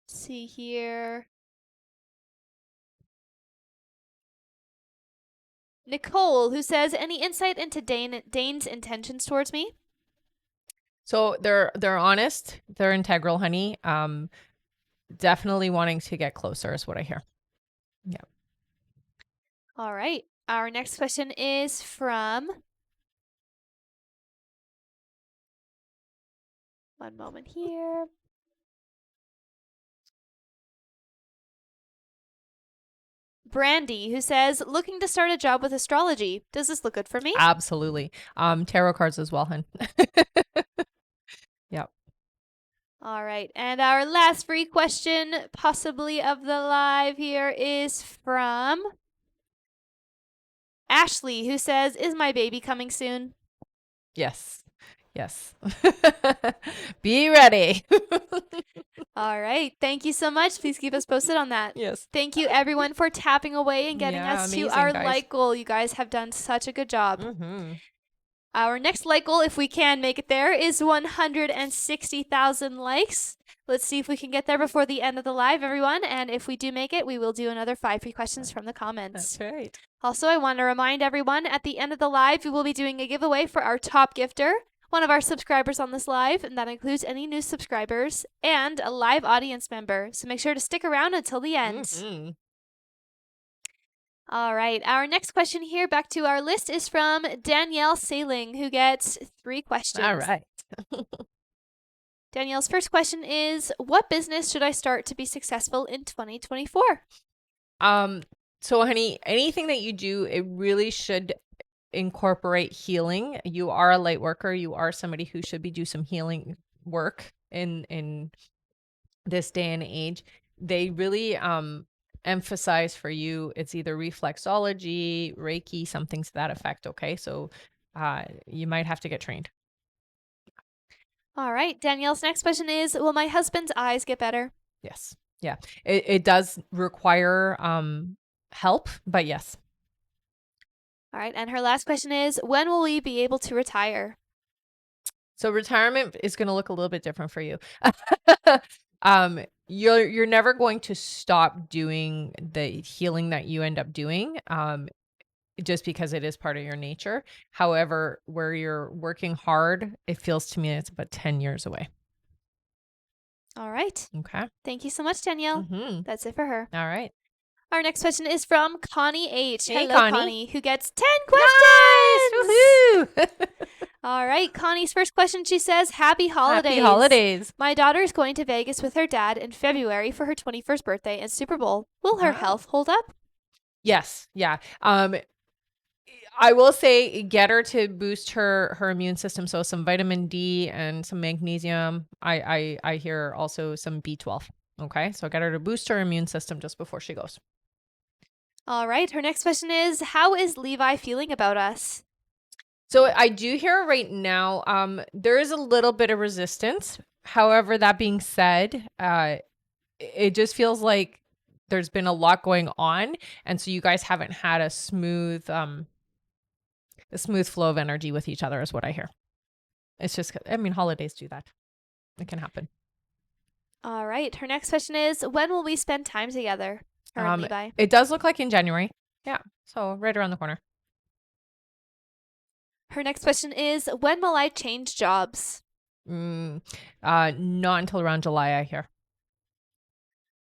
let's see here, Nicole, who says, any insight into Dane's intentions towards me? So they're honest, they're integral, honey. Definitely wanting to get closer is what I hear. Yeah. All right. Our next question is from, one moment here, Brandy, who says, looking to start a job with astrology. Does this look good for me? Absolutely. Tarot cards as well, hun. Yep. All right. And our last free question, possibly of the live here, is from Ashley, who says, is my baby coming soon? Yes. Yes. Be ready. All right. Thank you so much. Please keep us posted on that. Yes. Thank you, everyone, for tapping away and getting Yeah, us to amazing, our guys. like goal. You guys have done such a good job. Mm-hmm. Our next like goal, if we can make it there, is 160,000 likes. Let's see if we can get there before the end of the live, everyone. And if we do make it, we will do another 5 free questions from the comments. That's right. Also, I want to remind everyone, at the end of the live, we will be doing a giveaway for our top gifter, one of our subscribers on this live, and that includes any new subscribers, and a live audience member. So make sure to stick around until the end. Mm-hmm. All right. Our next question here, back to our list, is from Danielle Sailing, who gets 3 questions. All right. Danielle's first question is, what business should I start to be successful in 2024? So honey, anything that you do, it really should incorporate healing. You are a light worker. You are somebody who should be do some healing work in this day and age. They really emphasize for you, it's either reflexology, Reiki, something to that effect. Okay. So you might have to get trained. All right. Danielle's next question is, will my husband's eyes get better? Yes. Yeah. It does require help, but yes. All right. And her last question is, when will we be able to retire? So retirement is going to look a little bit different for you. You're never going to stop doing the healing that you end up doing, just because it is part of your nature. However, where you're working hard, it feels to me it's about 10 years away. All right. Okay. Thank you so much, Danielle. Mm-hmm. That's it for her. All right. Our next question is from Connie H. Hey, Hello, Connie. who gets 10 questions. Nice! Woohoo! All right. Connie's first question, she says, happy holidays. Happy holidays. My daughter is going to Vegas with her dad in February for her 21st birthday and Super Bowl. Will her Wow. health hold up? Yes. Yeah. I will say get her to boost her immune system. So some vitamin D and some magnesium. I hear also some B12. Okay. So get her to boost her immune system just before she goes. All right. Her next question is, how is Levi feeling about us? So I do hear right now, there is a little bit of resistance. However, that being said, it just feels like there's been a lot going on. And so you guys haven't had a smooth flow of energy with each other is what I hear. It's just, I mean, holidays do that. It can happen. All right. Her next question is, when will we spend time together? currently by? It does look like in January. Yeah. So right around the corner. Her next question is, when will I change jobs? Not until around July, I hear.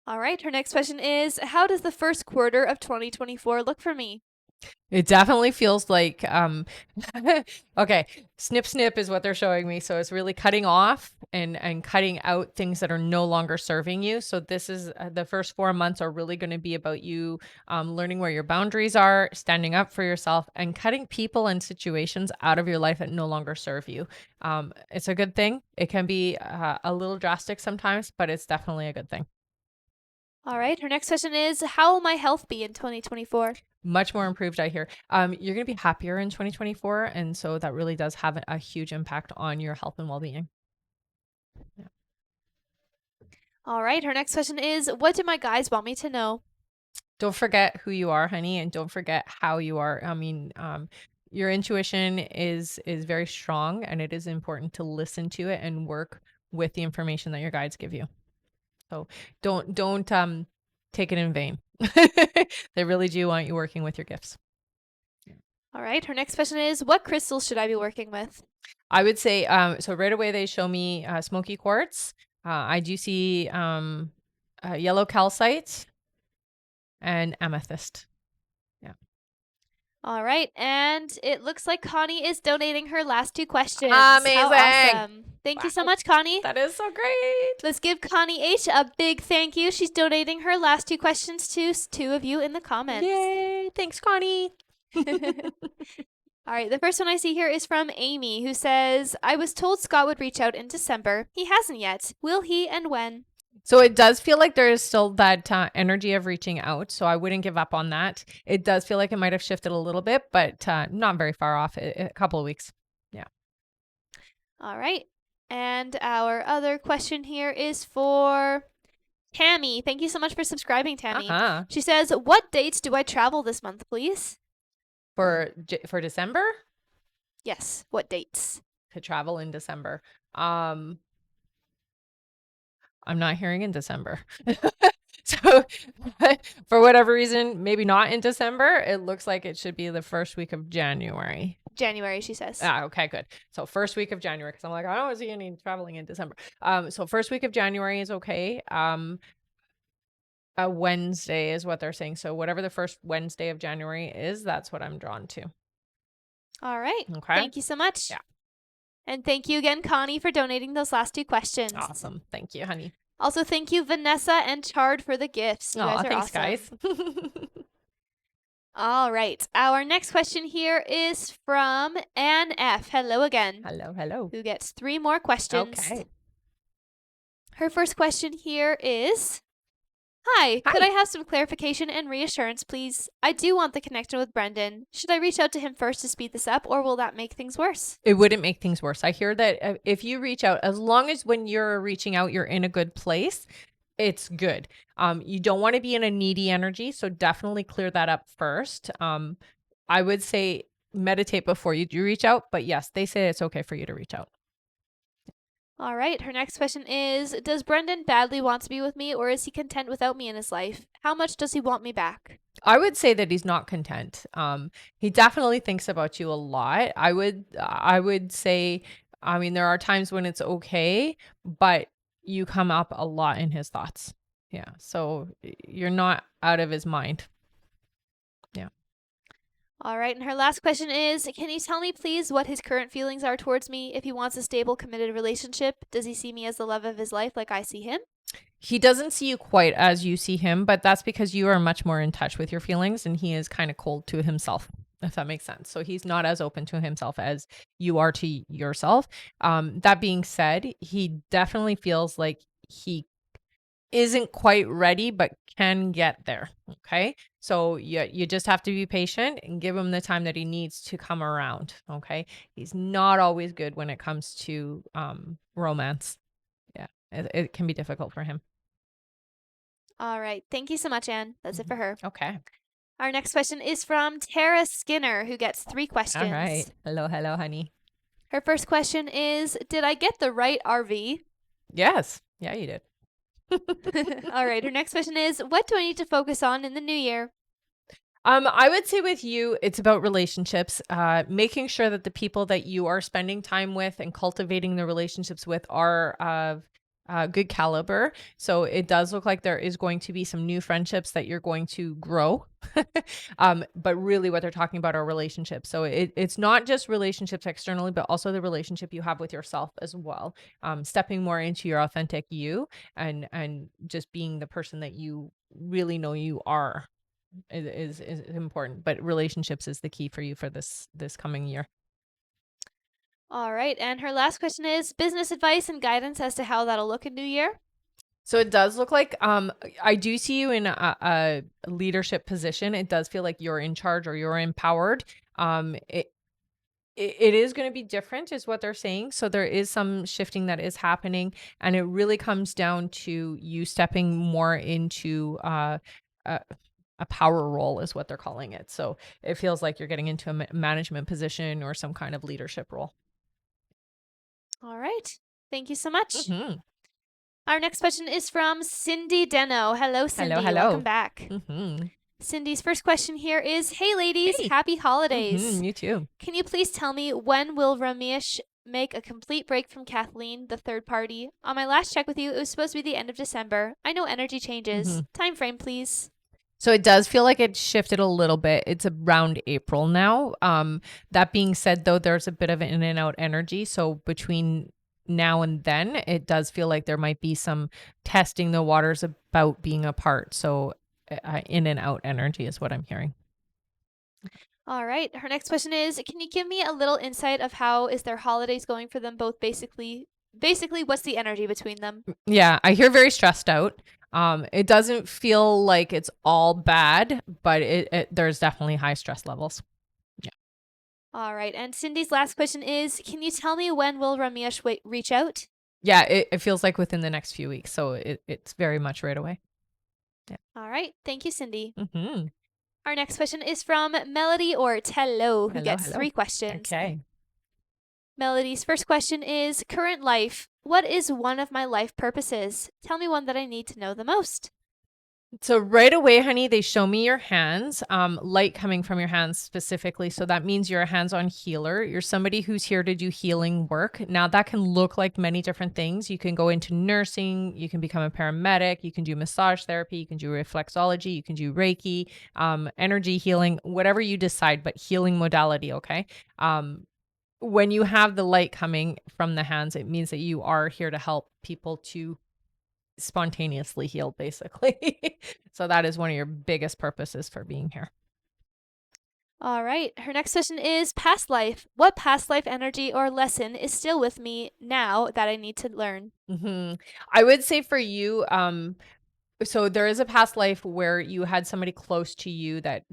All right. Her next question is, how does the first quarter of 2024 look for me? It definitely feels like okay, snip snip is what they're showing me. So it's really cutting off and cutting out things that are no longer serving you. So this is the first 4 months are really going to be about you learning where your boundaries are, standing up for yourself, and cutting people and situations out of your life that no longer serve you. It's a good thing. It can be a little drastic sometimes, but it's definitely a good thing. All right. Her next question is, how will my health be in 2024? Much more improved, I hear. You're going to be happier in 2024. And so that really does have a huge impact on your health and well-being. Yeah. All right. Her next question is, what do my guys want me to know? Don't forget who you are, honey, and don't forget how you are. Your intuition is very strong, and it is important to listen to it and work with the information that your guides give you. So don't take it in vain. They really do want you working with your gifts. All right. Her next question is, what crystals should I be working with? I would say, so right away they show me smoky quartz. I do see yellow calcite and amethyst. Yeah. All right. And it looks like Connie is donating her last 2 questions. Amazing. How awesome. Thank you so Wow. much, Connie. That is so great. Let's give Connie H a big thank you. She's donating her last 2 questions to 2 of you in the comments. Yay. Thanks, Connie. All right, the first one I see here is from Amy, who says, I was told Scott would reach out in December. He hasn't yet. Will he, and when? So it does feel like there is still that energy of reaching out. So I wouldn't give up on that. It does feel like it might have shifted a little bit, but not very far off. A couple of weeks. Yeah. All right. And our other question here is for Tammy. Thank you so much for subscribing, Tammy. She says, what dates do I travel this month, please? For December? Yes. What dates? To travel in December. I'm not hearing in December. So for whatever reason, maybe not in December. It looks like it should be the first week of January. January, she says. Okay, good. So first week of January, because I'm like, I don't see any traveling in December. So first week of January is okay. A Wednesday is what they're saying. So whatever the first Wednesday of January is, that's what I'm drawn to. All right. Okay. Thank you so much. Yeah. And thank you again, Connie, for donating those last 2 questions. Awesome. Thank you, honey. Also, thank you, Vanessa and Chard, for the gifts. You guys are thanks, awesome. guys. All right. Our next question here is from Anne F. Hello again. Hello. Who gets 3 more questions. Okay. Her first question here is, Hi, could I have some clarification and reassurance, please? I do want the connection with Brendan. Should I reach out to him first to speed this up, or will that make things worse? It wouldn't make things worse. I hear that if you reach out, as long as when you're reaching out, you're in a good place, it's good. You don't want to be in a needy energy, so definitely clear that up first. I would say meditate before you do reach out, but yes, they say it's okay for you to reach out. All right. Her next question is, does Brendan badly want to be with me, or is he content without me in his life? How much does he want me back? I would say that he's not content. He definitely thinks about you a lot. I would say, I mean, there are times when it's okay, but you come up a lot in his thoughts. Yeah. So you're not out of his mind. Yeah. All right. And her last question is, can you tell me, please, what his current feelings are towards me? If he wants a stable, committed relationship, does he see me as the love of his life like I see him? He doesn't see you quite as you see him, but that's because you are much more in touch with your feelings and he is kind of cold to himself, if that makes sense. So he's not as open to himself as you are to yourself. That being said, he definitely feels like he isn't quite ready, but can get there. Okay. So you just have to be patient and give him the time that he needs to come around. Okay. He's not always good when it comes to romance. Yeah. It can be difficult for him. All right. Thank you so much, Anne. That's it for her. Okay. Our next question is from Tara Skinner, who gets 3 questions. All right. Hello, honey. Her first question is, did I get the right RV? Yes. Yeah, you did. All right. Her next question is, what do I need to focus on in the new year? I would say with you, it's about relationships, making sure that the people that you are spending time with and cultivating the relationships with are of good caliber. So it does look like there is going to be some new friendships that you're going to grow. But really what they're talking about are relationships. So it's not just relationships externally, but also the relationship you have with yourself as well. Stepping more into your authentic you and just being the person that you really know you are is important, but relationships is the key for you for this coming year. All right. And her last question is, business advice and guidance as to how that'll look in new year? So it does look like I do see you in a leadership position. It does feel like you're in charge or you're empowered. It is going to be different is what they're saying. So there is some shifting that is happening, and it really comes down to you stepping more into a, a power role is what they're calling it. So it feels like you're getting into a management position or some kind of leadership role. All right. Thank you so much. Mhm. Our next question is from Cindy Deno. Hello, Hello, Cindy. Welcome hello. back. Mhm. Cindy's first question here is, hey, ladies, Hey. happy holidays. Mhm, you too. Can you please tell me when will Ramesh make a complete break from Kathleen, the third party? On my last check with you, it was supposed to be the end of December. I know energy changes. Mhm. Time frame, please. So it does feel like it shifted a little bit. It's around April now. That being said, though, there's a bit of an in and out energy. So between now and then, it does feel like there might be some testing the waters about being apart. So in and out energy is what I'm hearing. All right. Her next question is, can you give me a little insight of how is their holidays going for them both basically what's the energy between them? Yeah, I hear very stressed out. It doesn't feel like it's all bad, but there's definitely high stress levels. Yeah. All right. And Cindy's last question is, can you tell me when will Ramesh reach out? Yeah, it feels like within the next few weeks. So it's very much right away. Yeah. All right. Thank you, Cindy. Mm-hmm. Our next question is from Melody or Tello, who Hello, gets hello. 3 questions. Okay. Melody's first question is, current life. What is one of my life purposes? Tell me one that I need to know the most. So right away, honey, they show me your hands, light coming from your hands specifically. So that means you're a hands-on healer. You're somebody who's here to do healing work. Now that can look like many different things. You can go into nursing, you can become a paramedic, you can do massage therapy, you can do reflexology, you can do Reiki, energy healing, whatever you decide, but healing modality, okay? When you have the light coming from the hands, it means that you are here to help people to spontaneously healed, basically. So that is one of your biggest purposes for being here. All right. Her next question is past life. What past life energy or lesson is still with me now that I need to learn? I would say for you, so there is a past life where you had somebody close to you that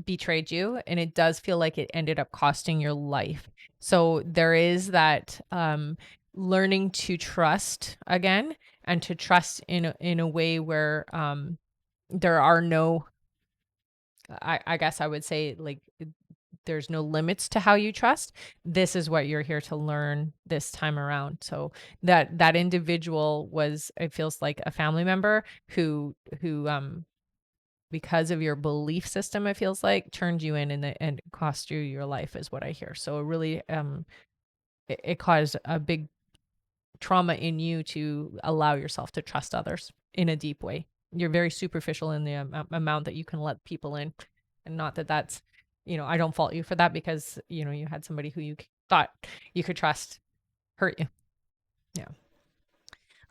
betrayed you, and it does feel like it ended up costing your life. So there is that learning to trust again, and to trust in a way where there are no, I guess I would say, like, there's no limits to how you trust. This is what you're here to learn this time around. So that individual was, it feels like, a family member who because of your belief system, it feels like, turned you in and cost you your life is what I hear. So it really it caused a big trauma in you to allow yourself to trust others in a deep way. You're very superficial in the amount that you can let people in. And not that that's, I don't fault you for that, because, you had somebody who you thought you could trust hurt you. Yeah.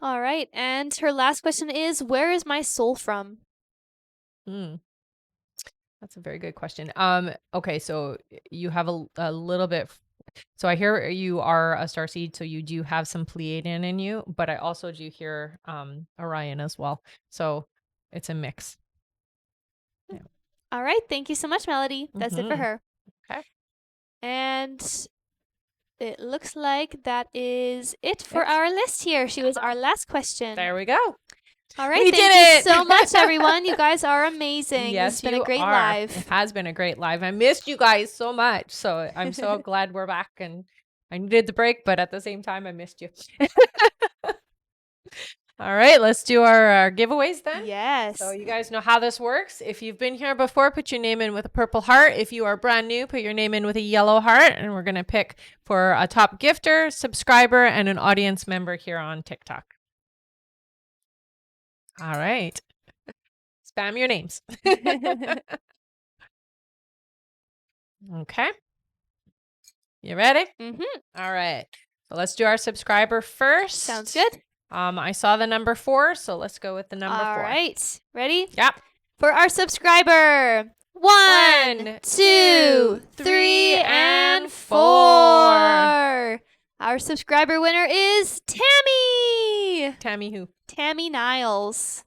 All right. And her last question is, where is my soul from? Mm, that's a very good question. Okay, so you have a little bit. So I hear you are a starseed, so you do have some Pleiadian in you, but I also do hear Orion as well. So it's a mix. Yeah. All right. Thank you so much, Melody. That's it for Mm-hmm. her. Okay. And it looks like that is it for It. our list here. She was our last question. There we go. All right. We Thank did you it. so much, everyone. You guys are amazing. This has Yes, been a you great are. live. It has been a great live. I missed you guys so much. So I'm so glad we're back, and I needed the break, but at the same time, I missed you. All right, let's do our giveaways then. Yes. So you guys know how this works. If you've been here before, put your name in with a purple heart. If you are brand new, put your name in with a yellow heart. And we're going to pick for a top gifter, subscriber, and an audience member here on TikTok. All right. Spam your names. Okay. You ready? Mm-hmm. All right. So let's do our subscriber first. Sounds good. I saw the number 4, so let's go with the number 4. All right. Ready? Yep. For our subscriber, 1, 2, 3, and 4. Our subscriber winner is Tammy. Tammy who? Tammy Niles.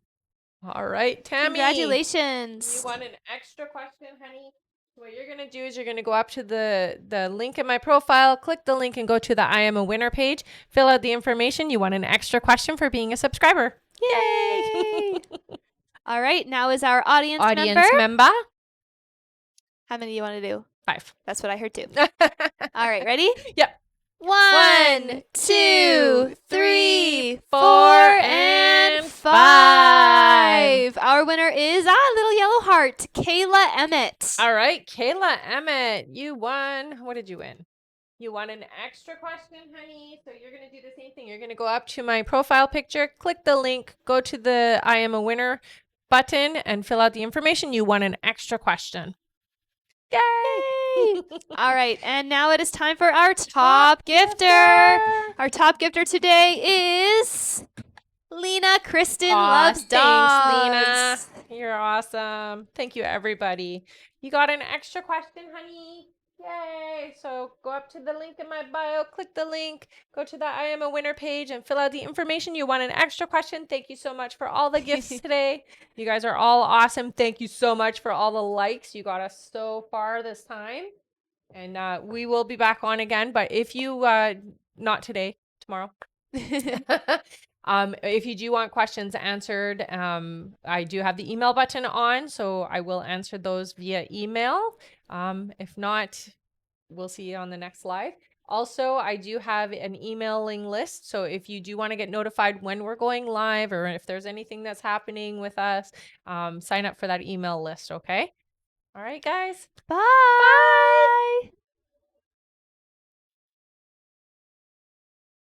All right, Tammy. Congratulations. You won an extra question, honey. What you're going to do is you're going to go up to the link in my profile, click the link and go to the I Am a Winner page, fill out the information. You won an extra question for being a subscriber. Yay! All right, now is our audience member. How many do you want to do? 5. That's what I heard too. All right, ready? Yep. 1, 2, 3, 4, and 5. Our winner is little yellow heart, Kayla Emmett. All right, Kayla Emmett, you won. What did you win? You won an extra question, honey. So you're going to do the same thing. You're going to go up to my profile picture, click the link, go to the I Am a Winner button, and fill out the information. You won an extra question. Yay! All right, and now it is time for our top gifter. Our top gifter today is Lena Kristen Loves Dogs. Thanks, Lena. You're awesome. Thank you, everybody. You got an extra question, honey. Yay! So go up to the link in my bio, click the link, go to the I Am a Winner page and fill out the information. You want an extra question. Thank you so much for all the gifts today. You guys are all awesome. Thank you so much for all the likes. You got us so far this time. And we will be back on again. But if you, not today, tomorrow. If you do want questions answered, I do have the email button on, so I will answer those via email. If not, we'll see you on the next live. Also, I do have an emailing list, so if you do want to get notified when we're going live or if there's anything that's happening with us, sign up for that email list, okay? All right, guys. Bye. Bye.